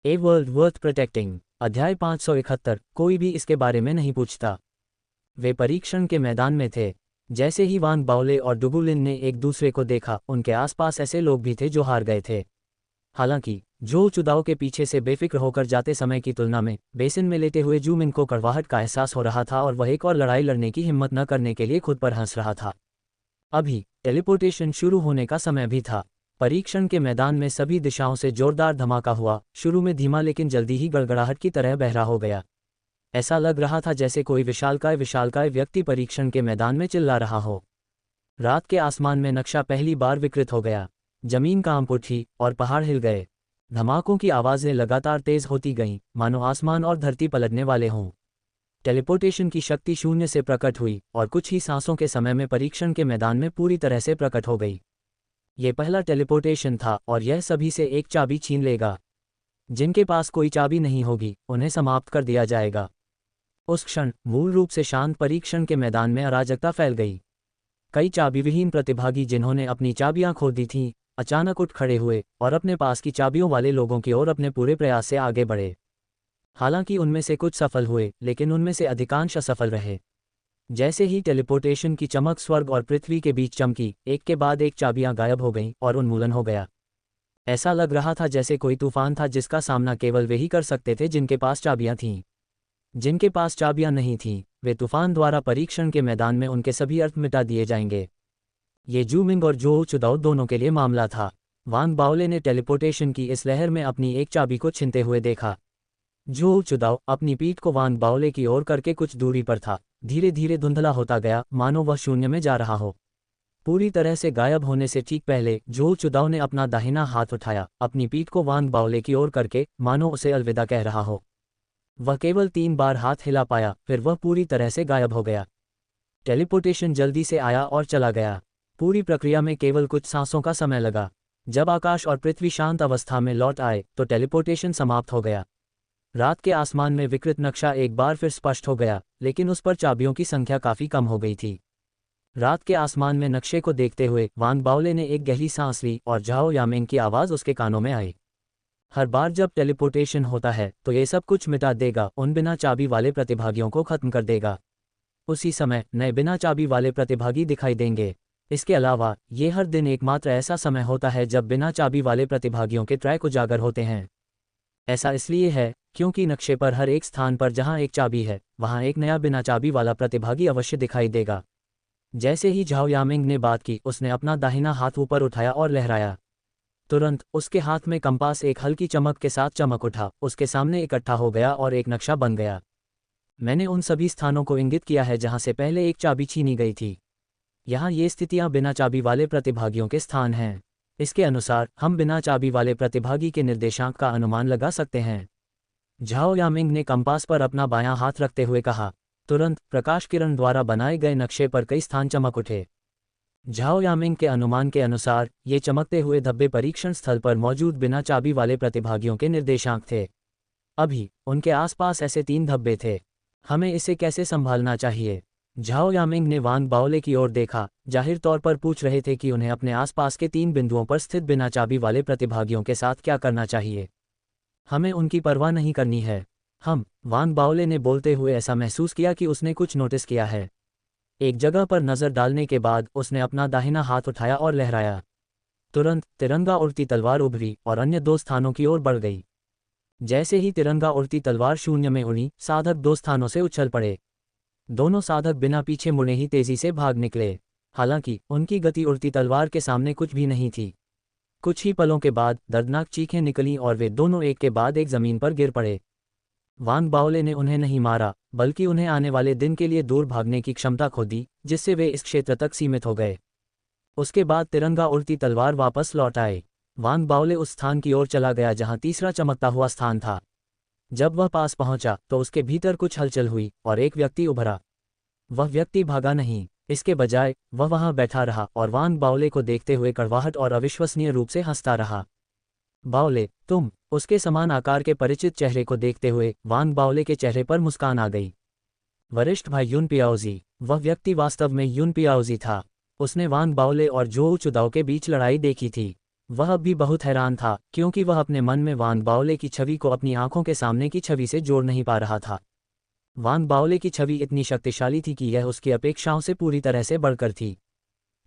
A world worth protecting. अध्याय 571। कोई भी इसके बारे में नहीं पूछता। वे परीक्षण के मैदान में थे। जैसे ही वान बाओले और डुगुलिन ने एक दूसरे को देखा, उनके आसपास ऐसे लोग भी थे जो हार गए थे। हालांकि जो चुदाव के पीछे से बेफिक्र होकर जाते समय की तुलना में बेसिन में लेटे हुए जू मिंग को कड़वाहट का एहसास हो रहा था और वह एक और लड़ाई लड़ने की हिम्मत न करने के लिए खुद पर हंस रहा था। अभी टेलीपोर्टेशन शुरू होने का समय भी था। परीक्षण के मैदान में सभी दिशाओं से जोरदार धमाका हुआ, शुरू में धीमा लेकिन जल्दी ही गड़गड़ाहट की तरह बहरा हो गया। ऐसा लग रहा था जैसे कोई विशालकाय व्यक्ति परीक्षण के मैदान में चिल्ला रहा हो। रात के आसमान में नक्शा पहली बार विकृत हो गया। जमीन कांप उठी और पहाड़ हिल गए। धमाकों की आवाज़ें लगातार तेज होती गईं, मानो आसमान और धरती पलटने वाले हों। टेलीपोर्टेशन की शक्ति शून्य से प्रकट हुई और कुछ ही सांसों के समय में परीक्षण के मैदान में पूरी तरह से प्रकट हो गई। ये पहला टेलीपोर्टेशन था और यह सभी से एक चाबी छीन लेगा। जिनके पास कोई चाबी नहीं होगी, उन्हें समाप्त कर दिया जाएगा। उस क्षण मूल रूप से शांत परीक्षण के मैदान में अराजकता फैल गई। कई चाबीविहीन प्रतिभागी जिन्होंने अपनी चाबियां खो दी थीं, अचानक उठ खड़े हुए और अपने पास की चाबियों वाले लोगों की ओर अपने पूरे प्रयास से आगे बढ़े। हालांकि उनमें से कुछ सफल हुए, लेकिन उनमें से अधिकांश असफल रहे। जैसे ही टेलीपोर्टेशन की चमक स्वर्ग और पृथ्वी के बीच चमकी, एक के बाद एक चाबियां गायब हो गईं और उन्मूलन हो गया। ऐसा लग रहा था जैसे कोई तूफान था जिसका सामना केवल वे ही कर सकते थे जिनके पास चाबियां थीं। जिनके पास चाबियां नहीं थीं, वे तूफान द्वारा परीक्षण के मैदान में उनके सभी अर्थ मिटा दिए जाएंगे। ये जू मिंग और जो चुदाओ दोनों के लिए मामला था। वान बाओले ने टेलीपोर्टेशन की इस लहर में अपनी एक चाबी को छिनते हुए देखा। जो चुदाओ अपनी पीठ को वान बाओले की ओर करके कुछ दूरी पर था, धीरे धीरे धुंधला होता गया, मानो वह शून्य में जा रहा हो। पूरी तरह से गायब होने से ठीक पहले जो चुदाओ ने अपना दाहिना हाथ उठाया, अपनी पीठ को वान बाओले की ओर करके, मानो उसे अलविदा कह रहा हो। वह केवल 3 बार हाथ हिला पाया, फिर वह पूरी तरह से गायब हो गया। टेलीपोर्टेशन जल्दी से आया और चला गया। पूरी प्रक्रिया में केवल कुछ सांसों का समय लगा। जब आकाश और पृथ्वी शांत अवस्था में लौट आए तो टेलीपोर्टेशन समाप्त हो गया। रात के आसमान में विकृत नक्शा एक बार फिर स्पष्ट हो गया, लेकिन उस पर चाबियों की संख्या काफ़ी कम हो गई थी। रात के आसमान में नक्शे को देखते हुए वान बाओले ने एक गहरी सांस ली और झाओ यामिंग की आवाज़ उसके कानों में आई। हर बार जब टेलीपोर्टेशन होता है तो ये सब कुछ मिटा देगा, उन बिना चाबी वाले प्रतिभागियों को खत्म कर देगा। उसी समय नए बिना चाबी वाले प्रतिभागी दिखाई देंगे। इसके अलावा ये हर दिन एकमात्र ऐसा समय होता है जब बिना चाबी वाले प्रतिभागियों के ट्रैक उजागर होते हैं। ऐसा इसलिए है क्योंकि नक्शे पर हर एक स्थान पर जहां एक चाबी है, वहां एक नया बिना चाबी वाला प्रतिभागी अवश्य दिखाई देगा। जैसे ही झाओ यामिंग ने बात की, उसने अपना दाहिना हाथ ऊपर उठाया और लहराया। तुरंत उसके हाथ में कंपास एक हल्की चमक के साथ चमक उठा, उसके सामने इकट्ठा हो गया और एक नक्शा बन गया। मैंने उन सभी स्थानों को इंगित किया है जहां से पहले एक चाबी छीनी गई थी। यहाँ ये स्थितियां बिना चाबी वाले प्रतिभागियों के स्थान हैं। इसके अनुसार हम बिना चाबी वाले प्रतिभागी के निर्देशांक का अनुमान लगा सकते हैं। झाओ यामिंग ने कंपास पर अपना बायां हाथ रखते हुए कहा। तुरंत प्रकाश किरण द्वारा बनाए गए नक्शे पर कई स्थान चमक उठे। झाओ यामिंग के अनुमान के अनुसार ये चमकते हुए धब्बे परीक्षण स्थल पर मौजूद बिना चाबी वाले प्रतिभागियों के निर्देशांक थे। अभी उनके आसपास ऐसे 3 धब्बे थे। हमें इसे कैसे संभालना चाहिए? झाओ यामिंग ने वान बाओले की ओर देखा, जाहिर तौर पर पूछ रहे थे कि उन्हें अपने आसपास के 3 बिंदुओं पर स्थित बिना चाबी वाले प्रतिभागियों के साथ क्या करना चाहिए। हमें उनकी परवाह नहीं करनी है। वान बाओले ने बोलते हुए ऐसा महसूस किया कि उसने कुछ नोटिस किया है। एक जगह पर नज़र डालने के बाद उसने अपना दाहिना हाथ उठाया और लहराया। तुरंत तिरंगा उड़ती तलवार उभरी और अन्य 2 स्थानों की ओर बढ़ गई। जैसे ही तिरंगा उड़ती तलवार शून्य में उड़ी, साधक 2 स्थानों से उछल पड़े। दोनों साधक बिना पीछे मुड़े ही तेजी से भाग निकले। हालांकि उनकी गति उड़ती तलवार के सामने कुछ भी नहीं थी। कुछ ही पलों के बाद दर्दनाक चीखें निकलीं और वे दोनों एक के बाद एक जमीन पर गिर पड़े। वान बाओले ने उन्हें नहीं मारा, बल्कि उन्हें आने वाले दिन के लिए दूर भागने की क्षमता खो दी, जिससे वे इस क्षेत्र तक सीमित हो गए। उसके बाद तिरंगा उड़ती तलवार वापस लौट आए। वान बाओले उस स्थान की ओर चला गया जहां तीसरा चमकता हुआ स्थान था। जब वह पास पहुंचा तो उसके भीतर कुछ हलचल हुई और एक व्यक्ति उभरा। वह व्यक्ति भागा नहीं, इसके बजाय वह वहां बैठा रहा और वान बाओले को देखते हुए कड़वाहट और अविश्वसनीय रूप से हंसता रहा। बाओले, तुम? उसके समान आकार के परिचित चेहरे को देखते हुए वान बाओले के चेहरे पर मुस्कान आ गई। वरिष्ठ भाई युन पियाओजी। वह व्यक्ति वास्तव में युन पियाओजी था। उसने वान बाओले और जो चुदाओ के बीच लड़ाई देखी थी। वह अब भी बहुत हैरान था क्योंकि वह अपने मन में वान बाओले की छवि को अपनी आंखों के सामने की छवि से जोड़ नहीं पा रहा था। वान बाओले की छवि इतनी शक्तिशाली थी कि यह उसकी अपेक्षाओं से पूरी तरह से बढ़कर थी।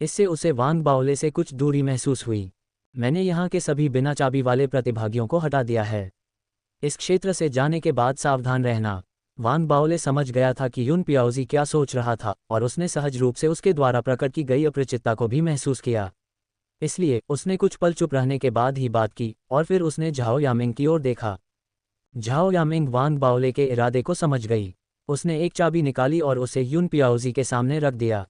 इससे उसे वान बाओले से कुछ दूरी महसूस हुई। मैंने यहाँ के सभी बिना चाबी वाले प्रतिभागियों को हटा दिया है। इस क्षेत्र से जाने के बाद सावधान रहना। वान बाओले समझ गया था कि युन पियाओजी क्या सोच रहा था और उसने सहज रूप से उसके द्वारा प्रकट की गई अपरिचितता को भी महसूस किया। इसलिए उसने कुछ पल चुप रहने के बाद ही बात की और फिर उसने झाओ यामिंग की ओर देखा। झाओ यामिंग वान बाओले के इरादे को समझ गई। उसने एक चाबी निकाली और उसे युन पियाओजी के सामने रख दिया।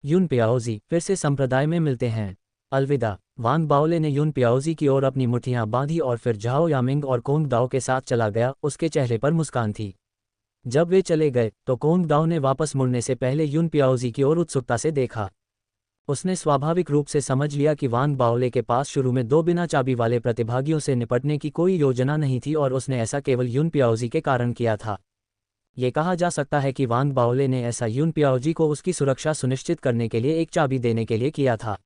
युन पियाओजी, फिर से संप्रदाय में मिलते हैं। अलविदा। वान बाओले ने युन पियाओजी की ओर अपनी मुट्ठियां बांधी और फिर झाओ यामिंग और कोंग दाओ के साथ चला गया। उसके चेहरे पर मुस्कान थी। जब वे चले गए तो कोंग दाओ ने वापस मुड़ने से पहले युन पियाओजी की ओर उत्सुकता से देखा। उसने स्वाभाविक रूप से समझ लिया कि वान बाओले के पास शुरू में 2 बिना चाबी वाले प्रतिभागियों से निपटने की कोई योजना नहीं थी और उसने ऐसा केवल युन पियाओजी के कारण किया था। ये कहा जा सकता है कि वान बाओले ने ऐसा युन पियाओजी को उसकी सुरक्षा सुनिश्चित करने के लिए एक चाबी देने के लिए किया था।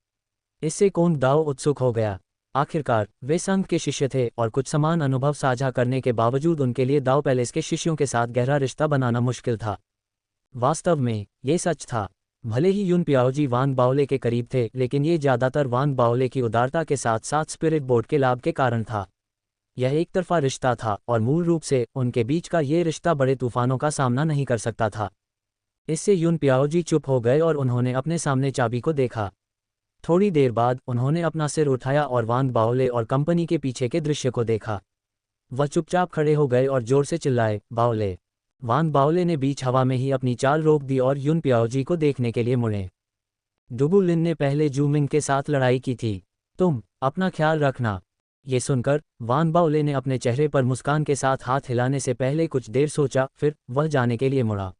इससे कोंग दाओ उत्सुक हो गया। आखिरकार वे संघ के शिष्य थे और कुछ समान अनुभव साझा करने के बावजूद उनके लिए दाओ पैलेस के शिष्यों के साथ गहरा रिश्ता बनाना मुश्किल था। वास्तव में ये सच था। भले ही युन पियाओजी वान बाओले के करीब थे, लेकिन ये ज़्यादातर वान बाओले की उदारता के साथ साथ स्पिरिट बोर्ड के लाभ के कारण था। यह एक तरफा रिश्ता था और मूल रूप से उनके बीच का ये रिश्ता बड़े तूफानों का सामना नहीं कर सकता था। इससे युन पियाओजी चुप हो गए और उन्होंने अपने सामने चाबी को देखा। थोड़ी देर बाद उन्होंने अपना सिर उठाया और वान बाओले और कंपनी के पीछे के दृश्य को देखा। वह चुपचाप खड़े हो गए और जोर से चिल्लाए, बाओले। वान बाओले ने बीच हवा में ही अपनी चाल रोक दी और युन पियाओजी को देखने के लिए मुड़े। डुगु लिन ने पहले जूमिंग के साथ लड़ाई की थी। तुम अपना ख्याल रखना। ये सुनकर वान बाओले ने अपने चेहरे पर मुस्कान के साथ हाथ हिलाने से पहले कुछ देर सोचा, फिर वह जाने के लिए मुड़ा।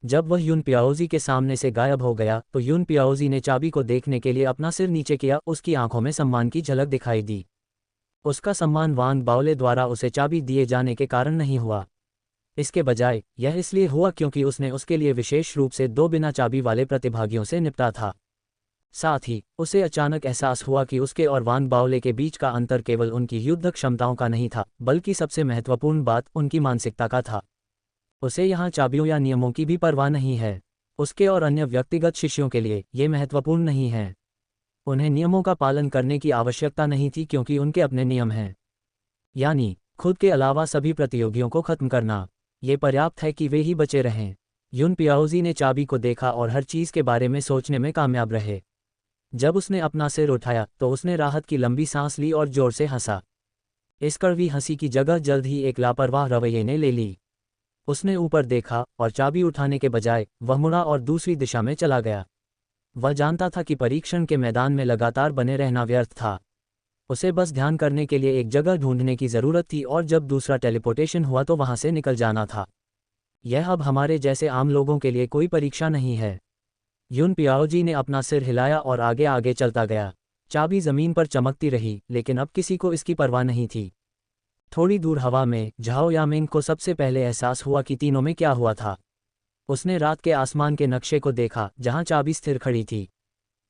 जब वह युन पियाओजी के सामने से गायब हो गया तो युन पियाओजी ने चाबी को देखने के लिए अपना सिर नीचे किया। उसकी आंखों में सम्मान की झलक दिखाई दी। उसका सम्मान वान बाओले द्वारा उसे चाबी दिए जाने के कारण नहीं हुआ। इसके बजाय यह इसलिए हुआ क्योंकि उसने उसके लिए विशेष रूप से 2 बिना चाबी वाले प्रतिभागियों से निपटा था। साथ ही उसे अचानक एहसास हुआ कि उसके और वान बाओले के बीच का अंतर केवल उनकी युद्ध क्षमताओं का नहीं था, बल्कि सबसे महत्वपूर्ण बात उनकी मानसिकता का था। उसे यहाँ चाबियों या नियमों की भी परवाह नहीं है। उसके और अन्य व्यक्तिगत शिष्यों के लिए ये महत्वपूर्ण नहीं है। उन्हें नियमों का पालन करने की आवश्यकता नहीं थी क्योंकि उनके अपने नियम हैं। यानी खुद के अलावा सभी प्रतियोगियों को खत्म करना। ये पर्याप्त है कि वे ही बचे रहें। युन पियाओजी ने चाबी को देखा और हर चीज़ के बारे में सोचने में कामयाब रहे। जब उसने अपना सिर उठाया तो उसने राहत की लंबी सांस ली और जोर से हंसा। इस कड़वी हंसी की जगह जल्द ही एक लापरवाह रवैये ने ले ली। उसने ऊपर देखा और चाबी उठाने के बजाय वह मुड़ा और दूसरी दिशा में चला गया। वह जानता था कि परीक्षण के मैदान में लगातार बने रहना व्यर्थ था। उसे बस ध्यान करने के लिए एक जगह ढूंढने की ज़रूरत थी और जब दूसरा टेलीपोर्टेशन हुआ तो वहां से निकल जाना था। यह अब हमारे जैसे आम लोगों के लिए कोई परीक्षा नहीं है। युन पियाओजी ने अपना सिर हिलाया और आगे आगे चलता गया। चाबी ज़मीन पर चमकती रही, लेकिन अब किसी को इसकी परवाह नहीं थी। थोड़ी दूर हवा में झाओ यामिंग को सबसे पहले एहसास हुआ कि तीनों में क्या हुआ था। उसने रात के आसमान के नक्शे को देखा जहां चाबी स्थिर खड़ी थी।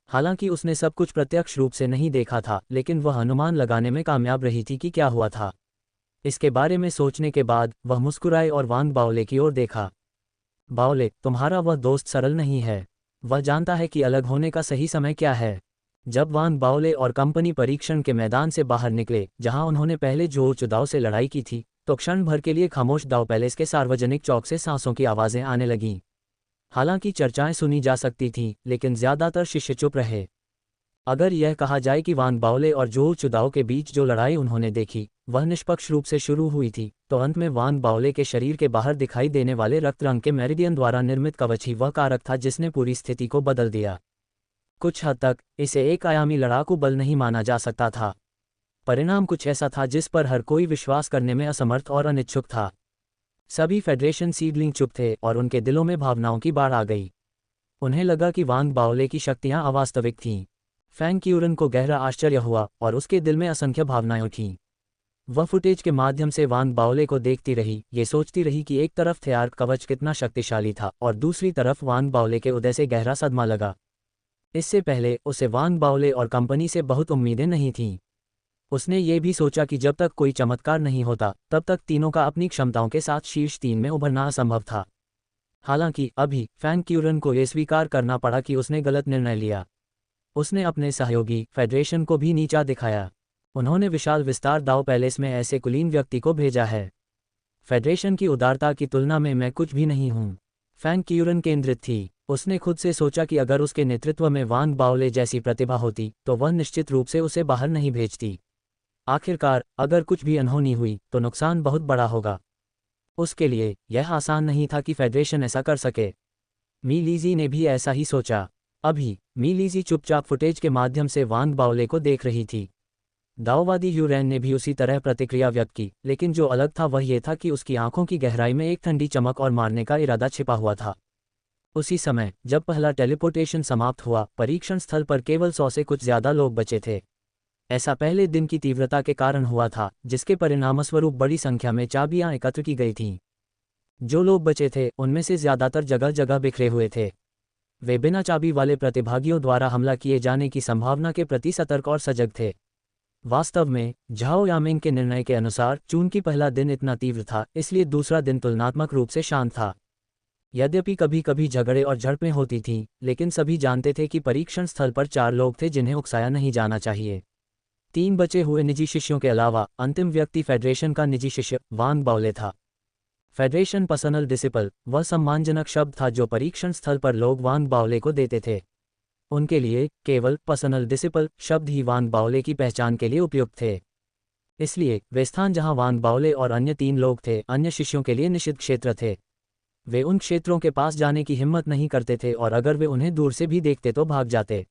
हालांकि उसने सब कुछ प्रत्यक्ष रूप से नहीं देखा था, लेकिन वह अनुमान लगाने में कामयाब रही थी कि क्या हुआ था। इसके बारे में सोचने के बाद वह मुस्कुराए और वान बाओले की ओर देखा। बाओले, तुम्हारा वह दोस्त सरल नहीं है। वह जानता है कि अलग होने का सही समय क्या है। जब वान बाओले और कंपनी परीक्षण के मैदान से बाहर निकले जहां उन्होंने पहले झोउ चुदाओ से लड़ाई की थी, तो क्षण भर के लिए खामोश दाओ पैलेस के सार्वजनिक चौक से सांसों की आवाज़ें आने लगीं। हालांकि चर्चाएं सुनी जा सकती थीं, लेकिन ज़्यादातर शिष्य चुप रहे। अगर यह कहा जाए कि वान बाओले और झोउ चुदाओ के बीच जो लड़ाई उन्होंने देखी वह निष्पक्ष रूप से शुरू हुई थी, तो अंत में वान बाओले के शरीर के बाहर दिखाई देने वाले रक्त रंग के मेरिडियन द्वारा निर्मित कवच ही वह कारक था जिसने पूरी स्थिति को बदल दिया। कुछ हद तक इसे एक आयामी लड़ाकू बल नहीं माना जा सकता था। परिणाम कुछ ऐसा था जिस पर हर कोई विश्वास करने में असमर्थ और अनिच्छुक था। सभी फेडरेशन सीडलिंग चुप थे और उनके दिलों में भावनाओं की बाढ़ आ गई। उन्हें लगा कि वान बाओले की शक्तियां अवास्तविक थीं। फैंग क्यूरन को गहरा आश्चर्य हुआ और उसके दिल में असंख्य भावनाएं उठीं। वह फुटेज के माध्यम से वान बाओले को देखती रही, ये सोचती रही कि एक तरफ थेआर्क कवच कितना शक्तिशाली था और दूसरी तरफ वान बाओले के उदय से गहरा सदमा लगा। इससे पहले उसे वांग बाओले और कंपनी से बहुत उम्मीदें नहीं थीं। उसने ये भी सोचा कि जब तक कोई चमत्कार नहीं होता तब तक तीनों का अपनी क्षमताओं के साथ शीर्ष 3 में उभरना असंभव था। हालांकि अभी फैन क्यूरन को ये स्वीकार करना पड़ा कि उसने गलत निर्णय लिया। उसने अपने सहयोगी फेडरेशन को भी नीचा दिखाया। उन्होंने विशाल विस्तार दाव पैलेस में ऐसे कुलीन व्यक्ति को भेजा है। फेडरेशन की उदारता की तुलना में मैं कुछ भी नहीं हूँ। फैन क्यूरन केंद्रित थी। उसने खुद से सोचा कि अगर उसके नेतृत्व में वांग बाओले जैसी प्रतिभा होती तो वह निश्चित रूप से उसे बाहर नहीं भेजती। आखिरकार अगर कुछ भी अनहोनी हुई तो नुकसान बहुत बड़ा होगा। उसके लिए यह आसान नहीं था कि फेडरेशन ऐसा कर सके। मी लीजी ने भी ऐसा ही सोचा। अभी मी लीजी चुपचाप फुटेज के माध्यम से वांग बाओले को देख रही थी। दाओवादी ह्यूरैन ने भी उसी तरह प्रतिक्रिया व्यक्त की, लेकिन जो अलग था वह यह था कि उसकी आंखों की गहराई में एक ठंडी चमक और मारने का इरादा छिपा हुआ था। उसी समय जब पहला टेलीपोर्टेशन समाप्त हुआ, परीक्षण स्थल पर केवल 100 से कुछ ज्यादा लोग बचे थे। ऐसा पहले दिन की तीव्रता के कारण हुआ था, जिसके परिणामस्वरूप बड़ी संख्या में चाबियां एकत्र की गई थीं। जो लोग बचे थे उनमें से ज्यादातर जगह जगह बिखरे हुए थे। वे बिना चाबी वाले प्रतिभागियों द्वारा हमला किए जाने की संभावना के प्रति सतर्क और सजग थे। वास्तव में झाओ यामिंग के निर्णय के अनुसार चूंकि पहला दिन इतना तीव्र था, इसलिए दूसरा दिन तुलनात्मक रूप से शांत था। यद्यपि कभी कभी झगड़े और झड़पें होती थीं, लेकिन सभी जानते थे कि परीक्षण स्थल पर 4 लोग थे जिन्हें उकसाया नहीं जाना चाहिए। 3 बचे हुए निजी शिष्यों के अलावा अंतिम व्यक्ति फेडरेशन का निजी शिष्य वांग बाओले था। फेडरेशन पर्सनल डिसिपल वह सम्मानजनक शब्द था जो परीक्षण स्थल पर लोग वांग बाओले को देते थे। उनके लिए केवल पर्सनल डिसिपल शब्द ही वांग बाओले की पहचान के लिए उपयुक्त थे। इसलिए वे स्थान जहां वांग बाओले और अन्य 3 लोग थे अन्य शिष्यों के लिए निषिद्ध क्षेत्र थे। वे उन क्षेत्रों के पास जाने की हिम्मत नहीं करते थे और अगर वे उन्हें दूर से भी देखते तो भाग जाते।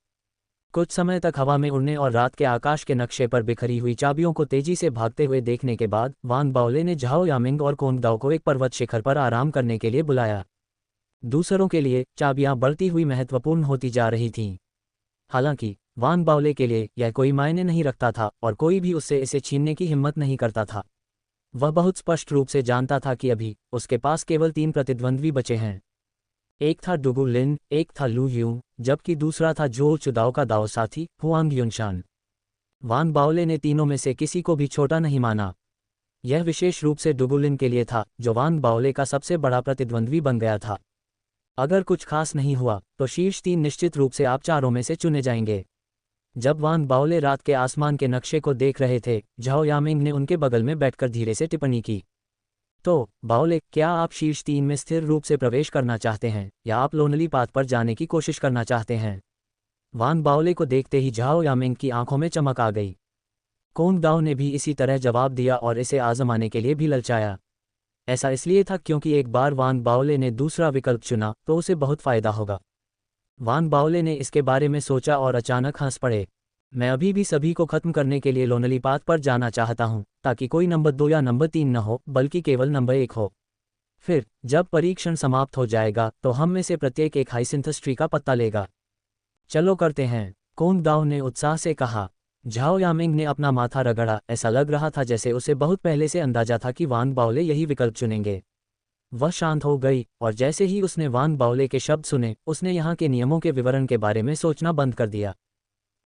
कुछ समय तक हवा में उड़ने और रात के आकाश के नक्शे पर बिखरी हुई चाबियों को तेजी से भागते हुए देखने के बाद वांग बाओले ने झाओ यामिंग और कोंगडाओ को एक पर्वत शिखर पर आराम करने के लिए बुलाया। दूसरों के लिए चाबियां बढ़ती हुई महत्वपूर्ण होती जा रही थीं। हालांकि वांग बाओले के लिए यह कोई मायने नहीं रखता था और कोई भी उससे इसे छीनने की हिम्मत नहीं करता था। वह बहुत स्पष्ट रूप से जानता था कि अभी उसके पास केवल 3 प्रतिद्वंद्वी बचे हैं। एक था डुगु लिन, एक था लू ह्यू, जबकि दूसरा था जो चुदाओ का दाओ साथी हुआंग युनशान। वांग बाओले ने तीनों में से किसी को भी छोटा नहीं माना। यह विशेष रूप से डुगु लिन के लिए था, जो वांग बाओले का सबसे बड़ा प्रतिद्वंद्वी बन गया था। अगर कुछ खास नहीं हुआ तो शीर्ष 3 निश्चित रूप से आप चारों में से चुने जाएंगे। जब वांग बाओले रात के आसमान के नक्शे को देख रहे थे, झाओ यामिंग ने उनके बगल में बैठकर धीरे से टिप्पणी की। तो बाओले, क्या आप शीर्ष 3 में स्थिर रूप से प्रवेश करना चाहते हैं या आप लोनली पाथ पर जाने की कोशिश करना चाहते हैं? वांग बाओले को देखते ही झाओ यामिंग की आंखों में चमक आ गई। कोंगडाओ ने भी इसी तरह जवाब दिया और इसे आजमाने के लिए भी ललचाया। ऐसा इसलिए था क्योंकि एक बार वांग बाओले ने दूसरा विकल्प चुना तो उसे बहुत फायदा होगा। वांग बाओले ने इसके बारे में सोचा और अचानक हंस पड़े। मैं अभी भी सभी को खत्म करने के लिए लोनली पाथ पर जाना चाहता हूं, ताकि कोई नंबर 2 या नंबर 3 न हो, बल्कि केवल नंबर 1 हो। फिर जब परीक्षण समाप्त हो जाएगा तो हम में से प्रत्येक एक हाइसिंथस ट्री का पत्ता लेगा। चलो करते हैं, कोंगडाओ ने उत्साह से कहा। झाओ यामिंग ने अपना माथा रगड़ा। ऐसा लग रहा था जैसे उसे बहुत पहले से अंदाजा था कि वांग बाओले यही विकल्प चुनेंगे। वह शांत हो गई और जैसे ही उसने वांग बाओले के शब्द सुने, उसने यहाँ के नियमों के विवरण के बारे में सोचना बंद कर दिया।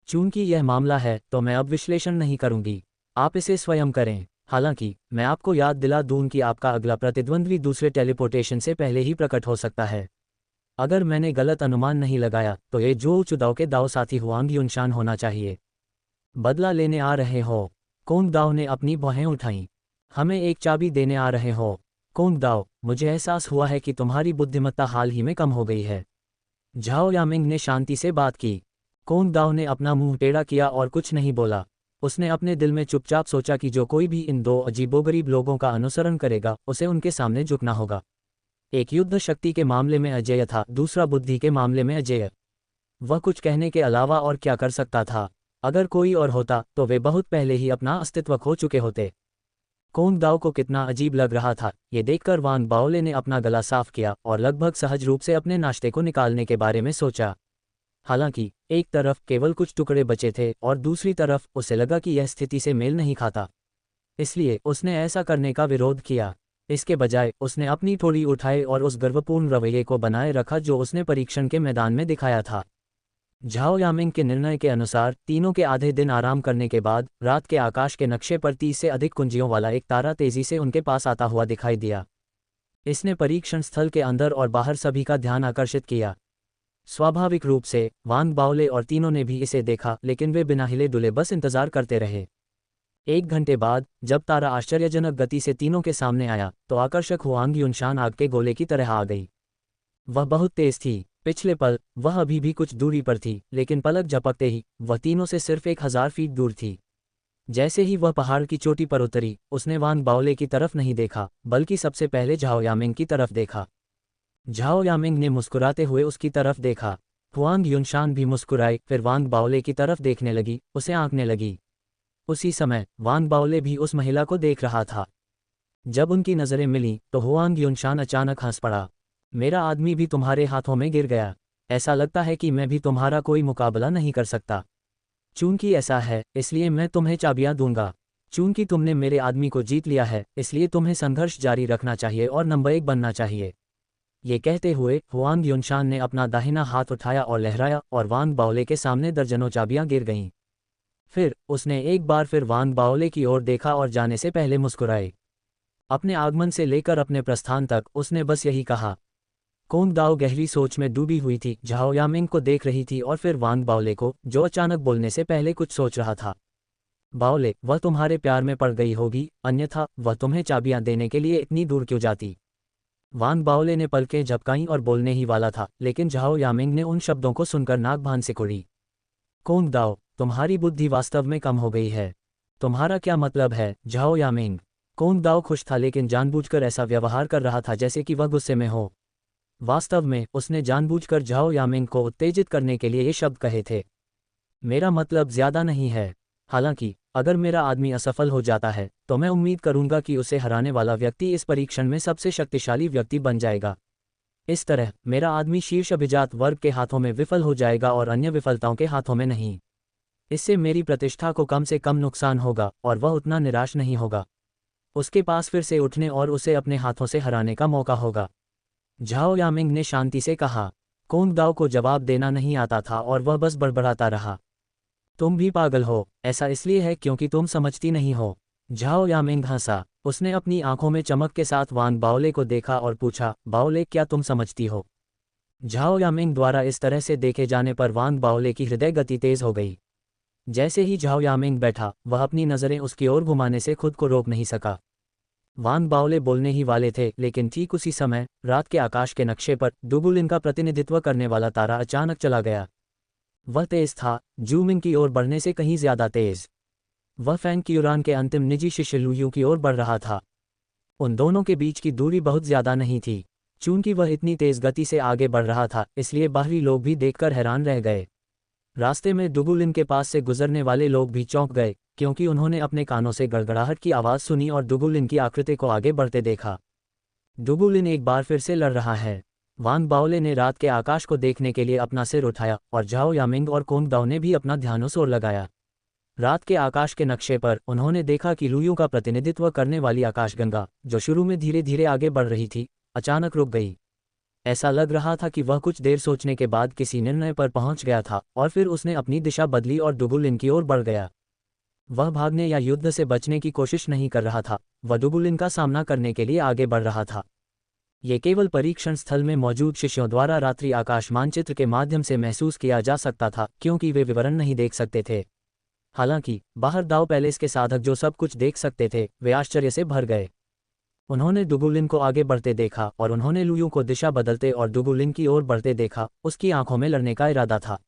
चूंकि यह मामला है तो मैं अब विश्लेषण नहीं करूंगी, आप इसे स्वयं करें। हालांकि मैं आपको याद दिला दूं कि आपका अगला प्रतिद्वंद्वी दूसरे टेलीपोर्टेशन से पहले ही प्रकट हो सकता है। अगर मैंने गलत अनुमान नहीं लगाया तो ये जो चुदाओ के दाओ साथी हुआंग युनशान होना चाहिए। बदला लेने आ रहे हो? कोंगडाओ ने अपनी भौहें उठाईं। हमें एक चाबी देने आ रहे हो? कोंगडाओ, मुझे एहसास हुआ है कि तुम्हारी बुद्धिमत्ता हाल ही में कम हो गई है। झाओ यामिंग ने शांति से बात की। कोंगडाओ ने अपना मुंह टेढ़ा किया और कुछ नहीं बोला। उसने अपने दिल में चुपचाप सोचा कि जो कोई भी इन 2 अजीबोगरीब लोगों का अनुसरण करेगा उसे उनके सामने झुकना होगा। एक युद्ध शक्ति के मामले में अजेय था, दूसरा बुद्धि के मामले में अजेय। वह कुछ कहने के अलावा और क्या कर सकता था? अगर कोई और होता तो वे बहुत पहले ही अपना अस्तित्व खो चुके होते। कोंगडाओ को कितना अजीब लग रहा था ये देखकर वांग बाओले ने अपना गला साफ किया और लगभग सहज रूप से अपने नाश्ते को निकालने के बारे में सोचा। हालांकि एक तरफ केवल कुछ टुकड़े बचे थे और दूसरी तरफ उसे लगा कि यह स्थिति से मेल नहीं खाता। इसलिए उसने ऐसा करने का विरोध किया। इसके बजाय उसने अपनी ठोड़ी उठाई और उस गर्वपूर्ण रवैये को बनाए रखा जो उसने परीक्षण के मैदान में दिखाया था। झाओ यामिंग के निर्णय के अनुसार तीनों के आधे दिन आराम करने के बाद रात के आकाश के नक्शे पर 30 से अधिक कुंजियों वाला एक तारा तेजी से उनके पास आता हुआ दिखाई दिया। इसने परीक्षण स्थल के अंदर और बाहर सभी का ध्यान आकर्षित किया। स्वाभाविक रूप से वांग बाओले और तीनों ने भी इसे देखा, लेकिन वे बिना हिले डुले बस इंतजार करते रहे। 1 घंटे बाद जब तारा आश्चर्यजनक गति से तीनों के सामने आया तो आकर्षक हुआंग युनशान आग के गोले की तरह आ गई। वह बहुत तेज थी। पिछले पल वह अभी भी कुछ दूरी पर थी, लेकिन पलक झपकते ही वह तीनों से सिर्फ 1000 फीट दूर थी। जैसे ही वह पहाड़ की चोटी पर उतरी, उसने वांग बाओले की तरफ नहीं देखा, बल्कि सबसे पहले झाओ यामिंग की तरफ देखा। झाओ यामिंग ने मुस्कुराते हुए उसकी तरफ देखा। हुआंग युनशान भी मुस्कुराई, फिर वांग बाओले की तरफ देखने लगी, उसे आंकने लगी। उसी समय वांग बाओले भी उस महिला को देख रहा था। जब उनकी नज़रें मिलीं तो हुआंग युनशान अचानक हंस पड़ा। मेरा आदमी भी तुम्हारे हाथों में गिर गया। ऐसा लगता है कि मैं भी तुम्हारा कोई मुकाबला नहीं कर सकता। चूंकि ऐसा है, इसलिए मैं तुम्हें चाबियां दूंगा। चूंकि तुमने मेरे आदमी को जीत लिया है, इसलिए तुम्हें संघर्ष जारी रखना चाहिए और नंबर 1 बनना चाहिए। ये कहते हुए हुआंग युनशान ने अपना दाहिना हाथ उठाया और लहराया, और वांग बाओले के सामने दर्जनों चाबियां गिर गईं। फिर उसने एक बार फिर वांग बाओले की ओर देखा और जाने से पहले मुस्कुराए। अपने आगमन से लेकर अपने प्रस्थान तक उसने बस यही कहा। कोंग दाओ गहरी सोच में डूबी हुई थी, झाओ यामिंग को देख रही थी और फिर वांग बाओले को, जो अचानक बोलने से पहले कुछ सोच रहा था। बाओले, वह तुम्हारे प्यार में पड़ गई होगी, अन्यथा वह तुम्हें चाबियां देने के लिए इतनी दूर क्यों जाती। वांग बाओले ने पलकें झपकाईं और बोलने ही वाला था, लेकिन झाओ यामिंग ने उन शब्दों को सुनकर नाक बांध से कुड़ी। कोंग दाओ, तुम्हारी बुद्धि वास्तव में कम हो गई है। तुम्हारा क्या मतलब है, झाओ यामिंग। कोंग दाओ खुश था, लेकिन जानबूझकर ऐसा व्यवहार कर रहा था जैसे कि वह गुस्से में हो। वास्तव में उसने जानबूझकर झाओ यामिंग को उत्तेजित करने के लिए ये शब्द कहे थे। मेरा मतलब ज्यादा नहीं है। हालांकि अगर मेरा आदमी असफल हो जाता है तो मैं उम्मीद करूंगा कि उसे हराने वाला व्यक्ति इस परीक्षण में सबसे शक्तिशाली व्यक्ति बन जाएगा। इस तरह मेरा आदमी शीर्ष अभिजात वर्ग के हाथों में विफल हो जाएगा और अन्य विफलताओं के हाथों में नहीं। इससे मेरी प्रतिष्ठा को कम से कम नुकसान होगा और वह उतना निराश नहीं होगा। उसके पास फिर से उठने और उसे अपने हाथों से हराने का मौका होगा। झाओ यामिंग ने शांति से कहा। कोंग दाओ को जवाब देना नहीं आता था और वह बस बड़बड़ाता रहा। तुम भी पागल हो, ऐसा इसलिए है क्योंकि तुम समझती नहीं हो। झाओ यामिंग हंसा। उसने अपनी आंखों में चमक के साथ वांग बाओले को देखा और पूछा, बाओले, क्या तुम समझती हो। झाओ यामिंग द्वारा इस तरह से देखे जाने पर वांग बाओले की हृदय गति तेज हो गई। जैसे ही झाओ यामिंग बैठा, वह अपनी नज़रें उसकी ओर घुमाने से खुद को रोक नहीं सका। वांग बाओले बोलने ही वाले थे, लेकिन ठीक उसी समय रात के आकाश के नक्शे पर डुगुलिन का प्रतिनिधित्व करने वाला तारा अचानक चला गया। वह तेज था, जूमिंग की ओर बढ़ने से कहीं ज्यादा तेज। वह फैंग क्यूरान के अंतिम निजी शिष्य लुयू की ओर बढ़ रहा था। उन दोनों के बीच की दूरी बहुत ज्यादा नहीं थी। चूंकि वह इतनी तेज गति से आगे बढ़ रहा था, इसलिए बाहरी लोग भी देखकर हैरान रह गए। रास्ते में डुगुलिन के पास से गुजरने वाले लोग भी चौंक गए, क्योंकि उन्होंने अपने कानों से गड़गड़ाहट की आवाज़ सुनी और डुगुलिन की आकृति को आगे बढ़ते देखा। डुगुलिन एक बार फिर से लड़ रहा है। वांग बाओले ने रात के आकाश को देखने के लिए अपना सिर उठाया और झाओ यामिंग और कोंग दाओ ने भी अपना ध्यान उस ओर लगाया। रात के आकाश के नक्शे पर उन्होंने देखा कि लुयू का प्रतिनिधित्व करने वाली आकाशगंगा, जो शुरू में धीरे धीरे आगे बढ़ रही थी, अचानक रुक गई। ऐसा लग रहा था कि वह कुछ देर सोचने के बाद किसी निर्णय पर पहुंच गया था और फिर उसने अपनी दिशा बदली और डुगुलिन की ओर बढ़ गया। वह भागने या युद्ध से बचने की कोशिश नहीं कर रहा था, वह डुगुलिन का सामना करने के लिए आगे बढ़ रहा था। ये केवल परीक्षण स्थल में मौजूद शिष्यों द्वारा रात्रि आकाश मानचित्र के माध्यम से महसूस किया जा सकता था, क्योंकि वे विवरण नहीं देख सकते थे। हालांकि बाहर दाव पैलेस के साधक जो सब कुछ देख सकते थे, वे आश्चर्य से भर गए। उन्होंने डुगुलिन को आगे बढ़ते देखा और उन्होंने लुयू को दिशा बदलते और डुगुलिन की ओर बढ़ते देखा। उसकी आंखों में लड़ने का इरादा था।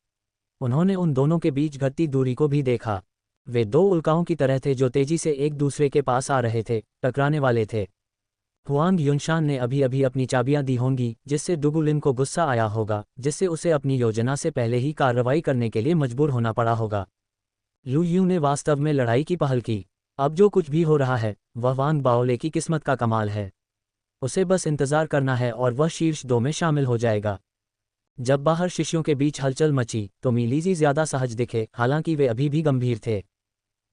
उन्होंने उन दोनों के बीच घटती दूरी को भी देखा। वे दो उल्काओं की तरह थे जो तेजी से एक दूसरे के पास आ रहे थे, टकराने वाले थे। हुआंग युनशान ने अभी अभी अपनी चाबियां दी होंगी, जिससे डुगुलिन को गुस्सा आया होगा, जिससे उसे अपनी योजना से पहले ही कार्रवाई करने के लिए मजबूर होना पड़ा होगा। लू यू ने वास्तव में लड़ाई की पहल की। अब जो कुछ भी हो रहा है, वह वांग बाओले की किस्मत का कमाल है। उसे बस इंतजार करना है और वह शीर्ष 2 में शामिल हो जाएगा। जब बाहर शिष्यों के बीच हलचल मची तो मिलीजी ज्यादा सहज दिखे, हालांकि वे अभी भी गंभीर थे।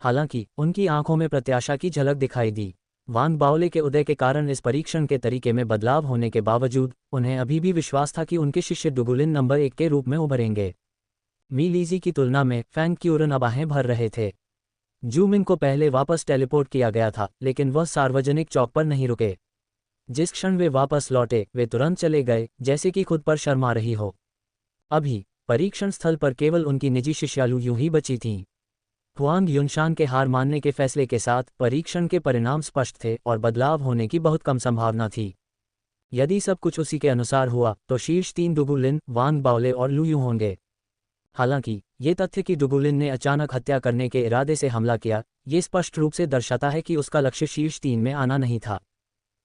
हालांकि उनकी आंखों में प्रत्याशा की झलक दिखाई दी। वांग बाओले के उदय के कारण इस परीक्षण के तरीके में बदलाव होने के बावजूद उन्हें अभी भी विश्वास था कि उनके शिष्य डुगुलिन नंबर 1 के रूप में उभरेंगे। मी लीजी की तुलना में फैंग क्यूरन अब आहें भर रहे थे। जू मिंग को पहले वापस टेलीपोर्ट किया गया था, लेकिन वह सार्वजनिक चौक पर नहीं रुके। जिस क्षण वे वापस लौटे वे तुरंत चले गए, जैसे कि खुद पर शर्मा रही हो। अभी परीक्षण स्थल पर केवल उनकी निजी शिष्या लू यूं ही बची थीं। हुआंग युनशान के हार मानने के फैसले के साथ परीक्षण के परिणाम स्पष्ट थे और बदलाव होने की बहुत कम संभावना थी। यदि सब कुछ उसी के अनुसार हुआ तो शीर्ष 3 डुगुलिन, वांग बाओले और लू यू होंगे। हालांकि ये तथ्य कि डुगुलिन ने अचानक हत्या करने के इरादे से हमला किया, ये स्पष्ट रूप से दर्शाता है कि उसका लक्ष्य शीर्ष 3 में आना नहीं था।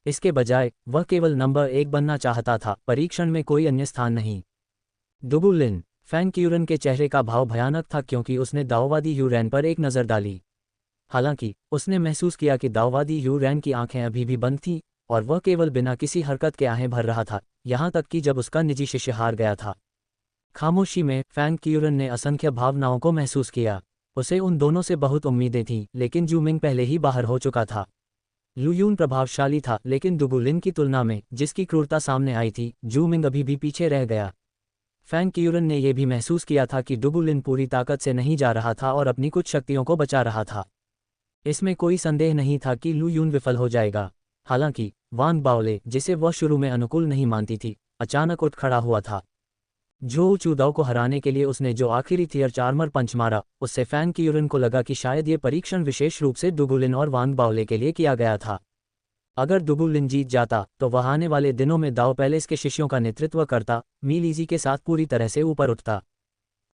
इसके बजाय वह केवल नंबर 1 बनना चाहता था, परीक्षण में कोई अन्य स्थान नहीं। डुगुलिन। फैंग क्यूरन के चेहरे का भाव भयानक था क्योंकि उसने दाओवादी यू रैन पर एक नज़र डाली। हालांकि उसने महसूस किया कि दाओवादी यू रैन की आंखें अभी भी बंद थीं और वह केवल बिना किसी हरकत के आहें भर रहा था, यहाँ तक कि जब उसका निजी शिष्य हार गया था। खामोशी में फैंग क्यूरन ने असंख्य भावनाओं को महसूस किया। उसे उन दोनों से बहुत उम्मीदें थीं, लेकिन जू मिंग पहले ही बाहर हो चुका था। लू यून प्रभावशाली था, लेकिन डुगुलिन की तुलना में जिसकी क्रूरता सामने आई थी, जू मिंग अभी भी पीछे रह गया। फैंग क्यूरन ने यह भी महसूस किया था कि डुगुलिन पूरी ताकत से नहीं जा रहा था और अपनी कुछ शक्तियों को बचा रहा था। इसमें कोई संदेह नहीं था कि लू यून विफल हो जाएगा। हालांकि वांग बाओले, जिसे वह शुरू में अनुकूल नहीं मानती थी, अचानक उठ खड़ा हुआ था। झोउ चूदाओ को हराने के लिए उसने जो आखिरी थियर आर्मर पंच मारा, उससे फैंग क्यूरन को लगा कि शायद ये परीक्षण विशेष रूप से डुगुलिन और वांग बाओले के लिए किया गया था। अगर डुगुलिन जीत जाता तो वह आने वाले दिनों में दाओ पैलेस के शिष्यों का नेतृत्व करता, मी लीजी के साथ पूरी तरह से ऊपर उठता।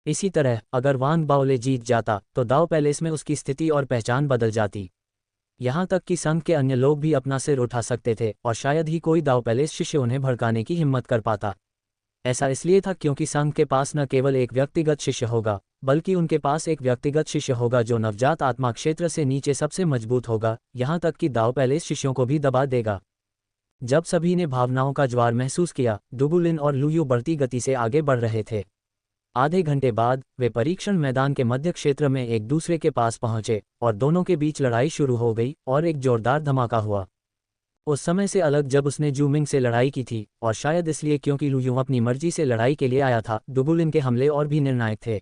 इसी तरह अगर वांग बाओले जीत जाता तो दाओ पैलेस में उसकी स्थिति और पहचान बदल जाती। यहाँ तक कि संघ के अन्य लोग भी अपना सिर उठा सकते थे और शायद ही कोई दाओ पैलेस शिष्य उन्हें भड़काने की हिम्मत कर पाता। ऐसा इसलिए था क्योंकि संघ के पास न केवल एक व्यक्तिगत शिष्य होगा, बल्कि उनके पास एक व्यक्तिगत शिष्य होगा जो नवजात आत्मा क्षेत्र से नीचे सबसे मजबूत होगा, यहाँ तक कि दाओ पैलेस शिष्यों को भी दबा देगा। जब सभी ने भावनाओं का ज्वार महसूस किया, डुगुलिन और लू यू बढ़ती गति से आगे बढ़ रहे थे। आधे घंटे बाद वे परीक्षण मैदान के मध्य क्षेत्र में एक दूसरे के पास पहुंचे और दोनों के बीच लड़ाई शुरू हो गई और एक जोरदार धमाका हुआ। उस समय से अलग जब उसने जू मिंग से लड़ाई की थी, और शायद इसलिए क्योंकि लू यू अपनी मर्जी से लड़ाई के लिए आया था, डुगुलिन के हमले और भी निर्णायक थे।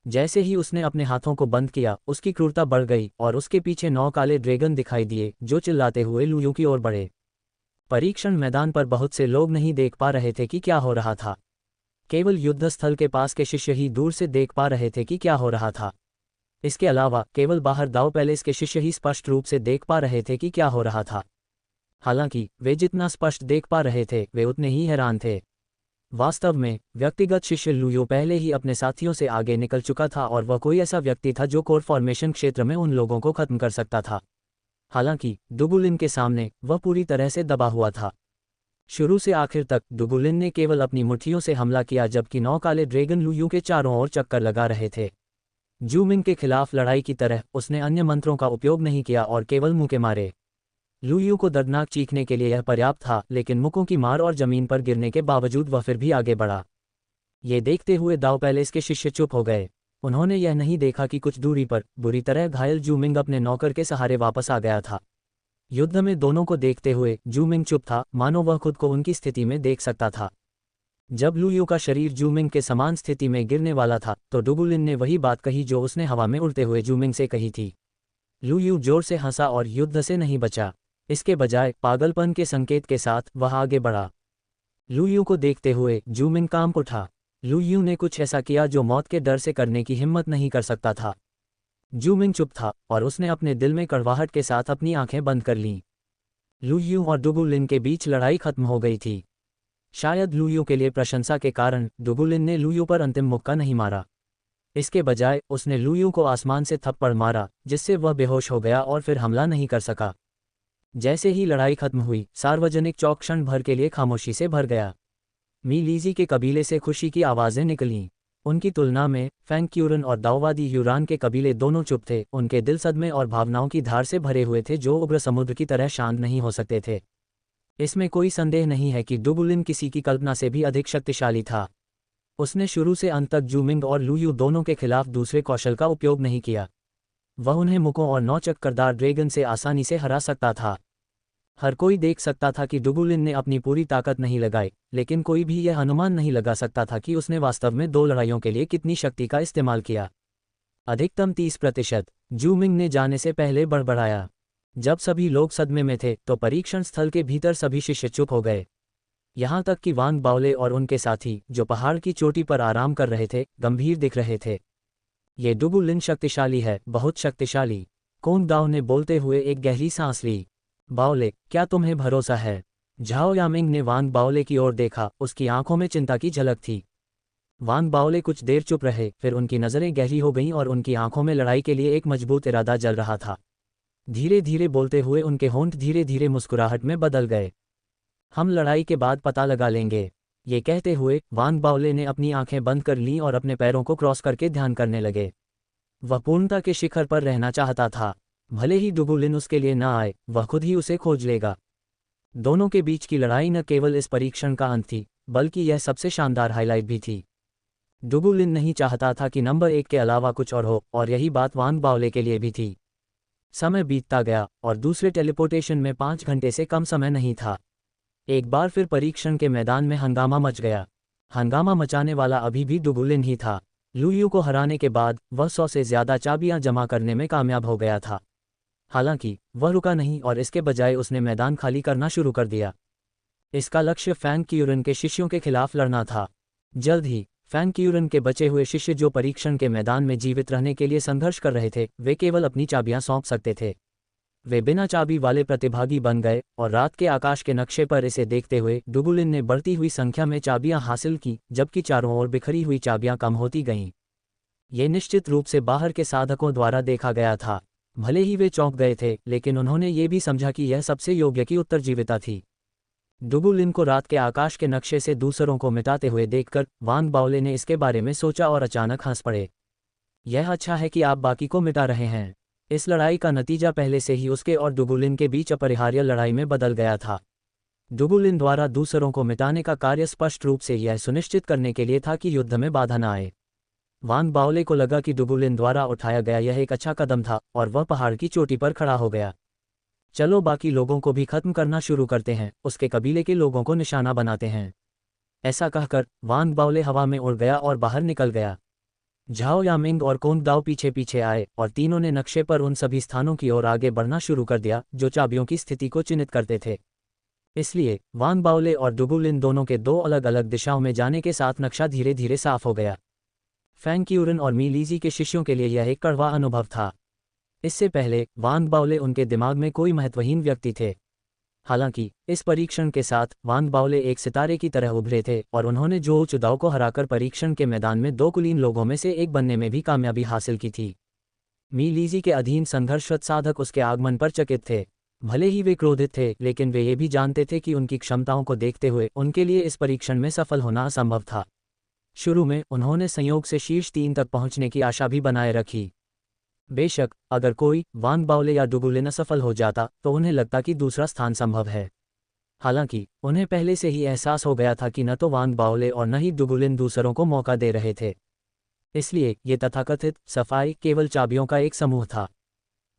जैसे ही उसने अपने हाथों को बंद किया, उसकी क्रूरता बढ़ गई और उसके पीछे 9 काले ड्रैगन दिखाई दिए जो चिल्लाते हुए लू यू की ओर बढ़े। परीक्षण मैदान पर बहुत से लोग नहीं देख पा रहे थे कि क्या हो रहा था। केवल युद्ध स्थल के पास के शिष्य ही दूर से देख पा रहे थे कि क्या हो रहा था। इसके अलावा केवल बाहर दाओ पैलेस के शिष्य ही स्पष्ट रूप से देख पा रहे थे कि क्या हो रहा था। हालांकि वे जितना स्पष्ट देख पा रहे थे, वे उतने ही हैरान थे। वास्तव में व्यक्तिगत शिष्य लू यू पहले ही अपने साथियों से आगे निकल चुका था और वह कोई ऐसा व्यक्ति था जो कोर फॉर्मेशन क्षेत्र में उन लोगों को खत्म कर सकता था। हालांकि डुगुलिन के सामने वह पूरी तरह से दबा हुआ था। शुरू से आखिर तक डुगुलिन ने केवल अपनी मुट्ठियों से हमला किया, जबकि 9 काले ड्रैगन लू यू के चारों ओर चक्कर लगा रहे थे। जू मिंग के खिलाफ लड़ाई की तरह उसने अन्य मंत्रों का उपयोग नहीं किया और केवल मुक्के मारे। लू यू को दर्दनाक चीखने के लिए यह पर्याप्त था, लेकिन मुक्कों की मार और जमीन पर गिरने के बावजूद वह फिर भी आगे बढ़ा। ये देखते हुए दाओ पैलेस के शिष्य चुप हो गए। उन्होंने यह नहीं देखा कि कुछ दूरी पर बुरी तरह घायल जू मिंग अपने नौकर के सहारे वापस आ गया था। युद्ध में दोनों को देखते हुए जू मिंग चुप था, मानो वह खुद को उनकी स्थिति में देख सकता था। जब लू यू का शरीर जू मिंग के समान स्थिति में गिरने वाला था तो डुगुलिन ने वही बात कही जो उसने हवा में उड़ते हुए जू मिंग से कही थी। लू यू जोर से हंसा और युद्ध से नहीं बचा। इसके बजाय पागलपन के संकेत के साथ वह आगे बढ़ा। लू यू को देखते हुए जू मिंग कांप उठा। लू यू ने कुछ ऐसा किया जो मौत के डर से करने की हिम्मत नहीं कर सकता था। जू मिंग चुप था और उसने अपने दिल में कड़वाहट के साथ अपनी आंखें बंद कर लीं। लू यू और डुगुलिन के बीच लड़ाई खत्म हो गई थी। शायद लू यू के लिए प्रशंसा के कारण डुगुलिन ने लू यू पर अंतिम मुक्का नहीं मारा। इसके बजाय उसने लू यू को आसमान से थप्पड़ मारा, जिससे वह बेहोश हो गया और फिर हमला नहीं कर सका। जैसे ही लड़ाई खत्म हुई, सार्वजनिक चौक क्षण भर के लिए खामोशी से भर गया। मी लीजी के कबीले से खुशी की आवाज़ें निकलीं। उनकी तुलना में फैंग क्यूरन और दाओवादी यूरान के कबीले दोनों चुप थे। उनके दिल सदमे और भावनाओं की धार से भरे हुए थे जो उग्र समुद्र की तरह शांत नहीं हो सकते थे। इसमें कोई संदेह नहीं है कि डुगुलिन किसी की कल्पना से भी अधिक शक्तिशाली था। उसने शुरू से अंत तक जू मिंग और लू यू दोनों के खिलाफ दूसरे कौशल का उपयोग नहीं किया। वह उन्हें मुक्कों और 9 चक्करदार ड्रैगन से आसानी से हरा सकता था। हर कोई देख सकता था कि डुगुलिन ने अपनी पूरी ताकत नहीं लगाई, लेकिन कोई भी यह अनुमान नहीं लगा सकता था कि उसने वास्तव में 2 लड़ाइयों के लिए कितनी शक्ति का इस्तेमाल किया। अधिकतम 30%, जू मिंग ने जाने से पहले बड़बड़ाया। जब सभी लोग सदमे में थे तो परीक्षण स्थल के भीतर सभी शिष्य चुप हो गए। यहाँ तक कि वान बाओले और उनके साथी, जो पहाड़ की चोटी पर आराम कर रहे थे, गंभीर दिख रहे थे। ये डुगुलिन शक्तिशाली है, बहुत शक्तिशाली, कोंग दाओ ने बोलते हुए एक गहरी सांस ली। बाओले, क्या तुम्हें भरोसा है? झाओ यामिंग ने वान बाओले की ओर देखा, उसकी आंखों में चिंता की झलक थी। वान बाओले कुछ देर चुप रहे, फिर उनकी नज़रें गहरी हो गईं और उनकी आंखों में लड़ाई के लिए एक मजबूत इरादा जल रहा था। धीरे धीरे बोलते हुए उनके होंठ धीरे धीरे मुस्कुराहट में बदल गए। हम लड़ाई के बाद पता लगा लेंगे। ये कहते हुए वान बाओले ने अपनी आंखें बंद कर लीं और अपने पैरों को क्रॉस करके ध्यान करने लगे। वह पूर्णता के शिखर पर रहना चाहता था। भले ही डुगुलिन उसके लिए न आए, वह खुद ही उसे खोज लेगा। दोनों के बीच की लड़ाई न केवल इस परीक्षण का अंत थी, बल्कि यह सबसे शानदार हाईलाइट भी थी। डुगुलिन नहीं चाहता था कि नंबर 1 के अलावा कुछ और हो, और यही बात वान बाओले के लिए भी थी। समय बीतता गया और दूसरे टेलीपोर्टेशन में 5 घंटे से कम समय नहीं था। एक बार फिर परीक्षण के मैदान में हंगामा मच गया। हंगामा मचाने वाला अभी भी डुगुलिन ही था। लुयू को हराने के बाद वह 100 से ज़्यादा चाबियां जमा करने में कामयाब हो गया था। हालांकि वह रुका नहीं और इसके बजाय उसने मैदान खाली करना शुरू कर दिया। इसका लक्ष्य फैंग क्यूरन के शिष्यों के खिलाफ लड़ना था। जल्द ही फैंग क्यूरन के बचे हुए शिष्य, जो परीक्षण के मैदान में जीवित रहने के लिए संघर्ष कर रहे थे, वे केवल अपनी चाबियां सौंप सकते थे। वे बिना चाबी वाले प्रतिभागी बन गए और रात के आकाश के नक्शे पर इसे देखते हुए डुगुलिन ने बढ़ती हुई संख्या में चाबियां हासिल की, जबकि चारों ओर बिखरी हुई चाबियां कम होती गईं। ये निश्चित रूप से बाहर के साधकों द्वारा देखा गया था। भले ही वे चौंक गए थे, लेकिन उन्होंने ये भी समझा कि यह सबसे योग्य की उत्तरजीविता थी। डुगुलिन को रात के आकाश के नक्शे से दूसरों को मिटाते हुए देखकर वान बाओले ने इसके बारे में सोचा और अचानक हंस पड़े। यह अच्छा है कि आप बाकी को मिटा रहे हैं। इस लड़ाई का नतीजा पहले से ही उसके और डुगुलिन के बीच अपरिहार्य लड़ाई में बदल गया था। डुगुलिन द्वारा दूसरों को मिटाने का कार्य स्पष्ट रूप से यह सुनिश्चित करने के लिए था कि युद्ध में बाधा न आए। वान बाओले को लगा कि डुगुलिन द्वारा उठाया गया यह एक अच्छा कदम था और वह पहाड़ की चोटी पर खड़ा हो गया। चलो बाकी लोगों को भी खत्म करना शुरू करते हैं, उसके कबीले के लोगों को निशाना बनाते हैं। ऐसा कहकर वान बाओले हवा में उड़ गया और बाहर निकल गया। झाओ यामिंग और कोंग दाओ पीछे पीछे आए और तीनों ने नक्शे पर उन सभी स्थानों की ओर आगे बढ़ना शुरू कर दिया जो चाबियों की स्थिति को चिन्हित करते थे। इसलिए वान बाओले और डुगुलिन दोनों के 2 अलग अलग दिशाओं में जाने के साथ नक्शा धीरे धीरे साफ हो गया। फैंग क्यूरन और मी लीजी के शिष्यों के लिए यह एक कड़वा अनुभव था। इससे पहले वान बाओले उनके दिमाग में कोई महत्वहीन व्यक्ति थे। हालांकि इस परीक्षण के साथ वान बाओले एक सितारे की तरह उभरे थे और उन्होंने जोऊ चुदाओ को हराकर परीक्षण के मैदान में 2 कुलीन लोगों में से एक बनने में भी कामयाबी हासिल की थी। मी लीजी के अधीन संघर्षरत साधक उसके आगमन पर चकित थे। भले ही वे क्रोधित थे, लेकिन वे ये भी जानते थे कि उनकी क्षमताओं को देखते हुए उनके लिए इस परीक्षण में सफल होना असंभव था। शुरू में उन्होंने संयोग से शीर्ष 3 तक पहुंचने की आशा भी बनाए रखी। बेशक अगर कोई वान बाओले या डुगुलिन असफल हो जाता तो उन्हें लगता कि दूसरा स्थान संभव है। हालांकि उन्हें पहले से ही एहसास हो गया था कि न तो वान बाओले और न ही डुगुलिन दूसरों को मौका दे रहे थे। इसलिए ये तथाकथित सफाई केवल चाबियों का एक समूह था।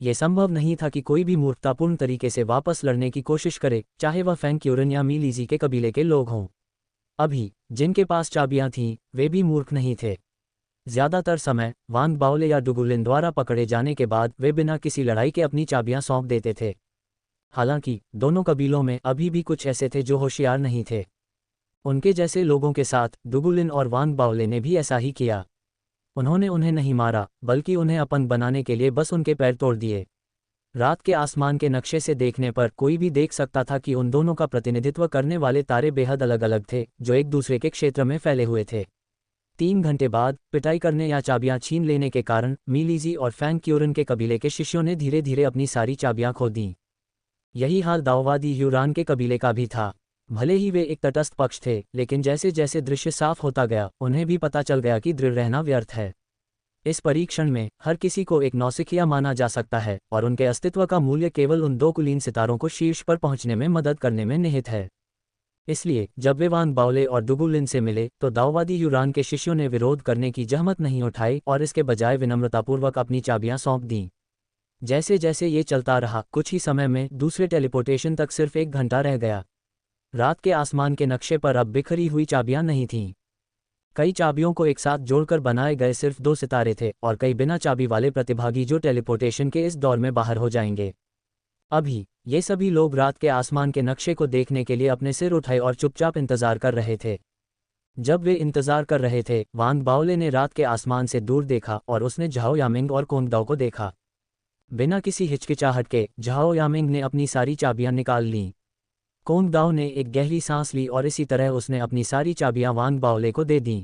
यह संभव नहीं था कि कोई भी मूर्खतापूर्ण तरीके से वापस लड़ने की कोशिश करे, चाहे वह फैंग क्यूरन या मी लीजी के कबीले के लोग हों। अभी जिनके पास चाबियां थीं, वे भी मूर्ख नहीं थे। ज्यादातर समय वान बाओले या डुगुलिन द्वारा पकड़े जाने के बाद वे बिना किसी लड़ाई के अपनी चाबियां सौंप देते थे। हालांकि दोनों कबीलों में अभी भी कुछ ऐसे थे जो होशियार नहीं थे। उनके जैसे लोगों के साथ डुगुलिन और वान बाओले ने भी ऐसा ही किया। उन्होंने उन्हें नहीं मारा, बल्कि उन्हें अपन बनाने के लिए बस उनके पैर तोड़ दिए। रात के आसमान के नक्शे से देखने पर कोई भी देख सकता था कि उन दोनों का प्रतिनिधित्व करने वाले तारे बेहद अलग अलग थे, जो एक दूसरे के क्षेत्र में फैले हुए थे। 3 घंटे बाद पिटाई करने या चाबियां छीन लेने के कारण मी लीजी और फैंग क्यूरन के कबीले के शिष्यों ने धीरे धीरे अपनी सारी चाबियां खो दीं। यही हाल दाओवादी ह्यूरान के कबीले का भी था। भले ही वे एक तटस्थ पक्ष थे, लेकिन जैसे जैसे दृश्य साफ होता गया उन्हें भी पता चल गया कि दृढ़ रहना व्यर्थ है। इस परीक्षण में हर किसी को एक नौसिखिया माना जा सकता है और उनके अस्तित्व का मूल्य केवल उन 2 कुलीन सितारों को शीर्ष पर पहुंचने में मदद करने में निहित है। इसलिए जब वे वान बाओले और डुगुलिन से मिले तो दाओवादी ह्यूरान के शिष्यों ने विरोध करने की जहमत नहीं उठाई और इसके बजाय विनम्रतापूर्वक अपनी चाबियां सौंप दीं। जैसे जैसे ये चलता रहा, कुछ ही समय में दूसरे टेलीपोर्टेशन तक सिर्फ 1 घंटा रह गया। रात के आसमान के नक्शे पर अब बिखरी हुई चाबियां नहीं थीं। कई चाबियों को एक साथ जोड़कर बनाए गए सिर्फ 2 सितारे थे और कई बिना चाबी वाले प्रतिभागी जो टेलीपोर्टेशन के इस दौर में बाहर हो जाएंगे। अभी ये सभी लोग रात के आसमान के नक्शे को देखने के लिए अपने सिर उठाए और चुपचाप इंतजार कर रहे थे। जब वे इंतजार कर रहे थे, वांग बाओले ने रात के आसमान से दूर देखा और उसने झाओ यामिंग और कोंगडाओ को देखा। बिना किसी हिचकिचाहट के झाओ यामिंग ने अपनी सारी चाबियां निकाल लीं। कोंगडाओ ने एक गहरी सांस ली और इसी तरह उसने अपनी सारी चाबियां वांग बाओले को दे दीं।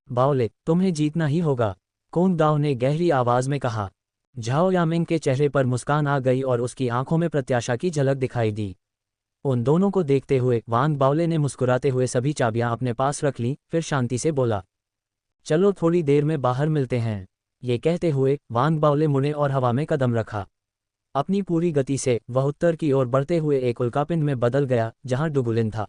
बाओले, तुम्हें जीतना ही होगा, कोंगडाओ ने गहरी आवाज में कहा। झाओ यामिंग के चेहरे पर मुस्कान आ गई और उसकी आंखों में प्रत्याशा की झलक दिखाई दी। उन दोनों को देखते हुए वांग बाओले ने मुस्कुराते हुए सभी चाबियां अपने पास रख लीं, फिर शांति से बोला, चलो थोड़ी देर में बाहर मिलते हैं। ये कहते हुए वांग बाओले मुड़े और हवा में कदम रखा। अपनी पूरी गति से वह उत्तर की ओर बढ़ते हुए एक उल्कापिंड में बदल गया जहां डुगुलिन था।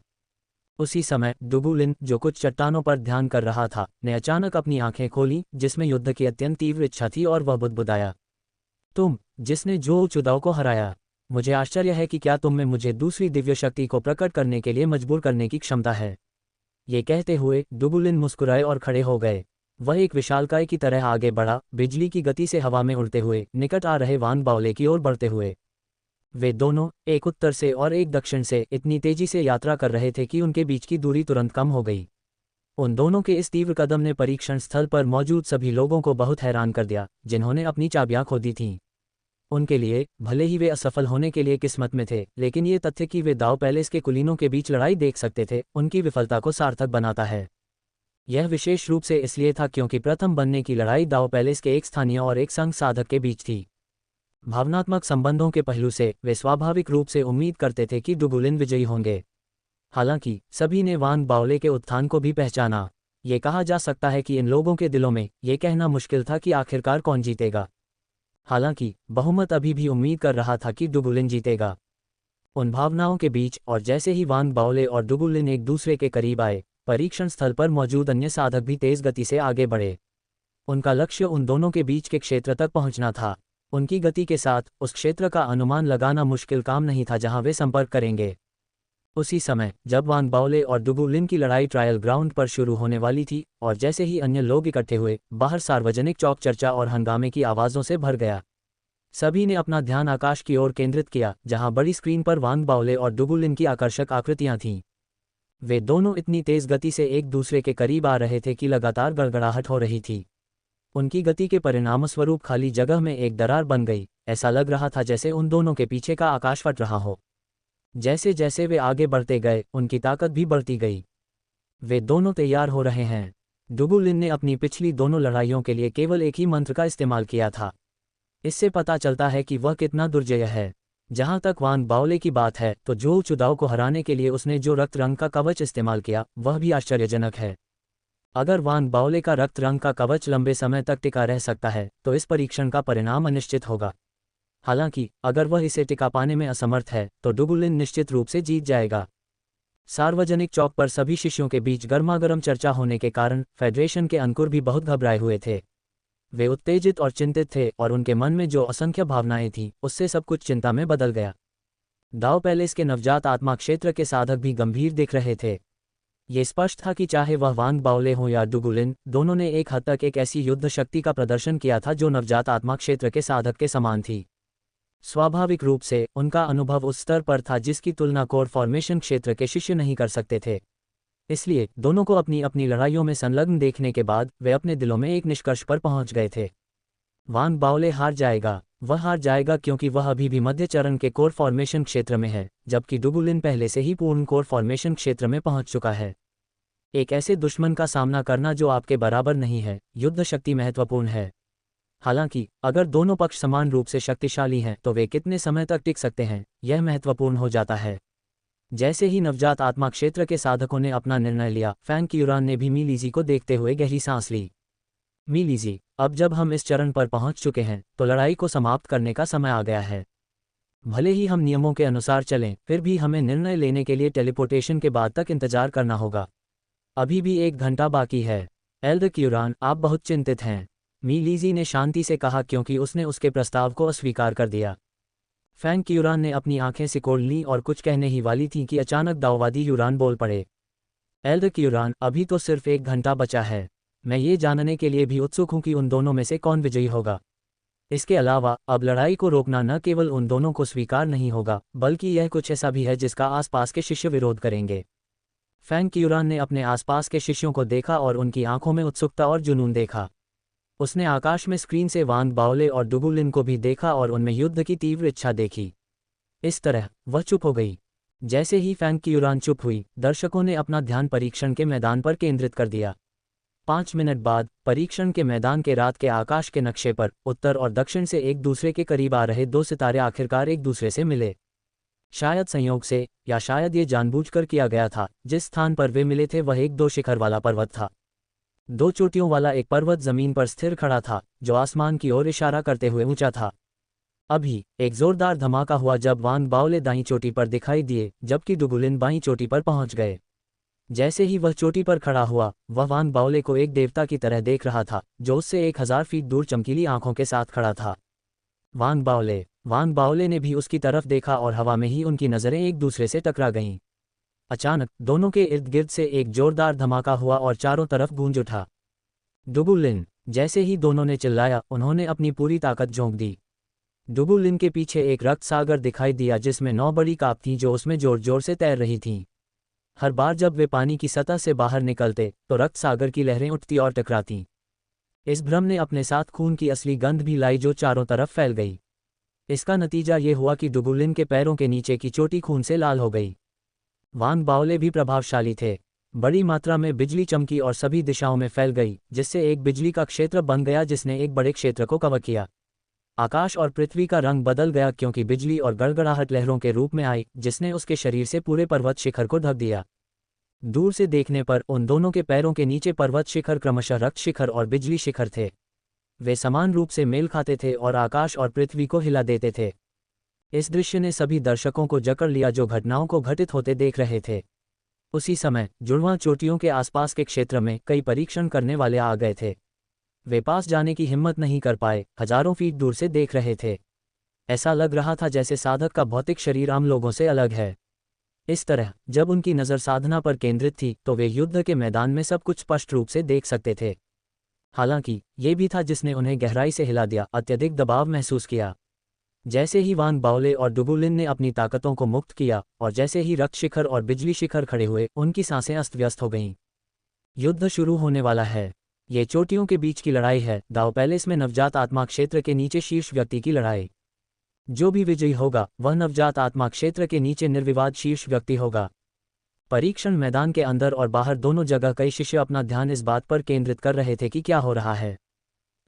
उसी समय डुगुलिन, जो कुछ चट्टानों पर ध्यान कर रहा था, ने अचानक अपनी आंखें खोलीं, जिसमें युद्ध की अत्यंत तीव्र इच्छा थी और वह बुदबुदाया, तुम, जिसने जो चुदाओ को हराया, मुझे आश्चर्य है कि क्या तुम में मुझे दूसरी दिव्य शक्ति को प्रकट करने के लिए मजबूर करने की क्षमता है। ये कहते हुए डुगुलिन मुस्कुराए और खड़े हो गए। वह एक विशालकाय की तरह आगे बढ़ा, बिजली की गति से हवा में उड़ते हुए निकट आ रहे वांग बाओले की ओर बढ़ते हुए। वे दोनों, एक उत्तर से और एक दक्षिण से, इतनी तेजी से यात्रा कर रहे थे कि उनके बीच की दूरी तुरंत कम हो गई। उन दोनों के इस तीव्र कदम ने परीक्षण स्थल पर मौजूद सभी लोगों को बहुत हैरान कर दिया, जिन्होंने अपनी चाबियां खो दी थीं। उनके लिए, भले ही वे असफल होने के लिए किस्मत में थे, लेकिन ये तथ्य कि वे दाव पैलेस के कुलीनों के बीच लड़ाई देख सकते थे, उनकी विफलता को सार्थक बनाता है। यह विशेष रूप से इसलिए था क्योंकि प्रथम बनने की लड़ाई दाव पैलेस के एक स्थानीय और एक संघ साधक के बीच थी। भावनात्मक संबंधों के पहलू से वे स्वाभाविक रूप से उम्मीद करते थे कि डुगुलिन विजयी होंगे। हालांकि सभी ने वांग बाओले के उत्थान को भी पहचाना। ये कहा जा सकता है कि इन लोगों के दिलों में ये कहना मुश्किल था कि आखिरकार कौन जीतेगा। हालांकि बहुमत अभी भी उम्मीद कर रहा था कि डुगुलिन जीतेगा। उन भावनाओं के बीच और जैसे ही वांग बाओले और डुगुलिन एक दूसरे के करीब आए, परीक्षण स्थल पर मौजूद अन्य साधक भी तेज गति से आगे बढ़े। उनका लक्ष्य उन दोनों के बीच के क्षेत्र तक पहुंचना था। उनकी गति के साथ उस क्षेत्र का अनुमान लगाना मुश्किल काम नहीं था जहां वे संपर्क करेंगे। उसी समय जब वांग बाओले और डुगुलिन की लड़ाई ट्रायल ग्राउंड पर शुरू होने वाली थी और जैसे ही अन्य लोग इकट्ठे हुए, बाहर सार्वजनिक चौक चर्चा और हंगामे की आवाज़ों से भर गया। सभी ने अपना ध्यान आकाश की ओर केंद्रित किया, जहां बड़ी स्क्रीन पर वांग बाओले और डुगुलिन की आकर्षक आकृतियां थीं। वे दोनों इतनी तेज गति से एक दूसरे के करीब आ रहे थे कि लगातार गड़गड़ाहट हो रही थी। उनकी गति के परिणामस्वरूप खाली जगह में एक दरार बन गई। ऐसा लग रहा था जैसे उन दोनों के पीछे का आकाश फट रहा हो। जैसे जैसे वे आगे बढ़ते गए, उनकी ताकत भी बढ़ती गई। वे दोनों तैयार हो रहे हैं। डुगुलिन ने अपनी पिछली दोनों लड़ाइयों के लिए केवल एक ही मंत्र का इस्तेमाल किया था। इससे पता चलता है कि वह कितना दुर्जय है। जहां तक वांग बाओले की बात है, तो जो चुदाओ को हराने के लिए उसने जो रक्त रंग का कवच इस्तेमाल किया, वह भी आश्चर्यजनक है। अगर वांग बाओले का रक्त रंग का कवच लंबे समय तक टिका रह सकता है, तो इस परीक्षण का परिणाम अनिश्चित होगा। हालांकि अगर वह इसे टिका पाने में असमर्थ है, तो डुगुलिन निश्चित रूप से जीत जाएगा। सार्वजनिक चौक पर सभी शिष्यों के बीच गर्मागर्म चर्चा होने के कारण फेडरेशन के अंकुर भी बहुत घबराए हुए थे। वे उत्तेजित और चिंतित थे और उनके मन में जो असंख्य भावनाएं थीं, उससे सब कुछ चिंता में बदल गया। दाव पैलेस के नवजात आत्मा क्षेत्र के साधक भी गंभीर दिख रहे थे। ये स्पष्ट था कि चाहे वह वांग बाओले हो या डुगुलिन, दोनों ने एक हद तक एक ऐसी युद्ध शक्ति का प्रदर्शन किया था जो नवजात आत्मा क्षेत्र के साधक के समान थी। स्वाभाविक रूप से उनका अनुभव उस स्तर पर था जिसकी तुलना कोर फॉर्मेशन क्षेत्र के शिष्य नहीं कर सकते थे। इसलिए दोनों को अपनी अपनी लड़ाइयों में संलग्न देखने के बाद वे अपने दिलों में एक निष्कर्ष पर पहुंच गए थे। वांग बाओले हार जाएगा। वह हार जाएगा क्योंकि वह अभी भी मध्य चरण के कोर फॉर्मेशन क्षेत्र में है, जबकि डुगुलिन पहले से ही पूर्ण कोर फॉर्मेशन क्षेत्र में पहुंच चुका है। एक ऐसे दुश्मन का सामना करना जो आपके बराबर नहीं है, युद्ध शक्ति महत्वपूर्ण है। हालांकि अगर दोनों पक्ष समान रूप से शक्तिशाली हैं, तो वे कितने समय तक टिक सकते हैं, यह महत्वपूर्ण हो जाता है। जैसे ही नवजात आत्मा क्षेत्र के साधकों ने अपना निर्णय लिया, फैंग क्यूरान ने भी मीलीजी को देखते हुए गहरी सांस ली। मीलीजी, अब जब हम इस चरण पर पहुंच चुके हैं, तो लड़ाई को समाप्त करने का समय आ गया है। भले ही हम नियमों के अनुसार चलें, फिर भी हमें निर्णय लेने के लिए टेलीपोर्टेशन के बाद तक इंतजार करना होगा। अभी भी 1 घंटा बाकी है। एल्डर क्यूरान, आप बहुत चिंतित हैं। मी लीजी ने शांति से कहा क्योंकि उसने उसके प्रस्ताव को अस्वीकार कर दिया। फैंग क्यूरान ने अपनी आंखें सिकोड़ लीं और कुछ कहने ही वाली थी कि अचानक दाओवादी यूरान बोल पड़े। एल्डर क्यूरान, अभी तो सिर्फ 1 घंटा बचा है। मैं ये जानने के लिए भी उत्सुक हूं कि उन दोनों में से कौन विजयी होगा। इसके अलावा अब लड़ाई को रोकना न केवल उन दोनों को स्वीकार नहीं होगा, बल्कि यह कुछ ऐसा भी है जिसका आसपास के शिष्य विरोध करेंगे। फैंग क्यूरान ने अपने आसपास के शिष्यों को देखा और उनकी आंखों में उत्सुकता और जुनून देखा। उसने आकाश में स्क्रीन से वांग बाओले और डुगुलिन को भी देखा और उनमें युद्ध की तीव्र इच्छा देखी। इस तरह वह चुप हो गई। जैसे ही फैंग क्यूरान चुप हुई, दर्शकों ने अपना ध्यान परीक्षण के मैदान पर केंद्रित कर दिया। 5 मिनट बाद परीक्षण के मैदान के रात के आकाश के नक्शे पर उत्तर और दक्षिण से एक दूसरे के करीब आ रहे 2 सितारे आखिरकार एक दूसरे से मिले। शायद संयोग से, या शायद ये जानबूझकर किया गया था। जिस स्थान पर वे मिले थे वह एक 2 शिखर वाला पर्वत था। 2 चोटियों वाला एक पर्वत जमीन पर स्थिर खड़ा था, जो आसमान की ओर इशारा करते हुए ऊंचा था। अभी एक जोरदार धमाका हुआ जब वांग बाओले दाईं चोटी पर दिखाई दिए, जबकि डुगुलिन बाईं चोटी पर पहुंच गए। जैसे ही वह चोटी पर खड़ा हुआ, वह वांग बाओले को एक देवता की तरह देख रहा था, जो उससे 1000 फीट दूर चमकीली आंखों के साथ खड़ा था। वांग बाओले ने भी उसकी तरफ देखा और हवा में ही उनकी नज़रें एक दूसरे से टकरा गईं। अचानक दोनों के इर्द गिर्द से एक जोरदार धमाका हुआ और चारों तरफ गूंज उठा। डुगुलिन, जैसे ही दोनों ने चिल्लाया, उन्होंने अपनी पूरी ताकत झोंक दी। डुगुलिन के पीछे एक रक्त सागर दिखाई दिया जिसमें 9 बड़ी काप थीं जो उसमें जोर जोर से तैर रही थीं। हर बार जब वे पानी की सतह से बाहर निकलते तो रक्त सागर की लहरें उठती और टकरातीं। इस भ्रम ने अपने साथ खून की असली गंध भी लाई जो चारों तरफ फैल गई। इसका नतीजा ये हुआ कि डुगुलिन के पैरों के नीचे की चोटी खून से लाल हो गई। वांग बाओले भी प्रभावशाली थे। बड़ी मात्रा में बिजली चमकी और सभी दिशाओं में फैल गई, जिससे एक बिजली का क्षेत्र बन गया जिसने एक बड़े क्षेत्र को कवर किया। आकाश और पृथ्वी का रंग बदल गया क्योंकि बिजली और गड़गड़ाहट लहरों के रूप में आई, जिसने उसके शरीर से पूरे पर्वत शिखर को ढक दिया। दूर से देखने पर उन दोनों के पैरों के नीचे पर्वत शिखर क्रमशः रक्त शिखर और बिजली शिखर थे। वे समान रूप से मेल खाते थे और आकाश और पृथ्वी को हिला देते थे। इस दृश्य ने सभी दर्शकों को जकड़ लिया जो घटनाओं को घटित होते देख रहे थे। उसी समय जुड़वां चोटियों के आसपास के क्षेत्र में कई परीक्षण करने वाले आ गए थे। वे पास जाने की हिम्मत नहीं कर पाए, हजारों फीट दूर से देख रहे थे। ऐसा लग रहा था जैसे साधक का भौतिक शरीर आम लोगों से अलग है। इस तरह जब उनकी नज़र साधना पर केंद्रित थी तो वे युद्ध के मैदान में सब कुछ स्पष्ट रूप से देख सकते थे। हालांकि ये भी था जिसने उन्हें गहराई से हिला दिया, अत्यधिक दबाव महसूस किया। जैसे ही वांग बाओले और डुगुलिन ने अपनी ताकतों को मुक्त किया और जैसे ही रक्त शिखर और बिजली शिखर खड़े हुए, उनकी सांसें अस्त व्यस्त हो गईं। युद्ध शुरू होने वाला है। ये चोटियों के बीच की लड़ाई है, दाओ पैलेस में नवजात आत्मा क्षेत्र के नीचे शीर्ष व्यक्ति की लड़ाई। जो भी विजयी होगा वह नवजात आत्मा क्षेत्र के नीचे निर्विवाद शीर्ष व्यक्ति होगा। परीक्षण मैदान के अंदर और बाहर दोनों जगह कई शिष्य अपना ध्यान इस बात पर केंद्रित कर रहे थे कि क्या हो रहा है।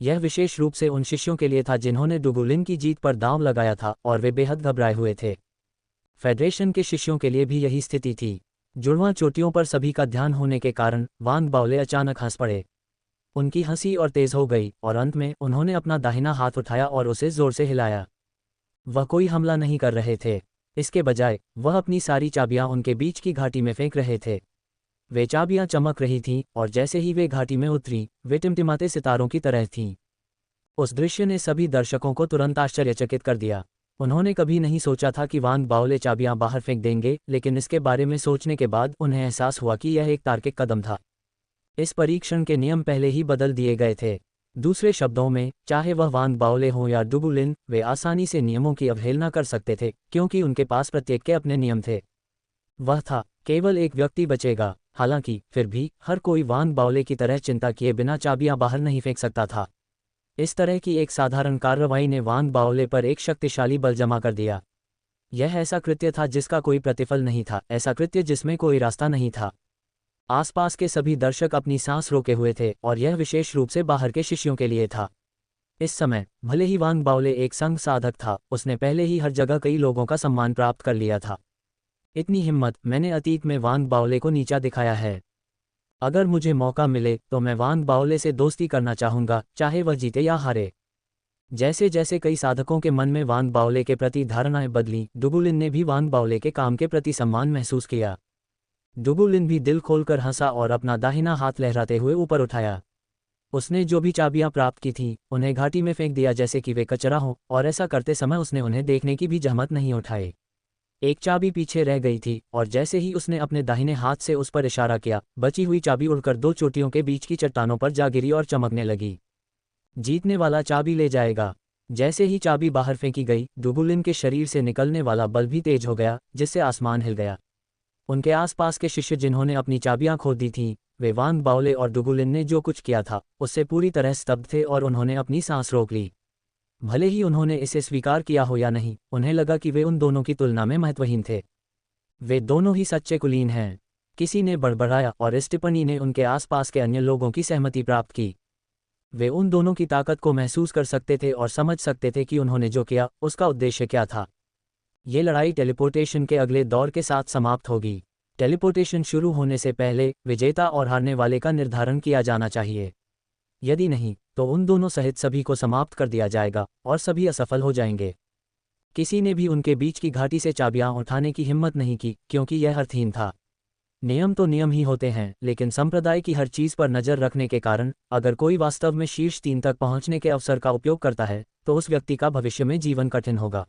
यह विशेष रूप से उन शिष्यों के लिए था जिन्होंने डुगुलिन की जीत पर दांव लगाया था और वे बेहद घबराए हुए थे। फेडरेशन के शिष्यों के लिए भी यही स्थिति थी। जुड़वां चोटियों पर सभी का ध्यान होने के कारण वांग बाओले अचानक हंस पड़े। उनकी हंसी और तेज हो गई और अंत में उन्होंने अपना दाहिना हाथ उठाया और उसे जोर से हिलाया। वह कोई हमला नहीं कर रहे थे, इसके बजाय वह अपनी सारी चाबियां उनके बीच की घाटी में फेंक रहे थे। वे चाबियां चमक रही थीं और जैसे ही वे घाटी में उतरी, वे टिमटिमाते सितारों की तरह थीं। उस दृश्य ने सभी दर्शकों को तुरंत आश्चर्यचकित कर दिया। उन्होंने कभी नहीं सोचा था कि वांग बाओले चाबियां बाहर फेंक देंगे, लेकिन इसके बारे में सोचने के बाद उन्हें एहसास हुआ कि यह एक तार्किक कदम था। इस परीक्षण के नियम पहले ही बदल दिए गए थे। दूसरे शब्दों में, चाहे वह वांग बाओले हो या डुगुलिन, वे आसानी से नियमों की अवहेलना कर सकते थे क्योंकि उनके पास प्रत्येक के अपने नियम थे। वह था, केवल एक व्यक्ति बचेगा। हालांकि फिर भी हर कोई वांग बाओले की तरह चिंता किए बिना चाबियां बाहर नहीं फेंक सकता था। इस तरह की एक साधारण कार्रवाई ने वांग बाओले पर एक शक्तिशाली बल जमा कर दिया। यह ऐसा कृत्य था जिसका कोई प्रतिफल नहीं था, ऐसा कृत्य जिसमें कोई रास्ता नहीं था। आसपास के सभी दर्शक अपनी सांस रोके हुए थे और यह विशेष रूप से बाहर के शिष्यों के लिए था। इस समय भले ही वांग बाओले एक संघ साधक था, उसने पहले ही हर जगह कई लोगों का सम्मान प्राप्त कर लिया था। इतनी हिम्मत मैंने अतीत में वांग बाओले को नीचा दिखाया है। अगर मुझे मौका मिले तो मैं वांग बाओले से दोस्ती करना चाहूँगा, चाहे वह जीते या हारे। जैसे जैसे कई साधकों के मन में वांग बाओले के प्रति धारणाएं बदलीं, डुगुलिन ने भी वांग बाओले के काम के प्रति सम्मान महसूस किया। डुगुलिन भी दिल खोलकर हंसा और अपना दाहिना हाथ लहराते हुए ऊपर उठाया। उसने जो भी चाबियां प्राप्त की थीं उन्हें घाटी में फेंक दिया जैसे कि वे कचरा हो, और ऐसा करते समय उसने उन्हें देखने की भी जहमत नहीं उठाई। एक चाबी पीछे रह गई थी, और जैसे ही उसने अपने दाहिने हाथ से उस पर इशारा किया, बची हुई चाबी उड़कर दो चोटियों के बीच की चट्टानों पर जा गिरी और चमकने लगी। जीतने वाला चाबी ले जाएगा। जैसे ही चाबी बाहर फेंकी गई, डुगुलिन के शरीर से निकलने वाला बल भी तेज हो गया, जिससे आसमान हिल गया। उनके आसपास के शिष्य जिन्होंने अपनी चाबियां खो दी थीं, वे वांग बाओले और डुगुलिन ने जो कुछ किया था उससे पूरी तरह स्तब्ध थे और उन्होंने अपनी सांस रोक ली। भले ही उन्होंने इसे स्वीकार किया हो या नहीं, उन्हें लगा कि वे उन दोनों की तुलना में महत्वहीन थे। वे दोनों ही सच्चे कुलीन हैं। किसी ने बड़बड़ाया, और इस टिप्पणी ने उनके आसपास के अन्य लोगों की सहमति प्राप्त की। वे उन दोनों की ताकत को महसूस कर सकते थे और समझ सकते थे कि उन्होंने जो किया उसका उद्देश्य क्या था। ये लड़ाई टेलीपोर्टेशन के अगले दौर के साथ समाप्त होगी। टेलीपोर्टेशन शुरू होने से पहले विजेता और हारने वाले का निर्धारण किया जाना चाहिए। यदि नहीं, तो उन दोनों सहित सभी को समाप्त कर दिया जाएगा और सभी असफल हो जाएंगे। किसी ने भी उनके बीच की घाटी से चाबियां उठाने की हिम्मत नहीं की, क्योंकि यह अर्थहीन था। नियम तो नियम ही होते हैं, लेकिन संप्रदाय की हर चीज पर नजर रखने के कारण अगर कोई वास्तव में शीर्ष 3 तक पहुंचने के अवसर का उपयोग करता है तो उस व्यक्ति का भविष्य में जीवन कठिन होगा।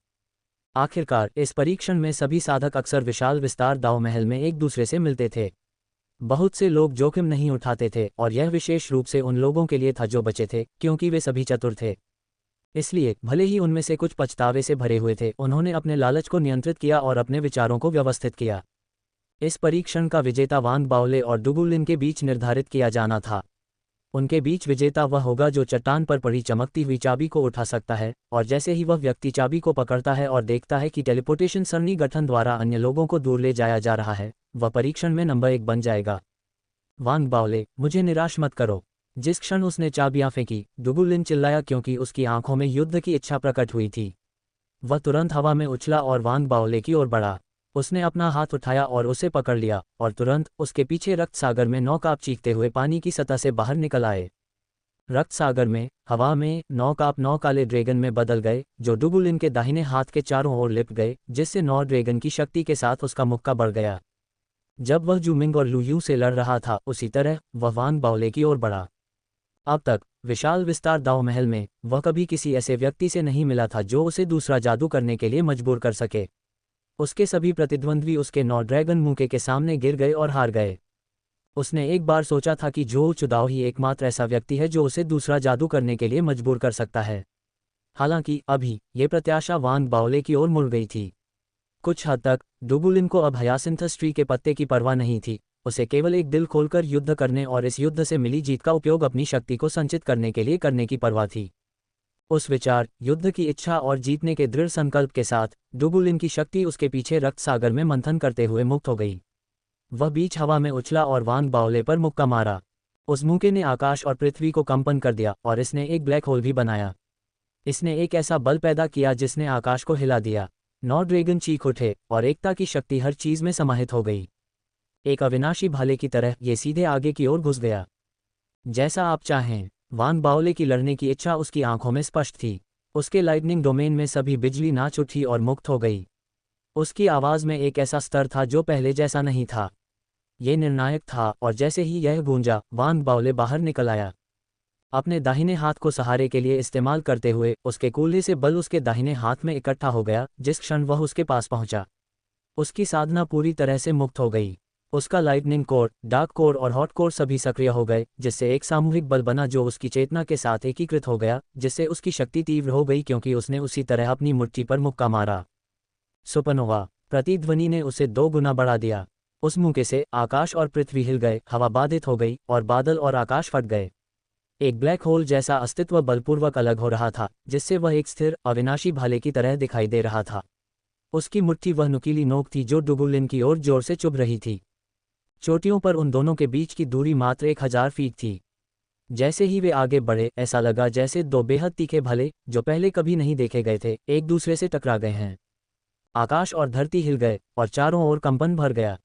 आखिरकार इस परीक्षण में सभी साधक अक्सर विशाल विस्तार दाव महल में एक दूसरे से मिलते थे। बहुत से लोग जोखिम नहीं उठाते थे, और यह विशेष रूप से उन लोगों के लिए था जो बचे थे, क्योंकि वे सभी चतुर थे। इसलिए भले ही उनमें से कुछ पछतावे से भरे हुए थे, उन्होंने अपने लालच को नियंत्रित किया और अपने विचारों को व्यवस्थित किया। इस परीक्षण का विजेता वांग बाओले और डुगुलिन के बीच निर्धारित किया जाना था। उनके बीच विजेता वह होगा जो चट्टान पर पड़ी चमकती हुई चाबी को उठा सकता है, और जैसे ही वह व्यक्ति चाबी को पकड़ता है और देखता है कि टेलीपोर्टेशन सरणी गठन द्वारा अन्य लोगों को दूर ले जाया जा रहा है, वह परीक्षण में नंबर 1 बन जाएगा। वांग बाओले, मुझे निराश मत करो। जिस क्षण उसने चाबियां फेंकी, डुगुलिन चिल्लाया, क्योंकि उसकी आंखों में युद्ध की इच्छा प्रकट हुई थी। वह तुरंत हवा में उछला और वांग बाओले की ओर बढ़ा। उसने अपना हाथ उठाया और उसे पकड़ लिया, और तुरंत उसके पीछे रक्त सागर में 9 काप चीखते हुए पानी की सतह से बाहर निकल आए। रक्त सागर में, हवा में 9 काप 9 काले ड्रैगन में बदल गए, जो डुगुलिन के दाहिने हाथ के चारों ओर लिपट गए, जिससे 9 ड्रैगन की शक्ति के साथ उसका मुक्का बढ़ गया। जब वह जूमिंग और लुयू से लड़ रहा था, उसी तरह वह वांग बाओले की ओर बढ़ा। अब तक विशाल विस्तार दाव महल में वह कभी किसी ऐसे व्यक्ति से नहीं मिला था जो उसे दूसरा जादू करने के लिए मजबूर कर सके। उसके सभी प्रतिद्वंद्वी उसके 9 ड्रैगन मुंके के सामने गिर गए और हार गए। उसने एक बार सोचा था कि जो चुदाव ही एकमात्र ऐसा व्यक्ति है जो उसे दूसरा जादू करने के लिए मजबूर कर सकता है। हालांकि अभी ये प्रत्याशा वांग बाओले की ओर मुड़ गई थी। कुछ हद तक डुगुलिन को अब हयासिंथस ट्री के पत्ते की परवाह नहीं थी। उसे केवल एक दिल खोलकर युद्ध करने और इस युद्ध से मिली जीत का उपयोग अपनी शक्ति को संचित करने के लिए करने की परवाह थी। उस विचार, युद्ध की इच्छा और जीतने के दृढ़ संकल्प के साथ डुगुलिन की शक्ति उसके पीछे रक्त सागर में मंथन करते हुए मुक्त हो गई। वह बीच हवा में उछला और वांग बाओले पर मुक्का मारा। उस मुक्के ने आकाश और पृथ्वी को कंपन कर दिया, और इसने एक ब्लैक होल भी बनाया। इसने एक ऐसा बल पैदा किया जिसने आकाश को हिला दिया। 9 ड्रैगन चीख उठे, और एकता की शक्ति हर चीज में समाहित हो गई। एक अविनाशी भाले की तरह ये सीधे आगे की ओर घुस गया। जैसा आप चाहें। वांग बाओले की लड़ने की इच्छा उसकी आंखों में स्पष्ट थी। उसके लाइटनिंग डोमेन में सभी बिजली नाच उठी और मुक्त हो गई। उसकी आवाज में एक ऐसा स्तर था जो पहले जैसा नहीं था। ये निर्णायक था, और जैसे ही यह गूंजा, वांग बाओले बाहर निकल आया। अपने दाहिने हाथ को सहारे के लिए इस्तेमाल करते हुए उसके कूल्हे से बल उसके दाहिने हाथ में इकट्ठा हो गया। जिस क्षण वह उसके पास पहुंचा, उसकी साधना पूरी तरह से मुक्त हो गई। उसका लाइटनिंग कोर, डार्क कोर और हॉट कोर सभी सक्रिय हो गए, जिससे एक सामूहिक बल बना जो उसकी चेतना के साथ एकीकृत हो गया, जिससे उसकी शक्ति तीव्र हो गई क्योंकि उसने उसी तरह अपनी मुट्ठी पर मुक्का मारा। सुपरनोवा प्रतिध्वनि ने उसे 2 गुना बढ़ा दिया। उस मुक्के से आकाश और पृथ्वी हिल गए, हवा बाधित हो गई और बादल और आकाश फट गए। एक ब्लैक होल जैसा अस्तित्व बलपूर्वक अलग हो रहा था, जिससे वह एक स्थिर अविनाशी भाले की तरह दिखाई दे रहा था। उसकी मुट्ठी वह नुकीली नोक थी जो डुगुलिन की ओर जोर से चुभ रही थी। चोटियों पर उन दोनों के बीच की दूरी मात्र 1000 फीट थी। जैसे ही वे आगे बढ़े, ऐसा लगा जैसे 2 बेहद तीखे भाले, जो पहले कभी नहीं देखे गए थे, एक दूसरे से टकरा गए हैं। आकाश और धरती हिल गए और चारों ओर कंपन भर गया।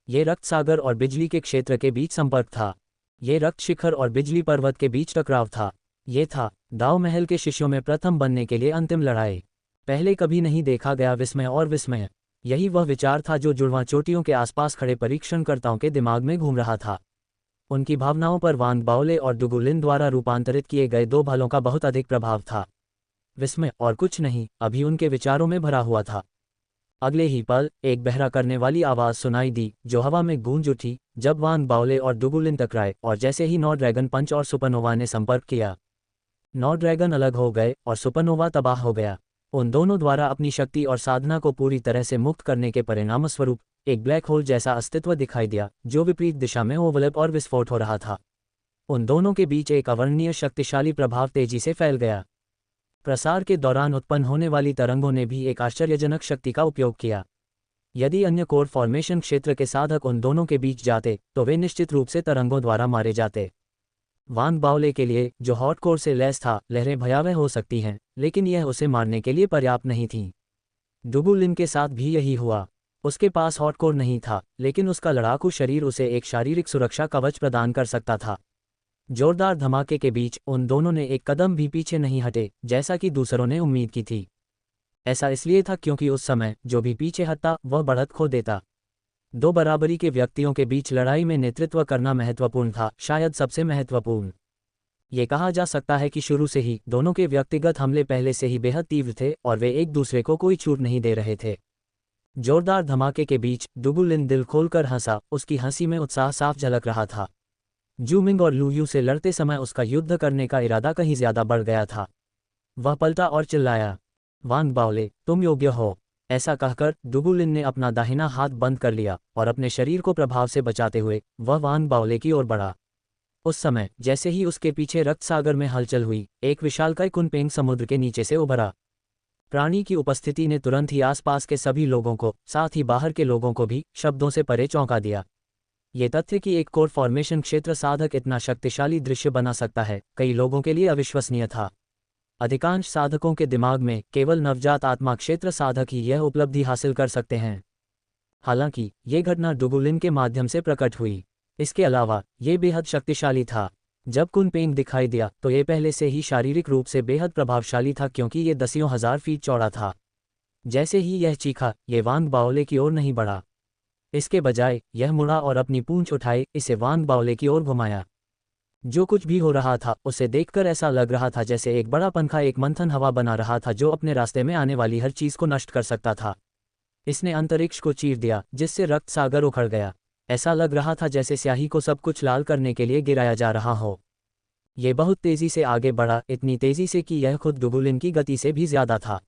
ये रक्त सागर और बिजली के क्षेत्र के बीच संपर्क था। ये रक्त शिखर और बिजली पर्वत के बीच टकराव था। ये था दाव महल के शिष्यों में प्रथम बनने के लिए अंतिम लड़ाई। पहले कभी नहीं देखा गया विस्मय और विस्मय। यही वह विचार था जो जुड़वां चोटियों के आसपास खड़े परीक्षणकर्ताओं के दिमाग में घूम रहा था। उनकी भावनाओं पर वान बाओले और डुगुलिन द्वारा रूपांतरित किए गए दो भालों का बहुत अधिक प्रभाव था। विस्मय और कुछ नहीं, अभी उनके विचारों में भरा हुआ था। अगले ही पल एक बहरा करने वाली आवाज़ सुनाई दी जो हवा में गूंज उठी जब वान बाओले और डुगुलिन टकराए, और जैसे ही नौ ड्रैगन पंच और सुपरनोवा ने संपर्क किया, नौ ड्रैगन अलग हो गए और सुपरनोवा तबाह हो गया। उन दोनों द्वारा अपनी शक्ति और साधना को पूरी तरह से मुक्त करने के परिणामस्वरूप एक ब्लैक होल जैसा अस्तित्व दिखाई दिया जो विपरीत दिशा में ओवरलैप और विस्फोट हो रहा था। उन दोनों के बीच एक अवर्णनीय शक्तिशाली प्रभाव तेजी से फैल गया। प्रसार के दौरान उत्पन्न होने वाली तरंगों ने भी एक आश्चर्यजनक शक्ति का उपयोग किया। यदि अन्य कोर फॉर्मेशन क्षेत्र के साधक उन दोनों के बीच जाते तो वे निश्चित रूप से तरंगों द्वारा मारे जाते। वान बाओले के लिए, जो हॉट कोर से लैस था, लहरें भयावह हो सकती हैं, लेकिन यह उसे मारने के लिए पर्याप्त नहीं थीं। डुगुलिन के साथ भी यही हुआ। उसके पास हॉट कोर नहीं था, लेकिन उसका लड़ाकू शरीर उसे एक शारीरिक सुरक्षा कवच प्रदान कर सकता था। जोरदार धमाके के बीच उन दोनों ने एक कदम भी पीछे नहीं हटे, जैसा कि दूसरों ने उम्मीद की थी। ऐसा इसलिए था क्योंकि उस समय जो भी पीछे हटता वह बढ़त खो देता। दो बराबरी के व्यक्तियों के बीच लड़ाई में नेतृत्व करना महत्वपूर्ण था, शायद सबसे महत्वपूर्ण। ये कहा जा सकता है कि शुरू से ही दोनों के व्यक्तिगत हमले पहले से ही बेहद तीव्र थे और वे एक दूसरे को कोई छूट नहीं दे रहे थे। जोरदार धमाके के बीच डुगुलिन दिल खोलकर हंसा, उसकी हंसी में उत्साह साफ झलक रहा था। जूमिंग और लुयू से लड़ते समय उसका युद्ध करने का इरादा कहीं ज्यादा बढ़ गया था। वह पलटा और चिल्लाया, वान बाओले, तुम योग्य हो। ऐसा कहकर डुगुलिन ने अपना दाहिना हाथ बंद कर लिया और अपने शरीर को प्रभाव से बचाते हुए वह वान बाओले की ओर बढ़ा। उस समय जैसे ही उसके पीछे रक्त सागर में हलचल हुई, एक विशालकाय कुनपेंग समुद्र के नीचे से उभरा। प्राणी की उपस्थिति ने तुरंत ही आसपास के सभी लोगों को, साथ ही बाहर के लोगों को भी शब्दों से परे चौंका दिया। ये तथ्य कि एक कोर फॉर्मेशन क्षेत्र साधक इतना शक्तिशाली दृश्य बना सकता है, कई लोगों के लिए अविश्वसनीय था। अधिकांश साधकों के दिमाग में केवल नवजात आत्मा क्षेत्र साधक ही यह उपलब्धि हासिल कर सकते हैं। हालांकि ये घटना डुगुलिन के माध्यम से प्रकट हुई। इसके अलावा ये बेहद शक्तिशाली था। जब कुनपेंग दिखाई दिया तो ये पहले से ही शारीरिक रूप से बेहद प्रभावशाली था क्योंकि ये दसियों हजार फीट चौड़ा था। जैसे ही यह चीखा, ये वान बाओले की ओर नहीं बढ़ा। इसके बजाय यह मुड़ा और अपनी पूंछ उठाए इसे वान बाओले की ओर घुमाया। जो कुछ भी हो रहा था उसे देखकर ऐसा लग रहा था जैसे एक बड़ा पंखा एक मंथन हवा बना रहा था जो अपने रास्ते में आने वाली हर चीज को नष्ट कर सकता था। इसने अंतरिक्ष को चीर दिया जिससे रक्त सागर उखड़ गया। ऐसा लग रहा था जैसे स्याही को सब कुछ लाल करने के लिए गिराया जा रहा हो। ये बहुत तेजी से आगे बढ़ा, इतनी तेजी से कि यह खुद डुगुलिन की गति से भी ज्यादा था।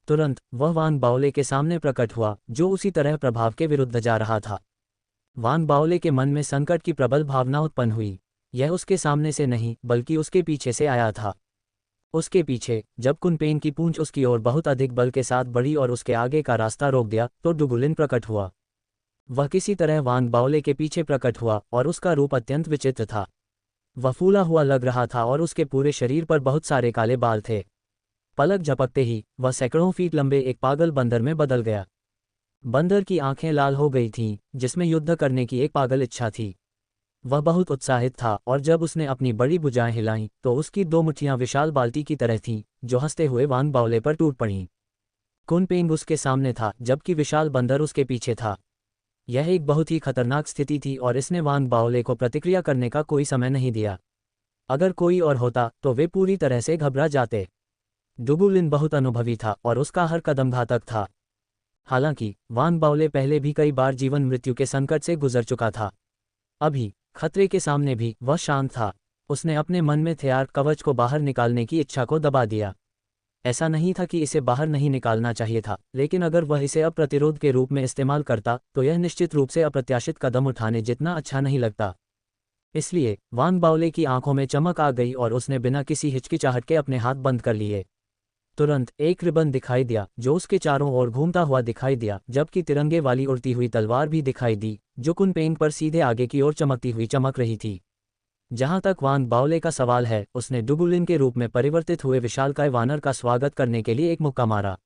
तुरंत वह वान बाओले के सामने प्रकट हुआ जो उसी तरह प्रभाव के विरुद्ध जा रहा था। वान बाओले के मन में संकट की प्रबल भावना उत्पन्न हुई। यह उसके सामने से नहीं बल्कि उसके पीछे से आया था। उसके पीछे जब कुनपेंग की पूंछ उसकी ओर बहुत अधिक बल के साथ बढ़ी और उसके आगे का रास्ता रोक दिया तो डुगुलिन प्रकट हुआ। वह किसी तरह वान बाओले के पीछे प्रकट हुआ और उसका रूप अत्यंत विचित्र था। वह फूला हुआ लग रहा था और उसके पूरे शरीर पर बहुत सारे काले बाल थे। पलक झपकते ही वह सैकड़ों फीट लंबे एक पागल बंदर में बदल गया। बंदर की आंखें लाल हो गई थीं, जिसमें युद्ध करने की एक पागल इच्छा थी। वह बहुत उत्साहित था और जब उसने अपनी बड़ी भुजाएं हिलाईं तो उसकी दो मुट्ठियां विशाल बाल्टी की तरह थीं जो हंसते हुए वान बाओले पर टूट पड़ीं। कुनपेंग उसके सामने था जबकि विशाल बंदर उसके पीछे था। यह एक बहुत ही खतरनाक स्थिति थी और इसने वान बाओले को प्रतिक्रिया करने का कोई समय नहीं दिया। अगर कोई और होता तो वे पूरी तरह से घबरा जाते। डुगुलिन बहुत अनुभवी था और उसका हर कदम घातक था। हालांकि वान बाओले पहले भी कई बार जीवन मृत्यु के संकट से गुजर चुका था। अभी खतरे के सामने भी वह शांत था। उसने अपने मन में तैयार कवच को बाहर निकालने की इच्छा को दबा दिया। ऐसा नहीं था कि इसे बाहर नहीं निकालना चाहिए था, लेकिन अगर वह इसे अप्रतिरोध के रूप में इस्तेमाल करता तो यह निश्चित रूप से अप्रत्याशित कदम उठाने जितना अच्छा नहीं लगता। इसलिए वान बाओले की आंखों में चमक आ गई और उसने बिना किसी हिचकिचाहट के अपने हाथ बंद कर लिए। तुरंत एक रिबन दिखाई दिया जो उसके चारों ओर घूमता हुआ दिखाई दिया, जबकि तिरंगे वाली उड़ती हुई तलवार भी दिखाई दी जो कुनपेंग पर सीधे आगे की ओर चमकती हुई चमक रही थी। जहां तक वान बाओले का सवाल है, उसने डुगुलिन के रूप में परिवर्तित हुए विशालकाय वानर का स्वागत करने के लिए एक मुक्का मारा।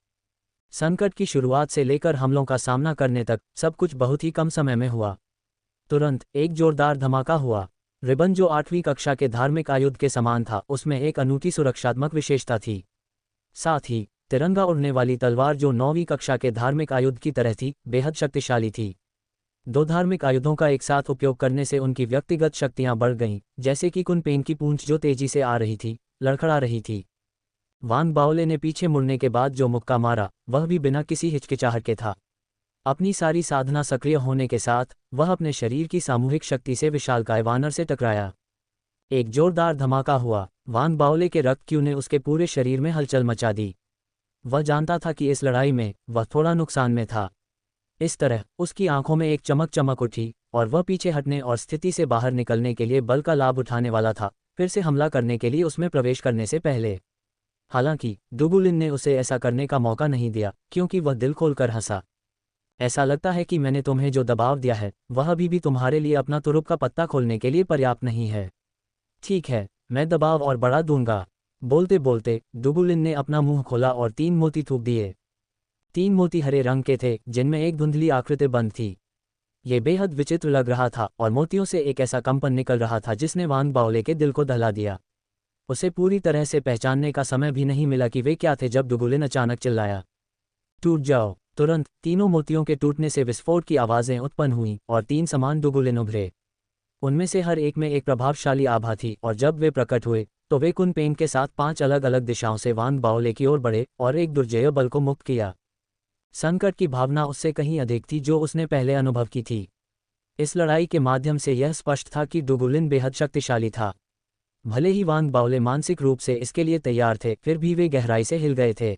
संकट की शुरुआत से लेकर हमलों का सामना करने तक सब कुछ बहुत ही कम समय में हुआ। तुरंत एक जोरदार धमाका हुआ। रिबन जो 8वीं कक्षा के धार्मिक आयुध के समान था, उसमें एक अनूठी सुरक्षात्मक विशेषता थी। साथ ही तिरंगा उड़ने वाली तलवार जो 9वीं कक्षा के धार्मिक आयुध की तरह थी, बेहद शक्तिशाली थी। दो धार्मिक आयुधों का एक साथ उपयोग करने से उनकी व्यक्तिगत शक्तियां बढ़ गईं, जैसे कि कुनपेन की पूंछ जो तेजी से आ रही थी, लड़खड़ा रही थी। वान बाओले ने पीछे मुड़ने के बाद जो मुक्का मारा, वह भी बिना किसी हिचकिचाहट के था। अपनी सारी साधना सक्रिय होने के साथ वह अपने शरीर की सामूहिक शक्ति से विशालकाय वानर से टकराया। एक जोरदार धमाका हुआ। वान बाओले के रक्त क्यू ने उसके पूरे शरीर में हलचल मचा दी। वह जानता था कि इस लड़ाई में वह थोड़ा नुकसान में था। इस तरह उसकी आंखों में एक चमक उठी और वह पीछे हटने और स्थिति से बाहर निकलने के लिए बल का लाभ उठाने वाला था, फिर से हमला करने के लिए उसमें प्रवेश करने से पहले। हालांकि दुगुलिन ने उसे ऐसा करने का मौका नहीं दिया, क्योंकि वह दिल खोलकर हंसा। ऐसा लगता है कि मैंने तुम्हें जो दबाव दिया है वह अभी भी तुम्हारे लिए अपना तुरुप का पत्ता खोलने के लिए पर्याप्त नहीं है। ठीक है, मैं दबाव और बढ़ा दूंगा। बोलते बोलते दुगुलिन ने अपना मुंह खोला और 3 मोती थूक दिए। 3 मोती हरे रंग के थे, जिनमें एक धुंधली आकृति बंद थी। ये बेहद विचित्र लग रहा था और मोतियों से एक ऐसा कंपन निकल रहा था जिसने वान बाओले के दिल को दहला दिया। उसे पूरी तरह से पहचानने का समय भी नहीं मिला कि वे क्या थे जब दुगुलिन अचानक चिल्लाया, टूट जाओ। तुरंत तीनों मोतियों के टूटने से विस्फोट की आवाजें उत्पन्न हुईं और 3 समान दुगुलिन उभरे। उनमें से हर एक में एक प्रभावशाली आभा थी और जब वे प्रकट हुए तो वे कुनपेन के साथ 5 अलग अलग दिशाओं से वान बाओले की ओर बढ़े और एक दुर्जेय बल को मुक्त किया। संकट की भावना उससे कहीं अधिक थी जो उसने पहले अनुभव की थी। इस लड़ाई के माध्यम से यह स्पष्ट था कि दुगुलिन बेहद शक्तिशाली था। भले ही वान बाओले मानसिक रूप से इसके लिए तैयार थे, फिर भी वे गहराई से हिल गए थे।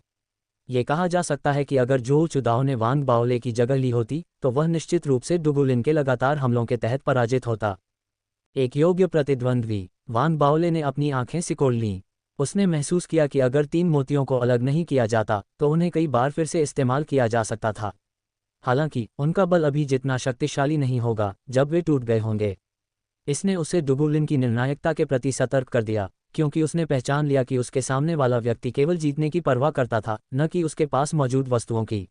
ये कहा जा सकता है कि अगर जोऊ चुदाओ ने वान बाओले की जगह ली होती तो वह निश्चित रूप से दुगुलिन के लगातार हमलों के तहत पराजित होता। एक योग्य प्रतिद्वंद्वी। वान बाओले ने अपनी आंखें सिकोड़ लीं। उसने महसूस किया कि अगर 3 मोतियों को अलग नहीं किया जाता तो उन्हें कई बार फिर से इस्तेमाल किया जा सकता था। हालांकि उनका बल अभी जितना शक्तिशाली नहीं होगा जब वे टूट गए होंगे। इसने उसे दुगुलिन की निर्णायकता के प्रति सतर्क कर दिया, क्योंकि उसने पहचान लिया कि उसके सामने वाला व्यक्ति केवल जीतने की परवाह करता था, न कि उसके पास मौजूद वस्तुओं की।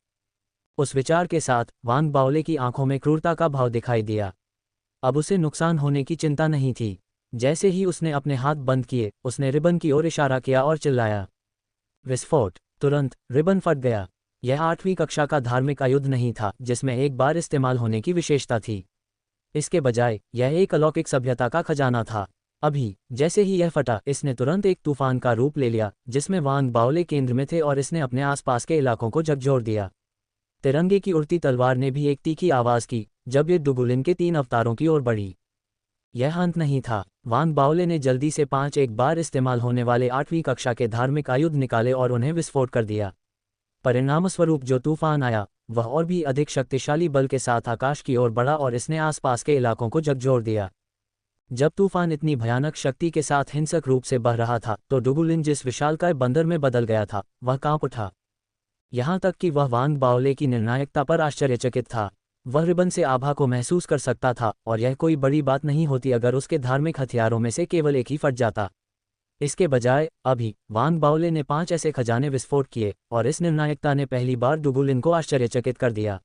उस विचार के साथ वान बाओले की आंखों में क्रूरता का भाव दिखाई दिया। अब उसे नुकसान होने की चिंता नहीं थी। जैसे ही उसने अपने हाथ बंद किए, उसने रिबन की ओर इशारा किया और चिल्लाया, विस्फोट। तुरंत रिबन फट गया। यह 8वीं कक्षा का धार्मिक आयुध नहीं था जिसमें एक बार इस्तेमाल होने की विशेषता थी। इसके बजाय यह एक अलौकिक सभ्यता का खजाना था। अभी जैसे ही यह फटा, इसने तुरंत एक तूफान का रूप ले लिया जिसमें वान बाओले केंद्र में थे और इसने अपने आसपास के इलाकों को झकझोर दिया। तिरंगे की उड़ती तलवार ने भी एक तीखी आवाज की जब ये दुगुलिन के 3 अवतारों की ओर बढ़ी। यह अंत नहीं था। वान बाओले ने जल्दी से 5 एक बार इस्तेमाल होने वाले 8वीं कक्षा के धार्मिक आयुध निकाले और उन्हें विस्फोट कर दिया। परिणामस्वरूप जो तूफान आया वह और भी अधिक शक्तिशाली बल के साथ आकाश की ओर बढ़ा और इसने आसपास के इलाकों को झकझोर दिया। जब तूफान इतनी भयानक शक्ति के साथ हिंसक रूप से बह रहा था तो दुगुलिन जिस विशालकाय बंदर में बदल गया था वह कांप उठा। यहाँ तक कि वह वान बाओले की निर्णायकता पर आश्चर्यचकित था। वह रिबन से आभा को महसूस कर सकता था और यह कोई बड़ी बात नहीं होती अगर उसके धार्मिक हथियारों में से केवल एक ही फट जाता। इसके बजाय अभी वान बाओले ने 5 ऐसे खजाने विस्फोट किए और इस निर्णायकता ने पहली बार दुगुलिन को आश्चर्यचकित कर दिया।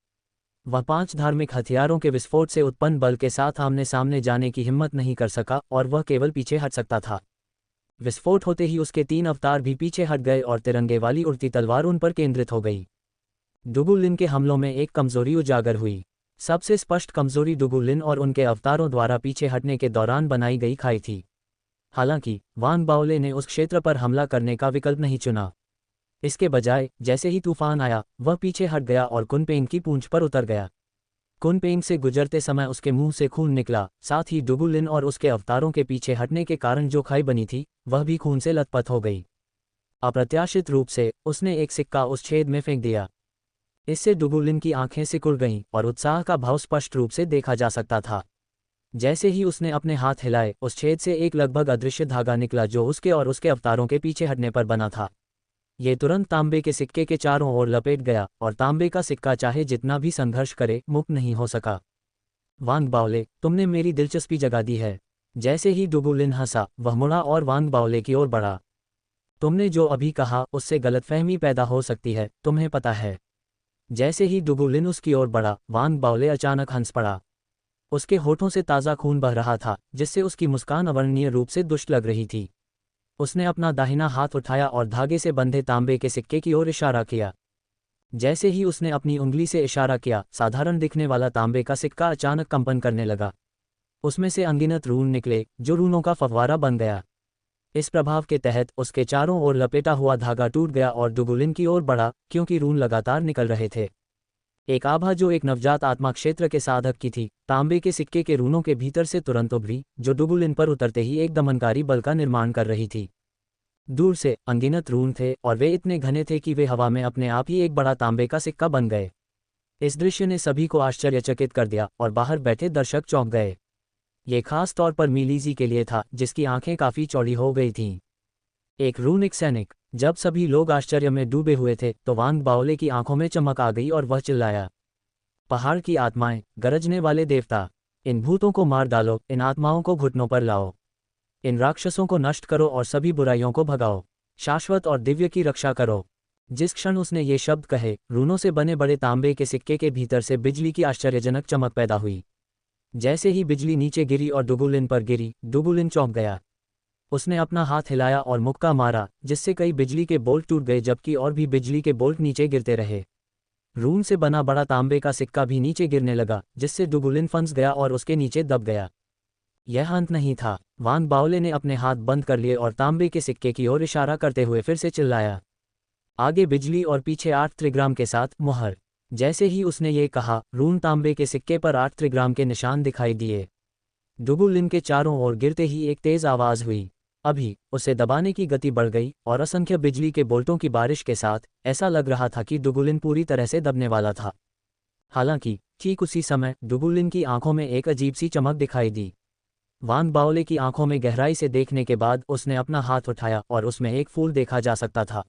वह 5 धार्मिक हथियारों के विस्फोट से उत्पन्न बल के साथ आमने सामने जाने की हिम्मत नहीं कर सका और वह केवल पीछे हट सकता था। विस्फोट होते ही उसके 3 अवतार भी पीछे हट गए और तिरंगे वाली उड़ती तलवार उन पर केंद्रित हो गई। दुगुलिन के हमलों में एक कमजोरी उजागर हुई। सबसे स्पष्ट कमजोरी दुगुलिन और उनके अवतारों द्वारा पीछे हटने के दौरान बनाई गई खाई थी। हालांकि वान बाओले ने उस क्षेत्र पर हमला करने का विकल्प नहीं चुना। इसके बजाय जैसे ही तूफान आया वह पीछे हट गया और कुनपेन की पूंछ पर उतर गया। कुनपेन से गुजरते समय उसके मुंह से खून निकला, साथ ही दुगुलिन और उसके अवतारों के पीछे हटने के कारण जो खाई बनी थी वह भी खून से लथपथ हो गई। अप्रत्याशित रूप से उसने एक सिक्का उस छेद में फेंक दिया। इससे दुगुलिन की आंखें सिकुड़ गईं और उत्साह का भाव स्पष्ट रूप से देखा जा सकता था। जैसे ही उसने अपने हाथ हिलाए, उस छेद से एक लगभग अदृश्य धागा निकला जो उसके और उसके अवतारों के पीछे हटने पर बना था। ये तुरंत तांबे के सिक्के के चारों ओर लपेट गया और तांबे का सिक्का चाहे जितना भी संघर्ष करे मुक्त नहीं हो सका। वान बाओले, तुमने मेरी दिलचस्पी जगा दी है। जैसे ही दुगुलिन हंसा, वह मुड़ा और वान बाओले की ओर बढ़ा। तुमने जो अभी कहा उससे गलतफहमी पैदा हो सकती है, तुम्हें पता है। जैसे ही दुगुलिन उसकी ओर बढ़ा, वान बाओले अचानक हंस पड़ा। उसके होठों से ताज़ा खून बह रहा था, जिससे उसकी मुस्कान अवर्णनीय रूप से दुष्ट लग रही थी। उसने अपना दाहिना हाथ उठाया और धागे से बंधे तांबे के सिक्के की ओर इशारा किया। जैसे ही उसने अपनी उंगली से इशारा किया, साधारण दिखने वाला तांबे का सिक्का अचानक कंपन करने लगा। उसमें से अनगिनत रून निकले, जो रूनों का फव्वारा बन गया। इस प्रभाव के तहत उसके चारों ओर लपेटा हुआ धागा टूट गया और डुगुलिन की ओर बढ़ा, क्योंकि रून लगातार निकल रहे थे। एक आभा जो एक नवजात आत्मा क्षेत्र के साधक की थी, तांबे के सिक्के के रूनों के भीतर से तुरंत उभरी, जो डुगुलिन पर उतरते ही एक दमनकारी बल का निर्माण कर रही थी। दूर से अनगिनत रून थे और वे इतने घने थे कि वे हवा में अपने आप ही एक बड़ा तांबे का सिक्का बन गए। इस दृश्य ने सभी को आश्चर्यचकित कर दिया और बाहर बैठे दर्शक चौंक गए। ये खास तौर पर मीलीजी के लिए था, जिसकी आंखें काफी चौड़ी हो गई थीं। एक रूनिक सैनिक। जब सभी लोग आश्चर्य में डूबे हुए थे तो वांग बाओले की आंखों में चमक आ गई और वह चिल्लाया, पहाड़ की आत्माएं, गरजने वाले देवता, इन भूतों को मार डालो, इन आत्माओं को घुटनों पर लाओ, इन राक्षसों को नष्ट करो और सभी बुराइयों को भगाओ, शाश्वत और दिव्य की रक्षा करो। जिस क्षण उसने ये शब्द कहे, रूनों से बने बड़े तांबे के सिक्के के भीतर से बिजली की आश्चर्यजनक चमक पैदा हुई। जैसे ही बिजली नीचे गिरी और डुगुलिन पर गिरी, डुगुलिन चौंक गया। उसने अपना हाथ हिलाया और मुक्का मारा, जिससे कई बिजली के बोल्ट टूट गए, जबकि और भी बिजली के बोल्ट नीचे गिरते रहे। रून से बना बड़ा तांबे का सिक्का भी नीचे गिरने लगा, जिससे डुगुलिन फंस गया और उसके नीचे दब गया। यह अंत नहीं था। वांग बाओले ने अपने हाथ बंद कर लिए और तांबे के सिक्के की ओर इशारा करते हुए फिर से चिल्लाया, आगे बिजली और पीछे 8 त्रिग्राम के साथ मुहर। जैसे ही उसने ये कहा, रून तांबे के सिक्के पर 8 त्रिग्राम के निशान दिखाई दिए। डुगुलिन के चारों ओर गिरते ही एक तेज आवाज हुई। अभी उसे दबाने की गति बढ़ गई और असंख्य बिजली के बोल्टों की बारिश के साथ ऐसा लग रहा था कि डुगुलिन पूरी तरह से दबने वाला था। हालांकि ठीक उसी समय डुगुलिन की आंखों में एक अजीब सी चमक दिखाई दी। वांग बाओले की आंखों में गहराई से देखने के बाद उसने अपना हाथ उठाया और उसमें एक फूल देखा जा सकता था।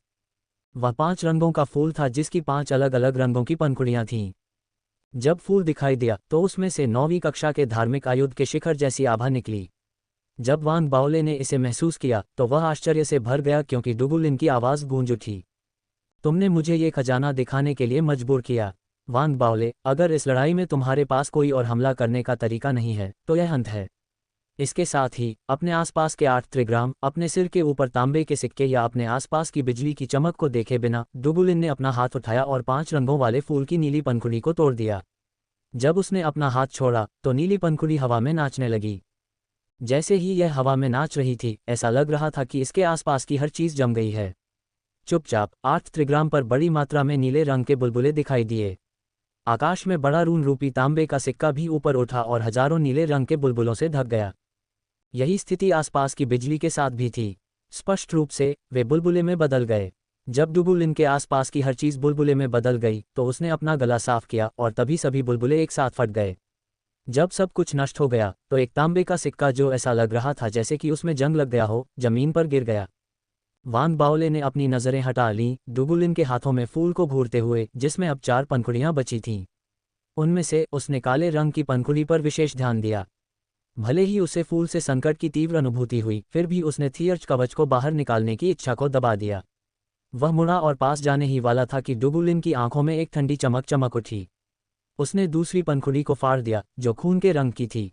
वह 5 रंगों का फूल था, जिसकी 5 अलग अलग रंगों की पंखुड़ियां थीं। जब फूल दिखाई दिया तो उसमें से 9वीं कक्षा के धार्मिक आयुध के शिखर जैसी आभा निकली। जब वांग बाओले ने इसे महसूस किया तो वह आश्चर्य से भर गया, क्योंकि डुगुलिन की आवाज़ गूंज उठी, तुमने मुझे ये खजाना दिखाने के लिए मजबूर किया। वांग बाओले, अगर इस लड़ाई में तुम्हारे पास कोई और हमला करने का तरीका नहीं है तो यह अंत है। इसके साथ ही अपने आसपास के 8 त्रिग्राम, अपने सिर के ऊपर तांबे के सिक्के या अपने आसपास की बिजली की चमक को देखे बिना डुगुलिन ने अपना हाथ उठाया और 5 रंगों वाले फूल की नीली पंखुड़ी को तोड़ दिया। जब उसने अपना हाथ छोड़ा तो नीली पंखुड़ी हवा में नाचने लगी। जैसे ही यह हवा में नाच रही थी, ऐसा लग रहा था कि इसके आसपास की हर चीज जम गई है। चुपचाप 8 त्रिग्राम पर बड़ी मात्रा में नीले रंग के बुलबुले दिखाई दिए। आकाश में बड़ा रून रूपी तांबे का सिक्का भी ऊपर उठा और हजारों नीले रंग के बुलबुलों से ढक गया। यही स्थिति आसपास की बिजली के साथ भी थी। स्पष्ट रूप से वे बुलबुले में बदल गए। जब डुगुलिन के आसपास की हर चीज बुलबुले में बदल गई तो उसने अपना गला साफ किया और तभी सभी बुलबुले एक साथ फट गए। जब सब कुछ नष्ट हो गया तो एक तांबे का सिक्का, जो ऐसा लग रहा था जैसे कि उसमें जंग लग गया हो, जमीन पर गिर गया। वांग बाओले ने अपनी नजरें हटा लीं, डुगुलिन के हाथों में फूल को घूरते हुए, जिसमें अब 4 पंखुड़ियां बची थीं। उनमें से उसने काले रंग की पंखुड़ी पर विशेष ध्यान दिया। भले ही उसे फूल से संकट की तीव्र अनुभूति हुई, फिर भी उसने थियर्च कवच को बाहर निकालने की इच्छा को दबा दिया। वह मुड़ा और पास जाने ही वाला था कि डुगुलिन की आंखों में एक ठंडी चमक चमक उठी। उसने दूसरी पंखुड़ी को फाड़ दिया, जो खून के रंग की थी।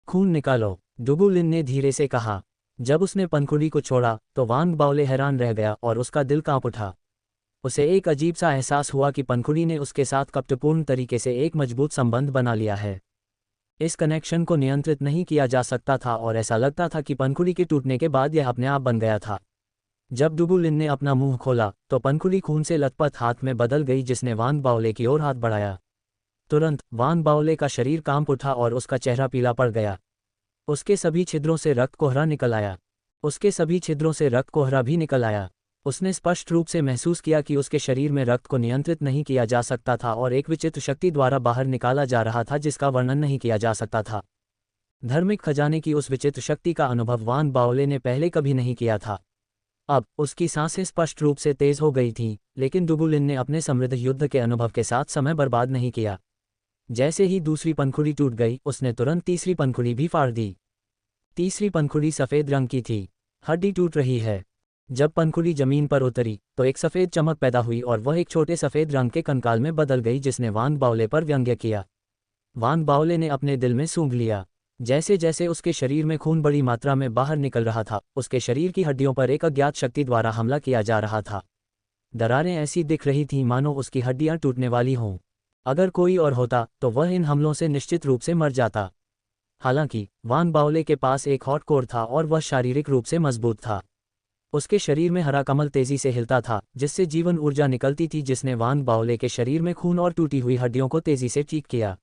खून निकालो, डुगुलिन ने धीरे से कहा। जब उसने पंखुड़ी को छोड़ा तो वांग बाओले हैरान रह गया और उसका दिल कांप उठा। उसे एक अजीब सा एहसास हुआ कि पंखुड़ी ने उसके साथ कपटपूर्ण तरीके से एक मजबूत संबंध बना लिया है। इस कनेक्शन को नियंत्रित नहीं किया जा सकता था और ऐसा लगता था कि पंखुड़ी के टूटने के बाद यह अपने आप बन गया था। जब डुगुलिन ने अपना मुंह खोला तो पंखुड़ी खून से लथपथ हाथ में बदल गई, जिसने वांग बाओले की ओर हाथ बढ़ाया। तुरंत वांग बाओले का शरीर कांप उठा और उसका चेहरा पीला पड़ गया। उसके सभी छिद्रों से रक्त कोहरा निकल आया। उसके सभी छिद्रों से रक्त कोहरा भी निकल आया। उसने स्पष्ट रूप से महसूस किया कि उसके शरीर में रक्त को नियंत्रित नहीं किया जा सकता था और एक विचित्र शक्ति द्वारा बाहर निकाला जा रहा था, जिसका वर्णन नहीं किया जा सकता था। धार्मिक खजाने की उस विचित्र शक्ति का अनुभव वांग बाओले ने पहले कभी नहीं किया था। अब उसकी सांसें स्पष्ट रूप से तेज हो गई थीं, लेकिन डुगुलिन ने अपने समृद्ध युद्ध के अनुभव के साथ समय बर्बाद नहीं किया। जैसे ही दूसरी पंखुड़ी टूट गई, उसने तुरंत तीसरी पंखुड़ी भी फाड़ दी। तीसरी पंखुड़ी सफ़ेद रंग की थी। हड्डी टूट रही है। जब पंखुड़ी जमीन पर उतरी तो एक सफ़ेद चमक पैदा हुई और वह एक छोटे सफ़ेद रंग के कंकाल में बदल गई, जिसने वांग बाओले पर व्यंग्य किया। वांग बाओले ने अपने दिल में सूंघ लिया। जैसे जैसे उसके शरीर में खून बड़ी मात्रा में बाहर निकल रहा था, उसके शरीर की हड्डियों पर एक अज्ञात शक्ति द्वारा हमला किया जा रहा था। दरारें ऐसी दिख रही थीं मानो उसकी हड्डियां टूटने वाली हों। अगर कोई और होता तो वह इन हमलों से निश्चित रूप से मर जाता। हालांकि वान बाओले के पास एक हॉट कोर था और वह शारीरिक रूप से मजबूत था। उसके शरीर में हरा कमल तेजी से हिलता था, जिससे जीवन ऊर्जा निकलती थी जिसने वान बाओले के शरीर में खून और टूटी हुई हड्डियों को तेजी से ठीक किया।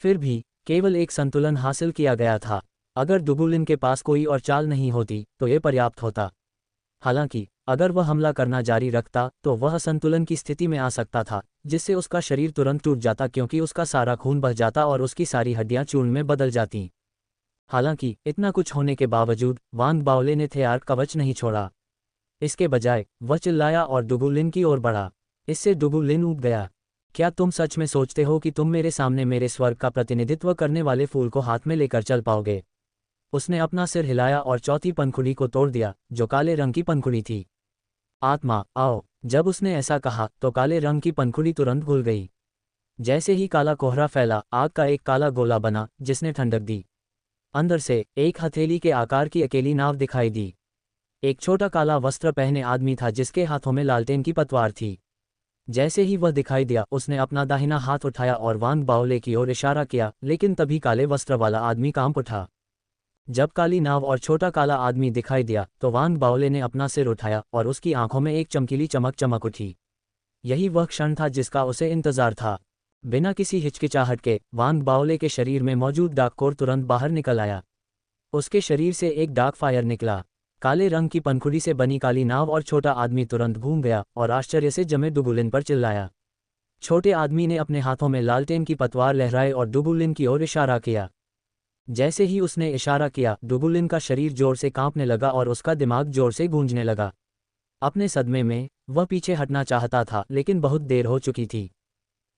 फिर भी केवल एक संतुलन हासिल किया गया था। अगर दुगुलिन के पास कोई और चाल नहीं होती तो ये पर्याप्त होता। हालांकि अगर वह हमला करना जारी रखता तो वह असंतुलन की स्थिति में आ सकता था, जिससे उसका शरीर तुरंत टूट जाता क्योंकि उसका सारा खून बह जाता और उसकी सारी हड्डियां चूर्ण में बदल जातीं। हालांकि इतना कुछ होने के बावजूद वान बाओले ने थेआर्क कवच नहीं छोड़ा। इसके बजाय वह चिल्लाया और दुगुलिन की ओर बढ़ा। इससे दुगुलिन ऊब गया। क्या तुम सच में सोचते हो कि तुम मेरे सामने मेरे स्वर्ग का प्रतिनिधित्व करने वाले फूल को हाथ में लेकर चल पाओगे? उसने अपना सिर हिलाया और चौथी पंखुड़ी को तोड़ दिया, जो काले रंग की पंखुड़ी थी। आत्मा, आओ। जब उसने ऐसा कहा तो काले रंग की पंखुड़ी तुरंत घुल गई। जैसे ही काला कोहरा फैला, आग का एक काला गोला बना जिसने ठंडक दी। अंदर से एक हथेली के आकार की अकेली नाव दिखाई दी। एक छोटा काला वस्त्र पहने आदमी था जिसके हाथों में लालटेन की पतवार थी। जैसे ही वह दिखाई दिया, उसने अपना दाहिना हाथ उठाया और वान बाओले की ओर इशारा किया, लेकिन तभी काले वस्त्र वाला आदमी कांप उठा। जब काली नाव और छोटा काला आदमी दिखाई दिया तो वान बाओले ने अपना सिर उठाया और उसकी आंखों में एक चमकीली चमक चमक उठी। यही वह क्षण था जिसका उसे इंतजार था। बिना किसी हिचकिचाहट के वान बाओले के शरीर में मौजूद डार्क कोर तुरंत बाहर निकल आया। उसके शरीर से एक डार्क फायर निकला। काले रंग की पंखुड़ी से बनी काली नाव और छोटा आदमी तुरंत घूम गया और आश्चर्य से जमे दुगुलिन पर चिल्लाया। छोटे आदमी ने अपने हाथों में लालटेन की पतवार लहराए और दुगुलिन की ओर इशारा किया। जैसे ही उसने इशारा किया, दुगुलिन का शरीर जोर से कांपने लगा और उसका दिमाग जोर से गूंजने लगा। अपने सदमे में वह पीछे हटना चाहता था, लेकिन बहुत देर हो चुकी थी।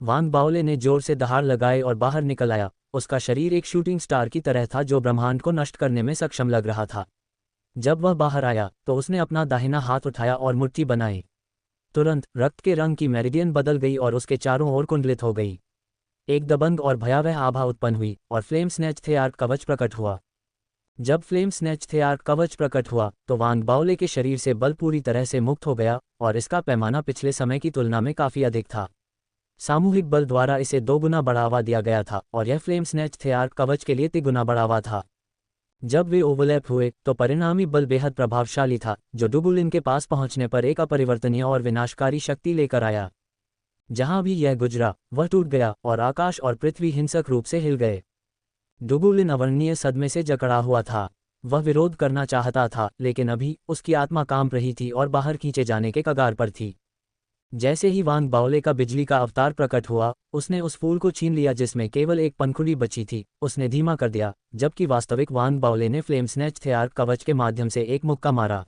वान बाओले ने जोर से दहाड़ लगाए और बाहर निकल आया। उसका शरीर एक शूटिंग स्टार की तरह था जो ब्रह्मांड को नष्ट करने में सक्षम लग रहा था। जब वह बाहर आया तो उसने अपना दाहिना हाथ उठाया और मुट्ठी बनाई। तुरंत रक्त के रंग की मेरिडियन बदल गई और उसके चारों ओर कुंडलित हो गई। एक दबंग और भयावह आभा उत्पन्न हुई और फ्लेम स्नैच थेआर्क कवच प्रकट हुआ। जब फ्लेम स्नैच थेआर्क कवच प्रकट हुआ तो वान बाओले के शरीर से बल पूरी तरह से मुक्त हो गया और इसका पैमाना पिछले समय की तुलना में काफी अधिक था। सामूहिक बल द्वारा इसे 2 गुना बढ़ावा दिया गया था और यह फ्लेम स्नैच थेआर्क कवच के लिए 3 गुना बढ़ावा था। जब वे ओवरलैप हुए तो परिणामी बल बेहद प्रभावशाली था, जो दुगुलिन के पास पहुंचने पर एक अपरिवर्तनीय और विनाशकारी शक्ति लेकर आया। जहां भी यह गुजरा वह टूट गया और आकाश और पृथ्वी हिंसक रूप से हिल गए। दुगुलिन अवर्णनीय सदमे से जकड़ा हुआ था। वह विरोध करना चाहता था, लेकिन अभी उसकी आत्मा कांप रही थी और बाहर खींचे जाने के कगार पर थी। जैसे ही वान बाओले का बिजली का अवतार प्रकट हुआ, उसने उस फूल को छीन लिया जिसमें केवल एक पंखुड़ी बची थी। उसने धीमा कर दिया, जबकि वास्तविक वान बाओले ने फ्लेम स्नैच थेआर्क कवच के माध्यम से एक मुक्का मारा।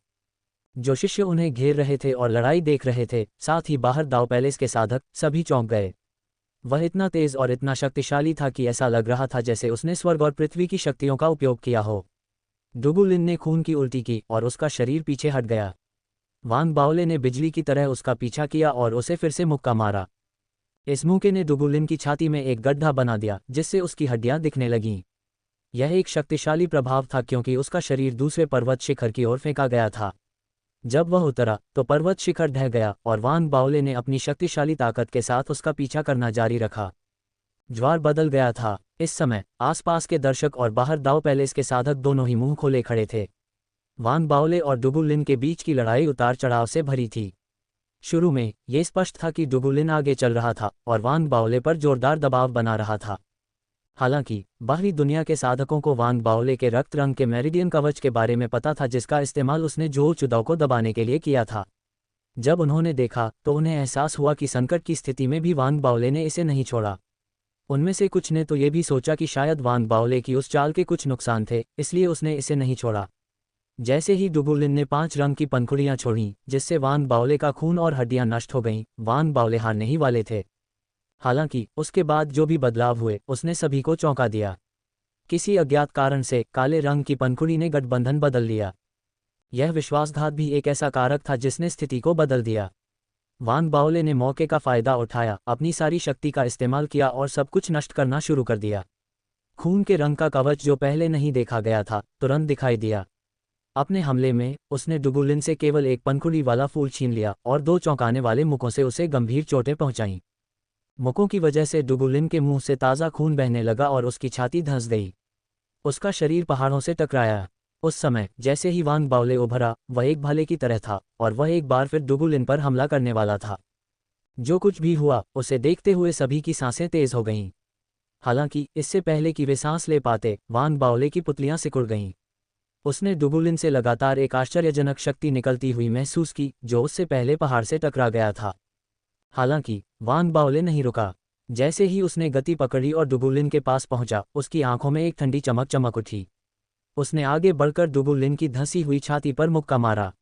जो शिष्य उन्हें घेर रहे थे और लड़ाई देख रहे थे, साथ ही बाहर दाव पैलेस के साधक, सभी चौंक गए। वह इतना तेज और इतना शक्तिशाली था कि ऐसा लग रहा था जैसे उसने स्वर्ग और पृथ्वी की शक्तियों का उपयोग किया हो। दुगुलिन ने खून की उल्टी की और उसका शरीर पीछे हट गया। वान बाओले ने बिजली की तरह उसका पीछा किया और उसे फिर से मुक्का मारा। इस मुक्के ने दुगुलिन की छाती में एक गड्ढा बना दिया, जिससे उसकी हड्डियां दिखने लगीं। यह एक शक्तिशाली प्रभाव था क्योंकि उसका शरीर दूसरे पर्वत शिखर की ओर फेंका गया था। जब वह उतरा तो पर्वत शिखर ढह गया और वान बाओले ने अपनी शक्तिशाली ताकत के साथ उसका पीछा करना जारी रखा। ज्वार बदल गया था। इस समय आसपास के दर्शक और बाहर दाव पैलेस के साधक दोनों ही मुंह खोले खड़े थे। वान बाओले और दुगुलिन के बीच की लड़ाई उतार चढ़ाव से भरी थी। शुरू में ये स्पष्ट था कि दुगुलिन आगे चल रहा था और वान बाओले पर जोरदार दबाव बना रहा था। हालांकि बाहरी दुनिया के साधकों को वान बाओले के रक्त रंग के मेरिडियन कवच के बारे में पता था, जिसका इस्तेमाल उसने जो चुदाव को दबाने के लिए किया था। जब उन्होंने देखा तो उन्हें एहसास हुआ कि संकट की स्थिति में भी वान बाओले ने इसे नहीं छोड़ा। उनमें से कुछ ने तो ये भी सोचा कि शायद वान बाओले की उस चाल के कुछ नुकसान थे, इसलिए उसने इसे नहीं छोड़ा। जैसे ही दुगुलिन ने 5 रंग की पंखुड़ियां छोड़ीं, जिससे वान बाओले का खून और हड्डियां नष्ट हो गईं, वान बाओले हारने ही वाले थे। हालांकि उसके बाद जो भी बदलाव हुए उसने सभी को चौंका दिया। किसी अज्ञात कारण से काले रंग की पंखुड़ी ने गठबंधन बदल लिया। यह विश्वासघात भी एक ऐसा कारक था जिसने स्थिति को बदल दिया। वान बाओले ने मौके का फायदा उठाया, अपनी सारी शक्ति का इस्तेमाल किया और सब कुछ नष्ट करना शुरू कर दिया। खून के रंग का कवच जो पहले नहीं देखा गया था, तुरंत दिखाई दिया। अपने हमले में उसने डुगुलिन से केवल एक पंखुड़ी वाला फूल छीन लिया और 2 चौंकाने वाले मुकों से उसे गंभीर चोटें पहुंचाईं। मुकों की वजह से डुगुलिन के मुंह से ताज़ा खून बहने लगा और उसकी छाती धंस गई। उसका शरीर पहाड़ों से टकराया। उस समय जैसे ही वांग बाओले उभरा, वह एक भाले की तरह था और वह एक बार फिर डुगुलिन पर हमला करने वाला था। जो कुछ भी हुआ, उसे देखते हुए सभी की सांसें तेज हो गईं। हालांकि इससे पहले कि वे सांस ले पाते, वांग बाओले की पुतलियां सिकुड़ गईं। उसने डुगुलिन से लगातार एक आश्चर्यजनक शक्ति निकलती हुई महसूस की, जो उससे पहले पहाड़ से टकरा गया था। हालांकि वांग बाओले नहीं रुका। जैसे ही उसने गति पकड़ी और डुगुलिन के पास पहुंचा, उसकी आंखों में एक ठंडी चमक चमक उठी। उसने आगे बढ़कर डुगुलिन की धंसी हुई छाती पर मुक्का मारा।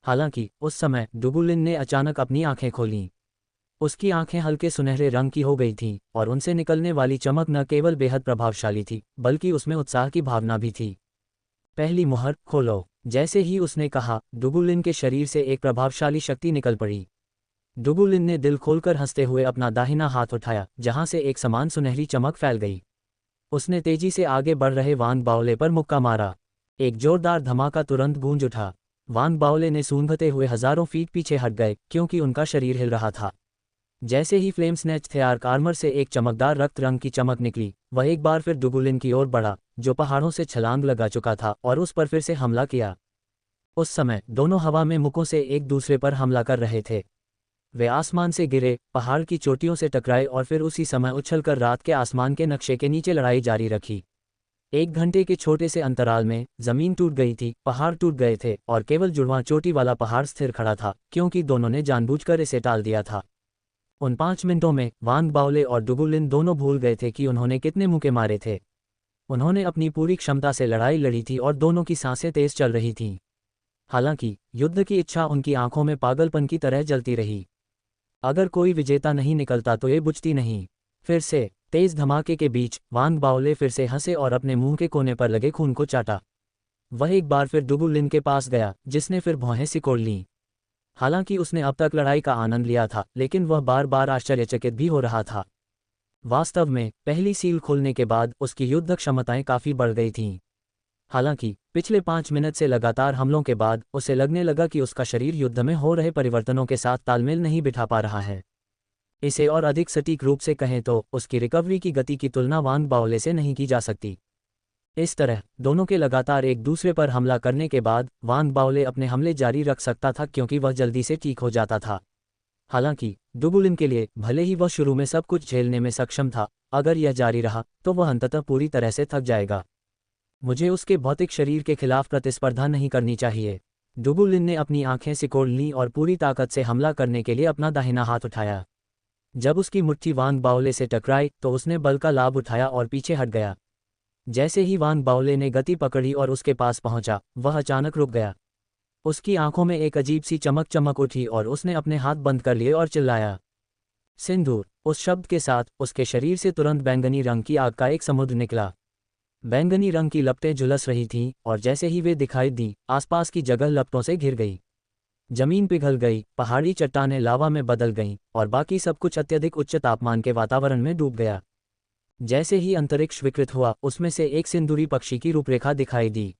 हालांकि उस समय डुगुलिन ने अचानक अपनी आंखें खोलीं। उसकी आंखें हल्के सुनहरे रंग की हो गई थीं और उनसे निकलने वाली चमक न केवल बेहद प्रभावशाली थी, बल्कि उसमें उत्साह की भावना भी थी। पहली मुहर खोलो। जैसे ही उसने कहा, डुगुलिन के शरीर से एक प्रभावशाली शक्ति निकल पड़ी। डुगुलिन ने दिल खोलकर हंसते हुए अपना दाहिना हाथ उठाया, जहां से एक समान सुनहरी चमक फैल गई। उसने तेजी से आगे बढ़ रहे वांग बाओले पर मुक्का मारा। एक जोरदार धमाका तुरंत गूंज उठा। वांग बाओले ने सूंघते हुए हजारों फीट पीछे हट गए, क्योंकि उनका शरीर हिल रहा था। जैसे ही फ्लेम स्नैच थेआर्क आर्मर से एक चमकदार रक्त रंग की चमक निकली, वह एक बार फिर डुगुलिन की ओर बढ़ा, जो पहाड़ों से छलांग लगा चुका था, और उस पर फिर से हमला किया। उस समय दोनों हवा में मुकों से एक दूसरे पर हमला कर रहे थे। वे आसमान से गिरे, पहाड़ की चोटियों से टकराए और फिर उसी समय उछलकर रात के आसमान के नक्शे के नीचे लड़ाई जारी रखी। 1 घंटे के छोटे से अंतराल में जमीन टूट गई थी, पहाड़ टूट गए थे और केवल जुड़वां चोटी वाला पहाड़ स्थिर खड़ा था, क्योंकि दोनों ने जानबूझकर इसे टाल दिया था। उन 5 मिनटों में वांग बाओले और डुगुलिन दोनों भूल गए थे कि उन्होंने कितने मुक्के मारे थे। उन्होंने अपनी पूरी क्षमता से लड़ाई लड़ी थी और दोनों की सांसें तेज चल रही थीं। हालांकि युद्ध की इच्छा उनकी आंखों में पागलपन की तरह जलती रही। अगर कोई विजेता नहीं निकलता तो ये बुझती नहीं। फिर से तेज धमाके के बीच वांग बाओले फिर से हंसे और अपने मुंह के कोने पर लगे खून को चाटा। वह एक बार फिर डुगुलिन के पास गया, जिसने फिर भौहें सिकोड़ लीं। हालांकि उसने अब तक लड़ाई का आनंद लिया था, लेकिन वह बार बार आश्चर्यचकित भी हो रहा था। वास्तव में पहली सील खोलने के बाद उसकी युद्ध क्षमताएं काफ़ी बढ़ गई थीं। हालांकि पिछले 5 मिनट से लगातार हमलों के बाद उसे लगने लगा कि उसका शरीर युद्ध में हो रहे परिवर्तनों के साथ तालमेल नहीं बिठा पा रहा है। इसे और अधिक सटीक रूप से कहें तो उसकी रिकवरी की गति की तुलना वांग बाओले से नहीं की जा सकती। इस तरह दोनों के लगातार एक दूसरे पर हमला करने के बाद वांग बाओले अपने हमले जारी रख सकता था, क्योंकि वह जल्दी से ठीक हो जाता था। हालांकि डुगुलिन के लिए, भले ही वह शुरू में सब कुछ झेलने में सक्षम था, अगर यह जारी रहा तो वह अंततः पूरी तरह से थक जाएगा। मुझे उसके भौतिक शरीर के खिलाफ प्रतिस्पर्धा नहीं करनी चाहिए। डुगुलिन ने अपनी आंखें सिकोड़ लीं और पूरी ताकत से हमला करने के लिए अपना दाहिना हाथ उठाया। जब उसकी मुट्ठी वांग बाओले से टकराई तो उसने बल का लाभ उठाया और पीछे हट गया। जैसे ही वांग बाओले ने गति पकड़ी और उसके पास पहुंचा, वह अचानक रुक गया। उसकी आंखों में एक अजीब सी चमक चमक उठी और उसने अपने हाथ बंद कर लिए और चिल्लाया, सिंदूर। उस शब्द के साथ उसके शरीर से तुरंत बैंगनी रंग की आग का एक समुद्र निकला। बैंगनी रंग की लपटें झुलस रही थीं और जैसे ही वे दिखाई दीं, आसपास की जगह लपटों से घिर गई। जमीन पिघल गई, पहाड़ी चट्टानें लावा में बदल गईं और बाकी सब कुछ अत्यधिक उच्च तापमान के वातावरण में डूब गया। जैसे ही अंतरिक्ष विकृत हुआ, उसमें से एक सिंदूरी पक्षी की रूपरेखा दिखाई दी।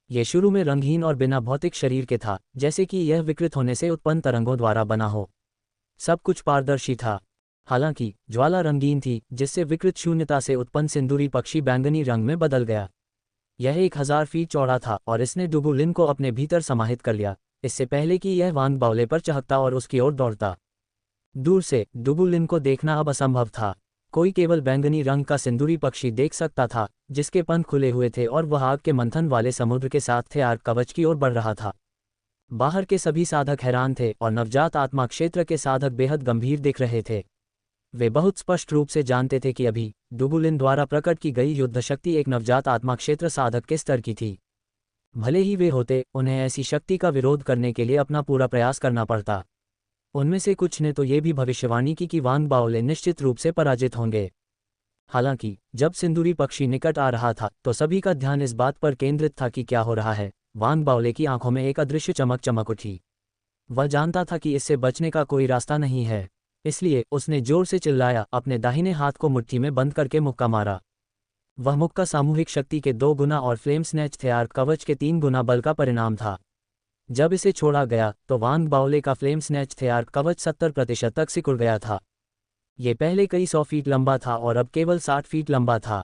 ये शुरू में रंगहीन और बिना भौतिक शरीर के था, जैसे कि यह विकृत होने से उत्पन्न तरंगों द्वारा बना हो। सब कुछ पारदर्शी था। हालांकि ज्वाला रंगीन थी, जिससे विकृत शून्यता से उत्पन्न सिंदूरी पक्षी बैंगनी रंग में बदल गया। यह 1000 फीट चौड़ा था और इसने डुगुलिन को अपने भीतर समाहित कर लिया, इससे पहले कि यह वांग बाओले पर चहकता और उसकी ओर दौड़ता। दूर से डुगुलिन को देखना अब असंभव था। कोई केवल बैंगनी रंग का सिंदूरी पक्षी देख सकता था, जिसके पंख खुले हुए थे और वह आग के मंथन वाले समुद्र के साथ थेआर्क कवच की ओर बढ़ रहा था। बाहर के सभी साधक हैरान थे और नवजात आत्मा क्षेत्र के साधक बेहद गंभीर दिख रहे थे। वे बहुत स्पष्ट रूप से जानते थे कि अभी डुगुलिन द्वारा प्रकट की गई युद्ध शक्ति एक नवजात आत्मा क्षेत्र साधक के स्तर की थी। भले ही वे होते, उन्हें ऐसी शक्ति का विरोध करने के लिए अपना पूरा प्रयास करना पड़ता। उनमें से कुछ ने तो ये भी भविष्यवाणी की कि वांग बाओले निश्चित रूप से पराजित होंगे। हालांकि जब सिंदूरी पक्षी निकट आ रहा था तो सभी का ध्यान इस बात पर केंद्रित था कि क्या हो रहा है। वांग बाओले की आंखों में एक अदृश्य चमक चमक उठी। वह जानता था कि इससे बचने का कोई रास्ता नहीं है, इसलिए उसने जोर से चिल्लाया, अपने दाहिने हाथ को मुट्ठी में बंद करके मुक्का मारा। वह मुख का सामूहिक शक्ति के 2 गुना और फ्लेम स्नैच थे आर्क कवच के 3 गुना बल का परिणाम था। जब इसे छोड़ा गया तो वांग बाओले का फ्लेम स्नैच थे आर्क कवच 70% तक सिकुड़ गया था। ये पहले कई 100 फीट लंबा था और अब केवल 60 फीट लंबा था।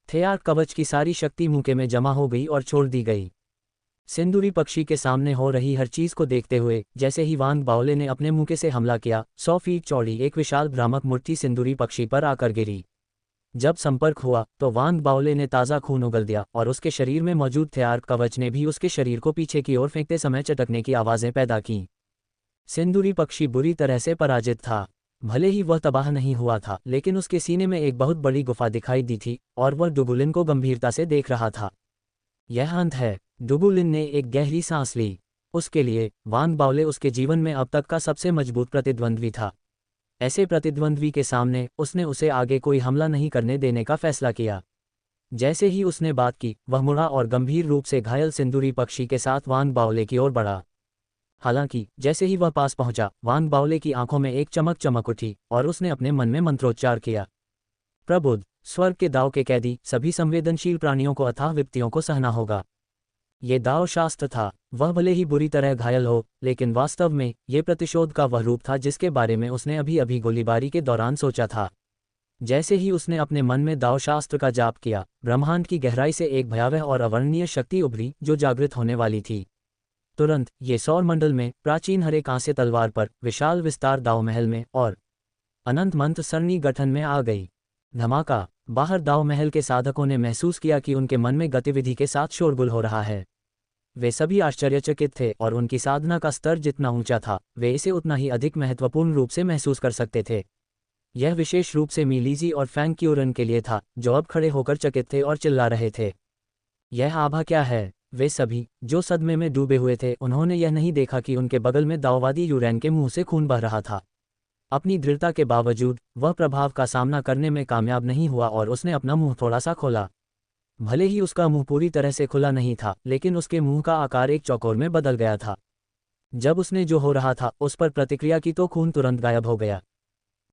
थेआर कवच की सारी शक्ति मुके में जमा हो गई और छोड़ दी गई। सिंदूरी पक्षी के सामने हो रही हर चीज को देखते हुए जैसे ही वांग बाओले ने अपने मुके से हमला किया, 100 फीट चौड़ी एक विशाल भ्रामक मूर्ति सिंदूरी पक्षी पर आकर गिरी। जब संपर्क हुआ तो वांग बाओले ने ताज़ा खून उगल दिया और उसके शरीर में मौजूद थेआर कवच ने भी उसके शरीर को पीछे की ओर फेंकते समय चटकने की आवाज़ें पैदा की। सिंदूरी पक्षी बुरी तरह से पराजित था। भले ही वह तबाह नहीं हुआ था, लेकिन उसके सीने में एक बहुत बड़ी गुफा दिखाई दी थी और वह डुगुलिन को गंभीरता से देख रहा था। यह अंत है। डुगुलिन ने एक गहरी सांस ली। उसके लिए वांग बाओले उसके जीवन में अब तक का सबसे मजबूत प्रतिद्वंद्वी था। ऐसे प्रतिद्वंद्वी के सामने उसने उसे आगे कोई हमला नहीं करने देने का फैसला किया। जैसे ही उसने बात की, वह मुड़ा और गंभीर रूप से घायल सिंदूरी पक्षी के साथ वांग बाओले की ओर बढ़ा। हालांकि जैसे ही वह पास पहुंचा, वांग बाओले की आंखों में एक चमक चमक उठी और उसने अपने मन में मंत्रोच्चार किया। प्रबुद्ध, स्वर्ग के दाव के कैदी, सभी संवेदनशील प्राणियों को अथाह विपत्तियों को सहना होगा। ये दाव शास्त्र था। वह भले ही बुरी तरह घायल हो, लेकिन वास्तव में ये प्रतिशोध का वह रूप था जिसके बारे में उसने अभी अभी गोलीबारी के दौरान सोचा था। जैसे ही उसने अपने मन में दाव शास्त्र का जाप किया, ब्रह्मांड की गहराई से एक भयावह और अवर्णनीय शक्ति उभरी जो जागृत होने वाली थी। तुरंत ये सौर मंडल में प्राचीन हरे कांस्य तलवार पर विशाल विस्तार दाव महल में और अनंत मंत्र सरणी गठन में आ गई। धमाका! बाहर दाव महल के साधकों ने महसूस किया कि उनके मन में गतिविधि के साथ शोरगुल हो रहा है। वे सभी आश्चर्यचकित थे और उनकी साधना का स्तर जितना ऊंचा था, वे इसे उतना ही अधिक महत्वपूर्ण रूप से महसूस कर सकते थे। यह विशेष रूप से मीलीजी और फैंग क्यूरन के लिए था, जो अब खड़े होकर चकित थे और चिल्ला रहे थे। यह आभा क्या है? वे सभी, जो सदमे में डूबे हुए थे, उन्होंने यह नहीं देखा कि उनके बगल में दाववादी यूरेन के मुंह से खून बह रहा था। अपनी दृढ़ता के बावजूद वह प्रभाव का सामना करने में कामयाब नहीं हुआ और उसने अपना मुंह थोड़ा सा खोला। भले ही उसका मुंह पूरी तरह से खुला नहीं था, लेकिन उसके मुंह का आकार एक चौकोर में बदल गया था। जब उसने जो हो रहा था उस पर प्रतिक्रिया की तो खून तुरंत गायब हो गया।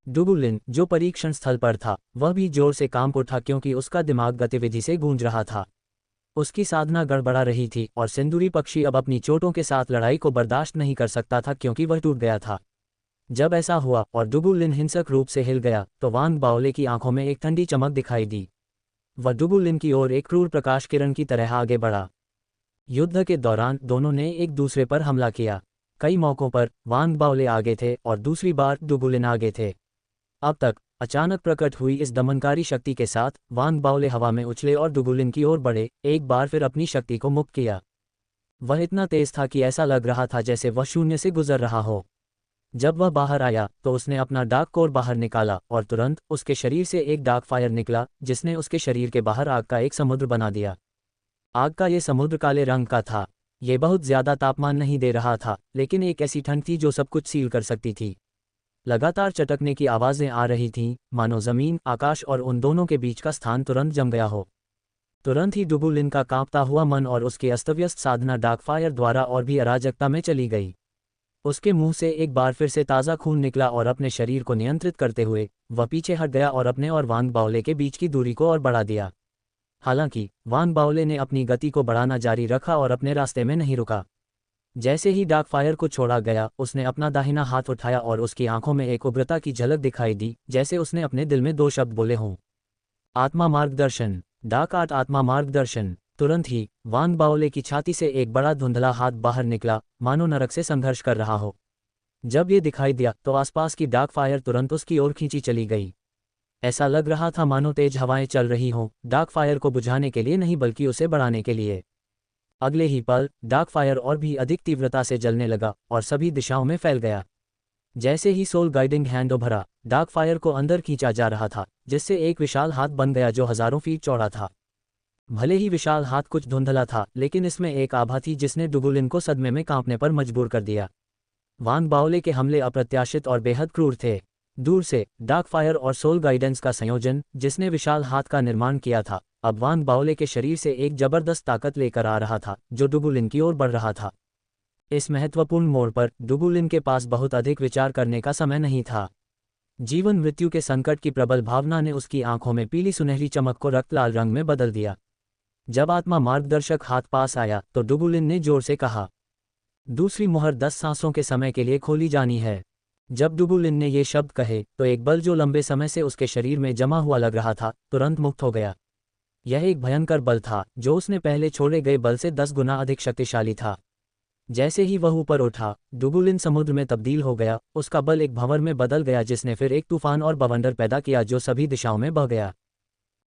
डुगुलिन, जो परीक्षण स्थल पर था, वह भी जोर से कांप उठा क्योंकि उसका दिमाग गतिविधि से गूंज रहा था। उसकी साधना गड़बड़ा रही थी और सिंदूरी पक्षी अब अपनी चोटों के साथ लड़ाई को बर्दाश्त नहीं कर सकता था क्योंकि वह टूट गया था। जब ऐसा हुआ और डुगुलिन हिंसक रूप से हिल गया तो वांग बाओले की आंखों में एक ठंडी चमक दिखाई दी। वह डुगुलिन की ओर एक क्रूर प्रकाश किरण की तरह आगे बढ़ा। युद्ध के दौरान दोनों ने एक दूसरे पर हमला किया। कई मौकों पर वांग बाओले आगे थे और दूसरी बार डुगुलिन आगे थे। अब तक अचानक प्रकट हुई इस दमनकारी शक्ति के साथ वांग बाओले हवा में उछले और डुगुलिन की ओर बढ़े, एक बार फिर अपनी शक्ति को मुक्त किया। वह इतना तेज था कि ऐसा लग रहा था जैसे वह शून्य से गुजर रहा हो। जब वह बाहर आया तो उसने अपना डार्क कोर बाहर निकाला और तुरंत उसके शरीर से एक डार्क फायर निकला जिसने उसके शरीर के बाहर आग का एक समुद्र बना दिया। आग का ये समुद्र काले रंग का था। ये बहुत ज्यादा तापमान नहीं दे रहा था, लेकिन एक ऐसी ठंड थी जो सब कुछ सील कर सकती थी। लगातार चटकने की आवाज़ें आ रही थीं, मानो ज़मीन, आकाश और उन दोनों के बीच का स्थान तुरंत जम गया हो। तुरंत ही डुगुलिन का कांपता हुआ मन और उसकी अस्तव्यस्त साधना डार्क फायर द्वारा और भी अराजकता में चली गई। उसके मुंह से एक बार फिर से ताज़ा खून निकला और अपने शरीर को नियंत्रित करते हुए वह पीछे हट गया और अपने और वांग बाओले के बीच की दूरी को और बढ़ा दिया। हालांकि वांग बाओले ने अपनी गति को बढ़ाना जारी रखा और अपने रास्ते में नहीं रुका। जैसे ही डार्क फायर को छोड़ा गया, उसने अपना दाहिना हाथ उठाया और उसकी आंखों में एक उग्रता की झलक दिखाई दी, जैसे उसने अपने दिल में 2 शब्द बोले हों। आत्मा मार्गदर्शन। डार्क आर्ट आत्मा मार्गदर्शन। तुरंत ही वांग बाओले की छाती से एक बड़ा धुंधला हाथ बाहर निकला, मानो नरक से संघर्ष कर रहा हो। जब ये दिखाई दिया तो आसपास की डार्क फायर तुरंत उसकी ओर खींची चली गई। ऐसा लग रहा था मानो तेज हवाएं चल रही हों, डार्क फायर को बुझाने के लिए नहीं बल्कि उसे बढ़ाने के लिए। अगले ही पल डार्क फायर और भी अधिक तीव्रता से जलने लगा और सभी दिशाओं में फैल गया। जैसे ही सोल गाइडिंग हैंड उभरा, डार्क फायर को अंदर खींचा जा रहा था, जिससे एक विशाल हाथ बन गया जो हजारों फीट चौड़ा था। भले ही विशाल हाथ कुछ धुंधला था, लेकिन इसमें एक आभा थी जिसने डुगुलिन को सदमे में कांपने पर मजबूर कर दिया। वांग बाओले के हमले अप्रत्याशित और बेहद क्रूर थे। दूर से डार्क फायर और सोल गाइडेंस का संयोजन, जिसने विशाल हाथ का निर्माण किया था, अब वांग बाओले के शरीर से एक जबरदस्त ताकत लेकर आ रहा था जो डुगुलिन की ओर बढ़ रहा था। इस महत्वपूर्ण मोड़ पर डुगुलिन के पास बहुत अधिक विचार करने का समय नहीं था। जीवन मृत्यु के संकट की प्रबल भावना ने उसकी आंखों में पीली सुनहरी चमक को रक्त लाल रंग में बदल दिया। जब आत्मा मार्गदर्शक हाथ पास आया तो डुगुलिन ने जोर से कहा, दूसरी मुहर 10 सांसों के समय के लिए खोली जानी है। जब डुगुलिन ने ये शब्द कहे तो एक बल जो लंबे समय से उसके शरीर में जमा हुआ लग रहा था तुरंत मुक्त हो गया। यह एक भयंकर बल था जो उसने पहले छोड़े गए बल से 10 गुना अधिक शक्तिशाली था। जैसे ही वह ऊपर उठा, डुगुलिन समुद्र में तब्दील हो गया। उसका बल एक भंवर में बदल गया जिसने फिर एक तूफान और बवंडर पैदा किया जो सभी दिशाओं में बह गया।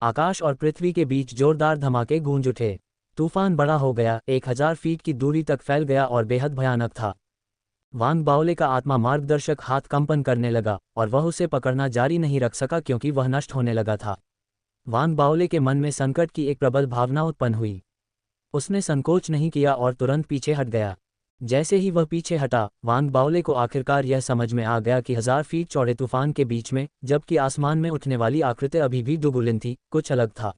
आकाश और पृथ्वी के बीच जोरदार धमाके गूंज उठे। तूफान बड़ा हो गया, 1000 फीट की दूरी तक फैल गया और बेहद भयानक था। वांग बाओले का आत्मा मार्गदर्शक हाथ कंपन करने लगा और वह उसे पकड़ना जारी नहीं रख सका क्योंकि वह नष्ट होने लगा था। वांग बाओले के मन में संकट की एक प्रबल भावना उत्पन्न हुई। उसने संकोच नहीं किया और तुरंत पीछे हट गया। जैसे ही वह पीछे हटा, वांग बाओले को आखिरकार यह समझ में आ गया कि 1000 फीट चौड़े तूफान के बीच में, जबकि आसमान में उठने वाली आकृति अभी भी डुगुलिन थी, कुछ अलग था।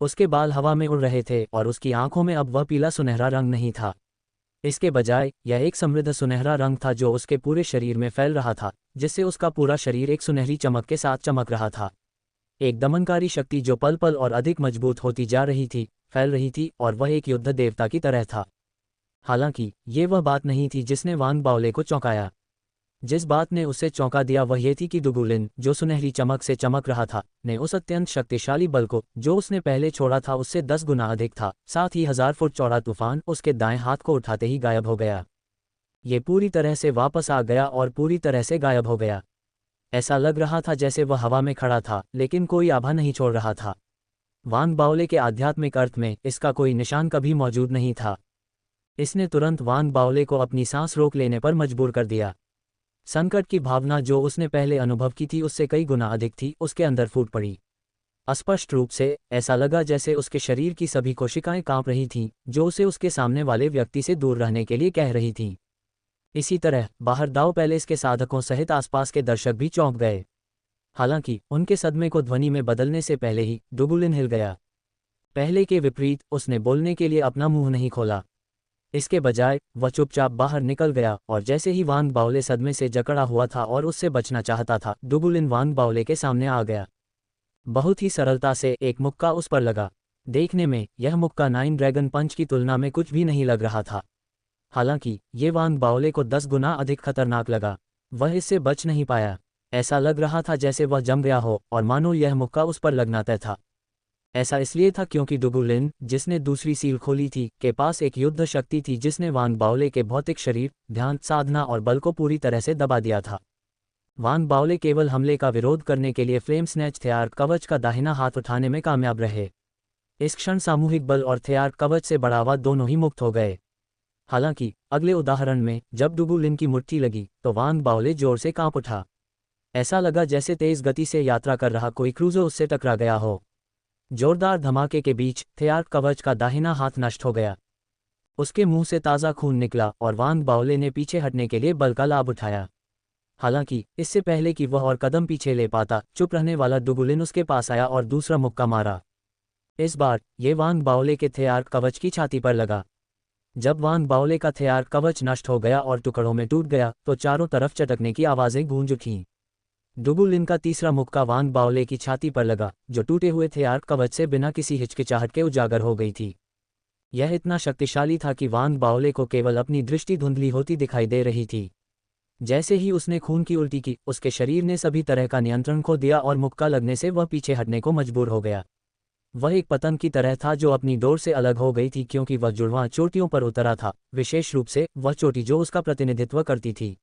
उसके बाल हवा में उड़ रहे थे और उसकी आंखों में अब वह पीला सुनहरा रंग नहीं था। इसके बजाय यह एक समृद्ध सुनहरा रंग था जो उसके पूरे शरीर में फैल रहा था, जिससे उसका पूरा शरीर एक सुनहरी चमक के साथ चमक रहा था। एक दमनकारी शक्ति जो पल पल और अधिक मजबूत होती जा रही थी, फैल रही थी और वह एक युद्ध देवता की तरह था। हालांकि ये वह बात नहीं थी जिसने वांग बाओले को चौंकाया। जिस बात ने उसे चौंका दिया वह ये थी कि डुगुलिन, जो सुनहरी चमक से चमक रहा था, ने उस अत्यंत शक्तिशाली बल को, जो उसने पहले छोड़ा था, उससे 10 गुना अधिक था। साथ ही 1000 फुट चौड़ा तूफान उसके दाएं हाथ को उठाते ही गायब हो गया। ये पूरी तरह से वापस आ गया और पूरी तरह से गायब हो गया। ऐसा लग रहा था जैसे वह हवा में खड़ा था, लेकिन कोई आभा नहीं छोड़ रहा था। वांग बाओले के आध्यात्मिक अर्थ में इसका कोई निशान कभी मौजूद नहीं था। इसने तुरंत वांग बाओले को अपनी सांस रोक लेने पर मजबूर कर दिया। संकट की भावना जो उसने पहले अनुभव की थी उससे कई गुना अधिक थी, उसके अंदर फूट पड़ी। स्पष्ट रूप से ऐसा लगा जैसे उसके शरीर की सभी कोशिकाएं कांप रही थीं, जो उसे उसके सामने वाले व्यक्ति से दूर रहने के लिए कह रही थीं। इसी तरह बाहर दाव पैलेस के साधकों सहित आसपास के दर्शक भी चौंक गए। हालांकि उनके सदमे को ध्वनि में बदलने से पहले ही डुगुलिन हिल गया। पहले के विपरीत उसने बोलने के लिए अपना मुंह नहीं खोला। इसके बजाय वह चुपचाप बाहर निकल गया और जैसे ही वांग बाओले सदमे से जकड़ा हुआ था और उससे बचना चाहता था, डुगुलिन वांग बाओले के सामने आ गया। बहुत ही सरलता से एक मुक्का उस पर लगा। देखने में यह मुक्का 9 ड्रैगन पंच की तुलना में कुछ भी नहीं लग रहा था। हालांकि ये वांग बाओले को 10 गुना अधिक खतरनाक लगा। वह इससे बच नहीं पाया। ऐसा लग रहा था जैसे वह जम गया हो और मानो यह मुक्का उस पर लगना तय था। ऐसा इसलिए था क्योंकि डुगुलिन, जिसने दूसरी सील खोली थी, के पास एक युद्ध शक्ति थी जिसने वांग बाओले के भौतिक शरीर, ध्यान, साधना और बल को पूरी तरह से दबा दिया था। वांग बाओले केवल हमले का विरोध करने के लिए फ्लेम स्नैच थेआर कवच का दाहिना हाथ उठाने में कामयाब रहे। इस क्षण सामूहिक बल और थेआर कवच से बढ़ावा दोनों ही मुक्त हो गए। हालांकि अगले उदाहरण में जब डुगुलिन की मुट्ठी लगी तो वांग बाओले जोर से कांप उठा। ऐसा लगा जैसे तेज गति से यात्रा कर रहा कोई क्रूजर उससे टकरा गया हो। जोरदार धमाके के बीच थेआर कवच का दाहिना हाथ नष्ट हो गया। उसके मुंह से ताज़ा खून निकला और वांग बाओले ने पीछे हटने के लिए बल का लाभ उठाया। हालांकि इससे पहले कि वह और कदम पीछे ले पाता, चुप रहने वाला डुगुलिन उसके पास आया और दूसरा मुक्का मारा। इस बार ये वांग बाओले के थेआर कवच की छाती पर लगा। जब वांग बाओले का थेआर कवच नष्ट हो गया और टुकड़ों में टूट गया तो चारों तरफ चटकने की आवाज़ें गूंज उठीं। डुगुलिन का तीसरा मुक्का वांग बाओले की छाती पर लगा, जो टूटे हुए थेआर कवच से बिना किसी हिचकिचाहट के उजागर हो गई थी। यह इतना शक्तिशाली था कि वांग बाओले को केवल अपनी दृष्टि धुंधली होती दिखाई दे रही थी। जैसे ही उसने खून की उल्टी की, उसके शरीर ने सभी तरह का नियंत्रण खो दिया और मुक्का लगने से वह पीछे हटने को मजबूर हो गया। वह एक पतंग की तरह था जो अपनी डोर से अलग हो गई थी क्योंकि वह जुड़वां चोटियों पर उतरा था, विशेष रूप से वह चोटी जो उसका प्रतिनिधित्व करती थी।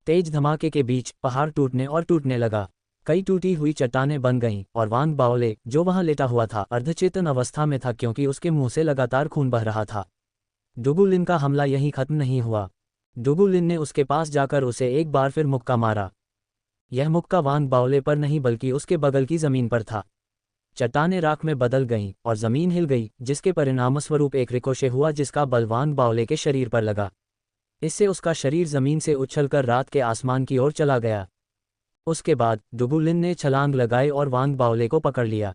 तेज धमाके के बीच पहाड़ टूटने और टूटने लगा। कई टूटी हुई चट्टानें बन गईं और वांग बाओले, जो वहां लेटा हुआ था, अर्धचेतन अवस्था में था क्योंकि उसके मुंह से लगातार खून बह रहा था। डुगुलिन का हमला यहीं खत्म नहीं हुआ। डुगुलिन ने उसके पास जाकर उसे एक बार फिर मुक्का मारा। यह मुक्का वांग बाओले पर नहीं बल्कि उसके बगल की जमीन पर था। चट्टानें राख में बदल गईं और जमीन हिल गई, जिसके परिणामस्वरूप एक रिकोशे हुआ जिसका बल वांग बाओले के शरीर पर लगा। इससे उसका शरीर जमीन से उछलकर रात के आसमान की ओर चला गया। उसके बाद डुगुलिन ने छलांग लगाई और वांग बाओले को पकड़ लिया।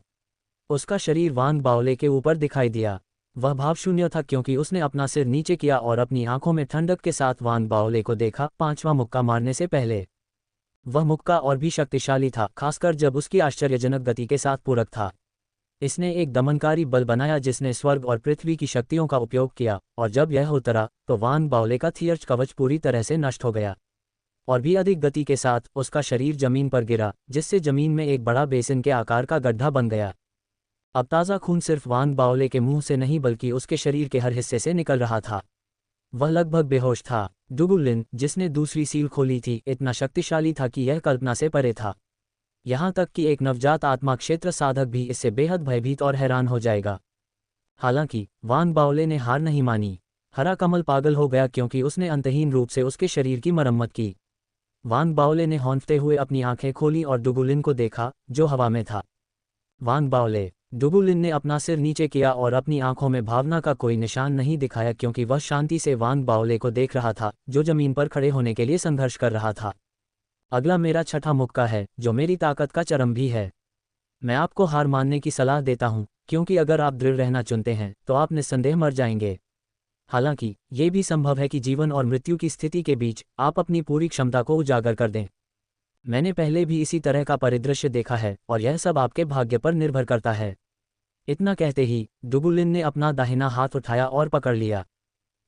उसका शरीर वांग बाओले के ऊपर दिखाई दिया। वह भावशून्य था क्योंकि उसने अपना सिर नीचे किया और अपनी आंखों में ठंडक के साथ वांग बाओले को देखा, 5वां मुक्का मारने से पहले। वह मुक्का और भी शक्तिशाली था, खासकर जब उसकी आश्चर्यजनक गति के साथ पूरक था। इसने एक दमनकारी बल बनाया जिसने स्वर्ग और पृथ्वी की शक्तियों का उपयोग किया, और जब यह उतरा तो वान बाओले का थियर्च कवच पूरी तरह से नष्ट हो गया। और भी अधिक गति के साथ उसका शरीर जमीन पर गिरा, जिससे जमीन में एक बड़ा बेसिन के आकार का गड्ढा बन गया। अब ताज़ा खून सिर्फ वान बाओले के मुंह से नहीं बल्कि उसके शरीर के हर हिस्से से निकल रहा था। वह लगभग बेहोश था। डुगुलिन, जिसने दूसरी सील खोली थी, इतना शक्तिशाली था कि यह कल्पना से परे था। यहाँ तक कि एक नवजात आत्मा क्षेत्र साधक भी इससे बेहद भयभीत और हैरान हो जाएगा। हालांकि वान बाओले ने हार नहीं मानी। हरा कमल पागल हो गया क्योंकि उसने अंतहीन रूप से उसके शरीर की मरम्मत की। वान बाओले ने हौंफते हुए अपनी आंखें खोली और डुगुलिन को देखा, जो हवा में था। वान बाओले। डुगुलिन ने अपना सिर नीचे किया और अपनी आंखों में भावना का कोई निशान नहीं दिखाया क्योंकि वह शांति से वान बाओले को देख रहा था, जो जमीन पर खड़े होने के लिए संघर्ष कर रहा था। अगला मेरा छठा मुक्का है, जो मेरी ताकत का चरम भी है। मैं आपको हार मानने की सलाह देता हूं, क्योंकि अगर आप दृढ़ रहना चुनते हैं तो आप निस्संदेह मर जाएंगे। हालांकि ये भी संभव है कि जीवन और मृत्यु की स्थिति के बीच आप अपनी पूरी क्षमता को उजागर कर दें। मैंने पहले भी इसी तरह का परिदृश्य देखा है और यह सब आपके भाग्य पर निर्भर करता है। इतना कहते ही डुगुलिन ने अपना दाहिना हाथ उठाया और पकड़ लिया।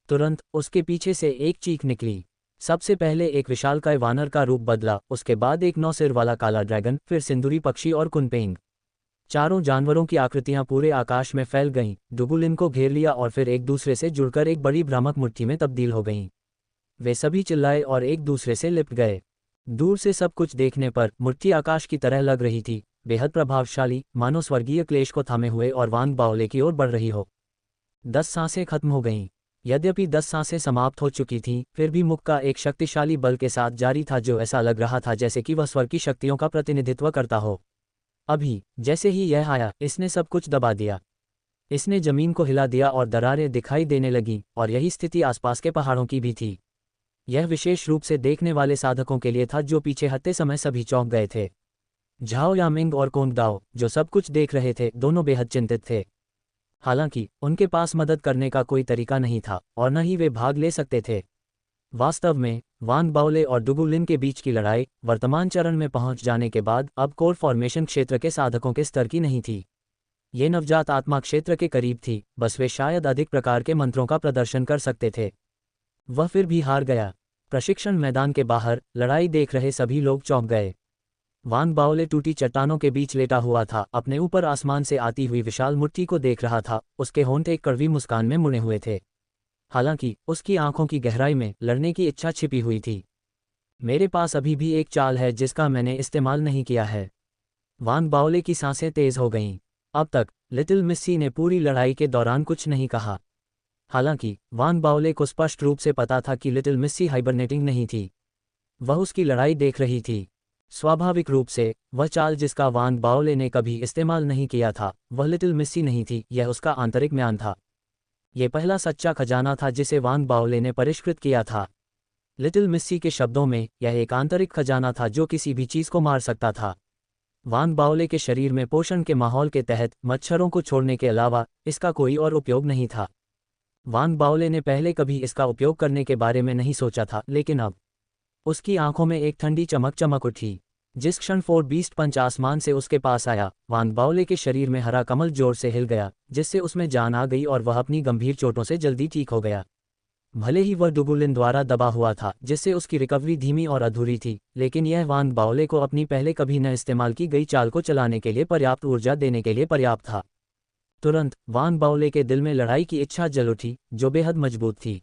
तुरंत उसके पीछे से एक चीख निकली। सबसे पहले एक विशालकाय वानर का रूप बदला, उसके बाद एक 9 सिर वाला काला ड्रैगन, फिर सिंदूरी पक्षी और कुनपेंग। चारों जानवरों की आकृतियां पूरे आकाश में फैल गईं, डुगुलिन को घेर लिया और फिर एक दूसरे से जुड़कर एक बड़ी भ्रामक मुट्ठी में तब्दील हो गईं। वे सभी चिल्लाए और एक दूसरे से लिपट गए। दूर से सब कुछ देखने पर मुट्ठी आकाश की तरह लग रही थी, बेहद प्रभावशाली, मानो स्वर्गीय क्लेश को थामे हुए और वान बाओले की ओर बढ़ रही हो। 10 सांसें खत्म हो गईं। यद्यपि 10 सांसें समाप्त हो चुकी थीं, फिर भी मुक्का एक शक्तिशाली बल के साथ जारी था जो ऐसा लग रहा था जैसे कि वह स्वर्ग की शक्तियों का प्रतिनिधित्व करता हो। अभी जैसे ही यह आया, इसने सब कुछ दबा दिया। इसने जमीन को हिला दिया और दरारें दिखाई देने लगीं, और यही स्थिति आसपास के पहाड़ों की भी थी। यह विशेष रूप से देखने वाले साधकों के लिए था जो पीछे हटते समय सभी चौंक गए थे। झाओ यामिंग और कोंग दाओ, जो सब कुछ देख रहे थे, दोनों बेहद चिंतित थे। हालांकि उनके पास मदद करने का कोई तरीका नहीं था और न ही वे भाग ले सकते थे। वास्तव में वान बाओले और डुगुलिन के बीच की लड़ाई वर्तमान चरण में पहुंच जाने के बाद अब कोर फॉर्मेशन क्षेत्र के साधकों के स्तर की नहीं थी। ये नवजात आत्मा क्षेत्र के करीब थी, बस वे शायद अधिक प्रकार के मंत्रों का प्रदर्शन कर सकते थे। वह फिर भी हार गया। प्रशिक्षण मैदान के बाहर लड़ाई देख रहे सभी लोग चौंक गए। वान बाओले टूटी चट्टानों के बीच लेटा हुआ था, अपने ऊपर आसमान से आती हुई विशाल मुट्ठी को देख रहा था। उसके होंठ एक कड़वी मुस्कान में मुड़े हुए थे, हालांकि उसकी आंखों की गहराई में लड़ने की इच्छा छिपी हुई थी। मेरे पास अभी भी एक चाल है जिसका मैंने इस्तेमाल नहीं किया है। वान बाओले की सांसें तेज हो गईं। अब तक लिटिल मिस्सी ने पूरी लड़ाई के दौरान कुछ नहीं कहा। हालांकि वान बाओले को स्पष्ट रूप से पता था कि लिटिल मिस्सी हाइबरनेटिंग नहीं थी, वह उसकी लड़ाई देख रही थी। स्वाभाविक रूप से वह चाल जिसका वान बाओले ने कभी इस्तेमाल नहीं किया था, वह लिटिल मिस्सी नहीं थी, यह उसका आंतरिक म्यान था। यह पहला सच्चा खजाना था जिसे वान बाओले ने परिष्कृत किया था। लिटिल मिस्सी के शब्दों में, यह एक आंतरिक खजाना था जो किसी भी चीज़ को मार सकता था। वान बाओले के शरीर में पोषण के माहौल के तहत मच्छरों को छोड़ने के अलावा इसका कोई और उपयोग नहीं था। वान बाओले ने पहले कभी इसका उपयोग करने के बारे में नहीं सोचा था, लेकिन अब उसकी आंखों में एक ठंडी चमक चमक उठी। जिस क्षण फोर बीस्ट पंच आसमान से उसके पास आया, वान बाओले के शरीर में हरा कमल जोर से हिल गया, जिससे उसमें जान आ गई और वह अपनी गंभीर चोटों से जल्दी ठीक हो गया। भले ही वह डुगुलिन द्वारा दबा हुआ था, जिससे उसकी रिकवरी धीमी और अधूरी थी, लेकिन यह वान बाओले को अपनी पहले कभी न इस्तेमाल की गई चाल को चलाने के लिए पर्याप्त ऊर्जा देने के लिए पर्याप्त था। तुरंत वान बाओले के दिल में लड़ाई की इच्छा जल उठी, जो बेहद मजबूत थी।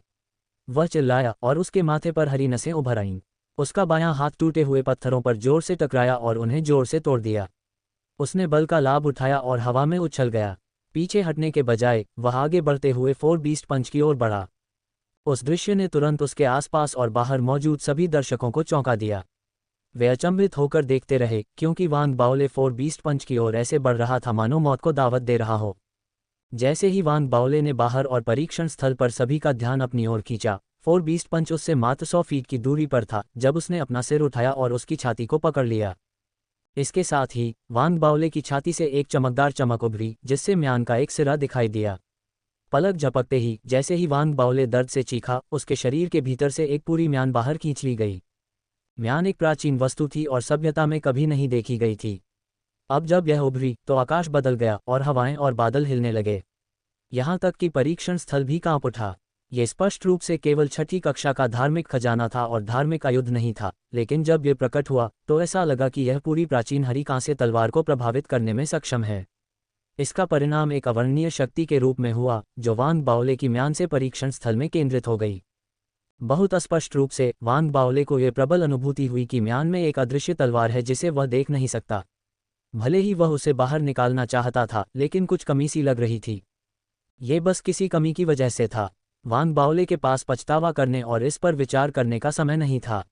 वह चिल्लाया और उसके माथे पर हरी नसें उभर आईं। उसका बायां हाथ टूटे हुए पत्थरों पर जोर से टकराया और उन्हें जोर से तोड़ दिया। उसने बल का लाभ उठाया और हवा में उछल गया। पीछे हटने के बजाय वह आगे बढ़ते हुए फोर बीस्ट पंच की ओर बढ़ा। उस दृश्य ने तुरंत उसके आसपास और बाहर मौजूद सभी दर्शकों को चौंका दिया। वे अचंभित होकर देखते रहे, क्योंकि वान बाओले फोर बीस्ट पंच की ओर ऐसे बढ़ रहा था मानो मौत को दावत दे रहा हो। जैसे ही वान बाओले ने बाहर और परीक्षण स्थल पर सभी का ध्यान अपनी ओर खींचा, फोर बीस्ट पंच उससे मात्र 100 फीट की दूरी पर था जब उसने अपना सिर उठाया और उसकी छाती को पकड़ लिया। इसके साथ ही वान बाओले की छाती से एक चमकदार चमक उभरी, जिससे म्यान का एक सिरा दिखाई दिया। पलक झपकते ही जैसे ही वान बाओले दर्द से चीखा, उसके शरीर के भीतर से एक पूरी म्यान बाहर खींच ली गई। म्यान एक प्राचीन वस्तु थी और सभ्यता में कभी नहीं देखी गई थी। अब जब यह उभरी तो आकाश बदल गया और हवाएं और बादल हिलने लगे। यहाँ तक कि परीक्षण स्थल भी कांप उठा। ये स्पष्ट रूप से केवल छठी कक्षा का धार्मिक खजाना था और धार्मिक आयुध नहीं था, लेकिन जब ये प्रकट हुआ तो ऐसा लगा कि यह पूरी प्राचीन हरी कांस्य तलवार को प्रभावित करने में सक्षम है। इसका परिणाम एक अवर्णनीय शक्ति के रूप में हुआ जो वान बाओले की म्यान से परीक्षण स्थल में केंद्रित हो गई। बहुत स्पष्ट रूप से वान बाओले को यह प्रबल अनुभूति हुई कि म्यान में एक अदृश्य तलवार है जिसे वह देख नहीं सकता। भले ही वह उसे बाहर निकालना चाहता था, लेकिन कुछ कमी सी लग रही थी। ये बस किसी कमी की वजह से था। वान बाओले के पास पछतावा करने और इस पर विचार करने का समय नहीं था।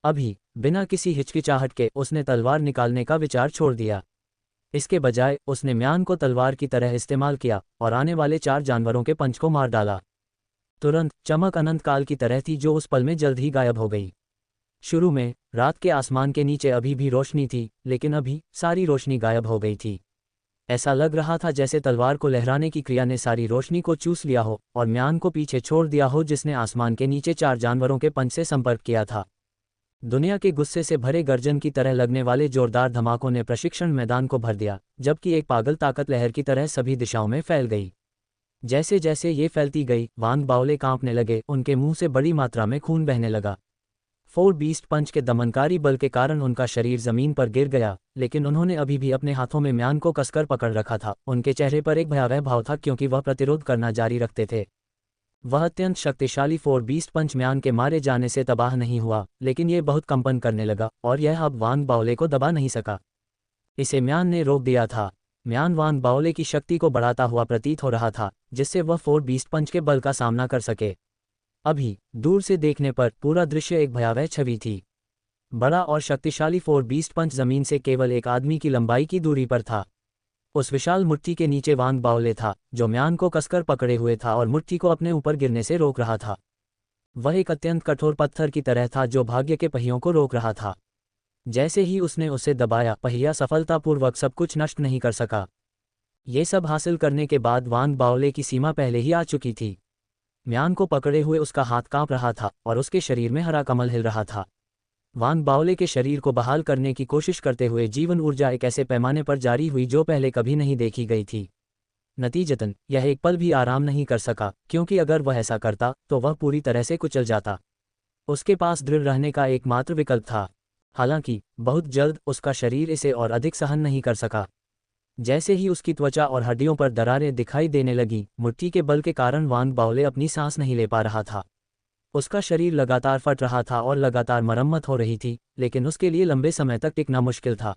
अभी बिना किसी हिचकिचाहट के उसने तलवार निकालने का विचार छोड़ दिया। इसके बजाय उसने म्यान को तलवार की तरह इस्तेमाल किया और आने वाले 4 जानवरों के पंच को मार डाला। तुरंत चमक अनंत काल की तरह थी जो उस पल में जल्द ही गायब हो गई। शुरू में रात के आसमान के नीचे अभी भी रोशनी थी, लेकिन अभी सारी रोशनी गायब हो गई थी। ऐसा लग रहा था जैसे तलवार को लहराने की क्रिया ने सारी रोशनी को चूस लिया हो और म्यान को पीछे छोड़ दिया हो, जिसने आसमान के नीचे 4 जानवरों के पंच से संपर्क किया था। दुनिया के गुस्से से भरे गर्जन की तरह लगने वाले जोरदार धमाकों ने प्रशिक्षण मैदान को भर दिया, जबकि एक पागल ताकत लहर की तरह सभी दिशाओं में फैल गई। जैसे जैसे ये फैलती गई, वान बाओले कांपने लगे, उनके मुंह से बड़ी मात्रा में खून बहने लगा। 4 बीस्ट पंच के दमनकारी बल के कारण उनका शरीर जमीन पर गिर गया, लेकिन उन्होंने अभी भी अपने हाथों में म्यान को कसकर पकड़ रखा था। उनके चेहरे पर एक भयावह भाव था, क्योंकि वह प्रतिरोध करना जारी रखते थे। वह अत्यंत शक्तिशाली 4 बीस्ट पंच म्यान के मारे जाने से तबाह नहीं हुआ, लेकिन यह बहुत कंपन करने लगा और यह अब वान बाओले को दबा नहीं सका। इसे म्यान ने रोक दिया था। म्यान वान बाओले की शक्ति को बढ़ाता हुआ प्रतीत हो रहा था, जिससे वह 4 बीस्ट पंच के बल का सामना कर सके। अभी दूर से देखने पर पूरा दृश्य एक भयावह छवि थी। बड़ा और शक्तिशाली 4 बीस्ट पंच जमीन से केवल एक आदमी की लंबाई की दूरी पर था। उस विशाल मुट्ठी के नीचे वान बाओले था, जो म्यान को कसकर पकड़े हुए था और मुट्ठी को अपने ऊपर गिरने से रोक रहा था। वह एक अत्यंत कठोर पत्थर की तरह था जो भाग्य के पहियों को रोक रहा था। जैसे ही उसने उसे दबाया, पहिया सफलतापूर्वक सब कुछ नष्ट नहीं कर सका। ये सब हासिल करने के बाद वान बाओले की सीमा पहले ही आ चुकी थी। म्यान को पकड़े हुए उसका हाथ कांप रहा था और उसके शरीर में हरा कमल हिल रहा था। वान बाओले के शरीर को बहाल करने की कोशिश करते हुए जीवन ऊर्जा एक ऐसे पैमाने पर जारी हुई जो पहले कभी नहीं देखी गई थी। नतीजतन यह एक पल भी आराम नहीं कर सका, क्योंकि अगर वह ऐसा करता तो वह पूरी तरह से कुचल जाता। उसके पास दृढ़ रहने का एकमात्र विकल्प था। हालांकि बहुत जल्द उसका शरीर इसे और अधिक सहन नहीं कर सका। जैसे ही उसकी त्वचा और हड्डियों पर दरारें दिखाई देने लगी, मुट्ठी के बल के कारण वान बाओले अपनी सांस नहीं ले पा रहा था। उसका शरीर लगातार फट रहा था और लगातार मरम्मत हो रही थी, लेकिन उसके लिए लंबे समय तक टिकना मुश्किल था।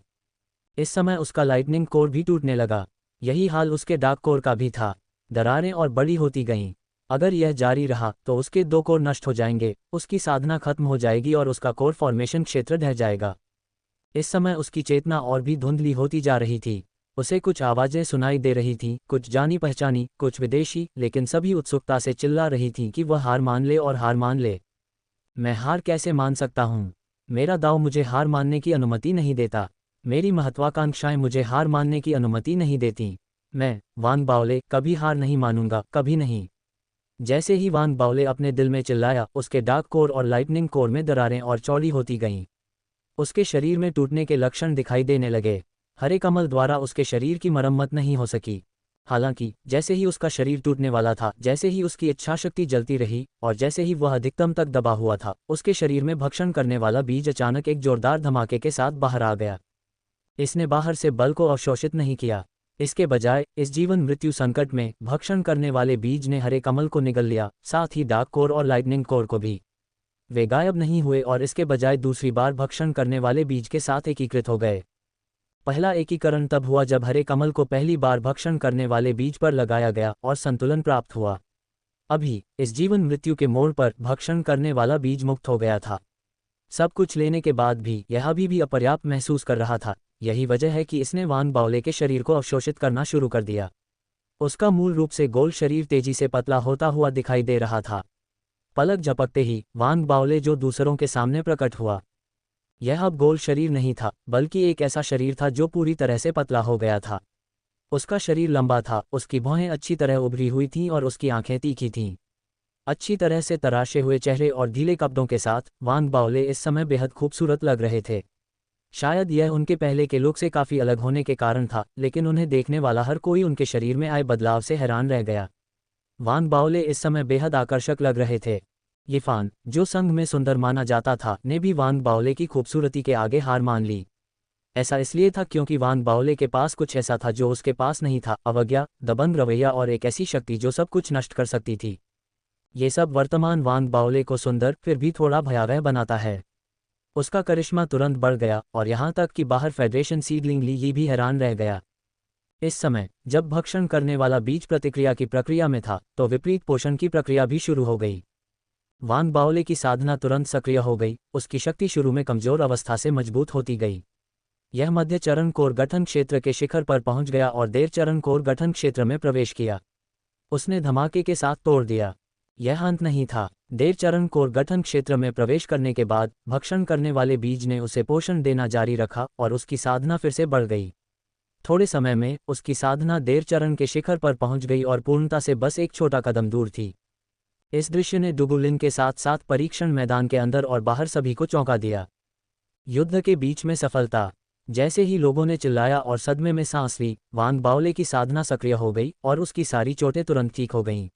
इस समय उसका लाइटनिंग कोर भी टूटने लगा। यही हाल उसके डार्क कोर का भी था। दरारें और बड़ी होती गईं। अगर यह जारी रहा तो उसके 2 कोर नष्ट हो जाएंगे, उसकी साधना खत्म हो जाएगी और उसका कोर फॉर्मेशन क्षेत्र ढह जाएगा। इस समय उसकी चेतना और भी धुंधली होती जा रही थी। उसे कुछ आवाज़ें सुनाई दे रही थीं, कुछ जानी पहचानी, कुछ विदेशी, लेकिन सभी उत्सुकता से चिल्ला रही थीं कि वह हार मान ले और हार मान ले। मैं हार कैसे मान सकता हूँ? मेरा दांव मुझे हार मानने की अनुमति नहीं देता। मेरी महत्वाकांक्षाएं मुझे हार मानने की अनुमति नहीं देती। मैं, वान बाओले, कभी हार नहीं मानूंगा, कभी नहीं। जैसे ही वान बाओले अपने दिल में चिल्लाया, उसके डार्क कोर और लाइटनिंग कोर में दरारें और चौड़ी होती गईं। उसके शरीर में टूटने के लक्षण दिखाई देने लगे। हरे कमल द्वारा उसके शरीर की मरम्मत नहीं हो सकी। हालांकि जैसे ही उसका शरीर टूटने वाला था, जैसे ही उसकी इच्छाशक्ति जलती रही और जैसे ही वह अधिकतम तक दबा हुआ था, उसके शरीर में भक्षण करने वाला बीज अचानक एक जोरदार धमाके के साथ बाहर आ गया। इसने बाहर से बल को अवशोषित नहीं किया। इसके बजाय इस जीवन मृत्यु संकट में भक्षण करने वाले बीज ने हरे कमल को निगल लिया, साथ ही डार्क कोर और लाइटनिंग कोर को भी। वे गायब नहीं हुए और इसके बजाय दूसरी बार भक्षण करने वाले बीज के साथ एकीकृत हो गए। पहला एकीकरण तब हुआ जब हरे कमल को पहली बार भक्षण करने वाले बीज पर लगाया गया और संतुलन प्राप्त हुआ। अभी इस जीवन मृत्यु के मोड़ पर भक्षण करने वाला बीज मुक्त हो गया था। सब कुछ लेने के बाद भी यह अभी भी अपर्याप्त महसूस कर रहा था। यही वजह है कि इसने वान बाओले के शरीर को अवशोषित करना शुरू कर दिया। उसका मूल रूप से गोल शरीर तेजी से पतला होता हुआ दिखाई दे रहा था। पलक झपकते ही वान बाओले जो दूसरों के सामने प्रकट हुआ, यह अब गोल शरीर नहीं था, बल्कि एक ऐसा शरीर था जो पूरी तरह से पतला हो गया था। उसका शरीर लंबा था, उसकी भौहें अच्छी तरह उभरी हुई थीं और उसकी आंखें तीखी थीं। अच्छी तरह से तराशे हुए चेहरे और ढीले कपड़ों के साथ वांग बाओले इस समय बेहद खूबसूरत लग रहे थे। शायद यह उनके पहले के लुक से काफ़ी अलग होने के कारण था, लेकिन उन्हें देखने वाला हर कोई उनके शरीर में आए बदलाव से हैरान रह गया। वांग बाओले इस समय बेहद आकर्षक लग रहे थे। यिफान, जो संघ में सुंदर माना जाता था, ने भी वांग बाओले की खूबसूरती के आगे हार मान ली। ऐसा इसलिए था क्योंकि वांग बाओले के पास कुछ ऐसा था जो उसके पास नहीं था, अवज्ञा, दबंग रवैया और एक ऐसी शक्ति जो सब कुछ नष्ट कर सकती थी। ये सब वर्तमान वांग बाओले को सुंदर फिर भी थोड़ा भयावह बनाता है। उसका करिश्मा तुरंत बढ़ गया और यहाँ तक कि बाहर फेडरेशन सीडलिंग ली ये भी हैरान रह गया। इस समय जब भक्षण करने वाला बीज प्रतिक्रिया की प्रक्रिया में था, तो विपरीत पोषण की प्रक्रिया भी शुरू हो गई। वांग बाओले की साधना तुरंत सक्रिय हो गई, उसकी शक्ति शुरू में कमजोर अवस्था से मजबूत होती गई। यह मध्य चरण कोर गठन क्षेत्र के शिखर पर पहुंच गया और देर चरण कोर गठन क्षेत्र में प्रवेश किया। उसने धमाके के साथ तोड़ दिया। यह अंत नहीं था। देर चरण कोर गठन क्षेत्र में प्रवेश करने के बाद भक्षण करने वाले बीज ने उसे पोषण देना जारी रखा और उसकी साधना फिर से बढ़ गई। थोड़े समय में उसकी साधना देर चरण के शिखर पर पहुंच गई और पूर्णता से बस एक छोटा कदम दूर थी। इस दृश्य ने डुगुलिन के साथ साथ परीक्षण मैदान के अंदर और बाहर सभी को चौंका दिया। युद्ध के बीच में सफलता। जैसे ही लोगों ने चिल्लाया और सदमे में सांस ली, वांग बाओले की साधना सक्रिय हो गई और उसकी सारी चोटें तुरंत ठीक हो गईं।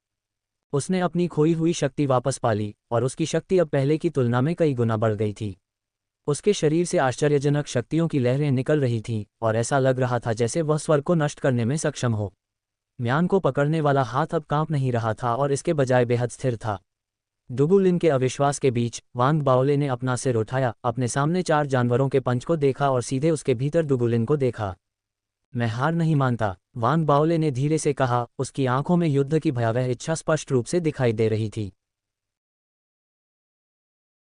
उसने अपनी खोई हुई शक्ति वापस पा ली और उसकी शक्ति अब पहले की तुलना में कई गुना बढ़ गई थी। उसके शरीर से आश्चर्यजनक शक्तियों की लहरें निकल रही थीं और ऐसा लग रहा था जैसे वह स्वर्ग को नष्ट करने में सक्षम हो। म्यान को पकड़ने वाला हाथ अब कांप नहीं रहा था और इसके बजाय बेहद स्थिर था। डुगुलिन के अविश्वास के बीच वांग बाओले ने अपना सिर उठाया, अपने सामने 4 जानवरों के पंच को देखा और सीधे उसके भीतर डुगुलिन को देखा। मैं हार नहीं मानता, वांग बाओले ने धीरे से कहा, उसकी आंखों में युद्ध की भयावह इच्छा स्पष्ट रूप से दिखाई दे रही थी।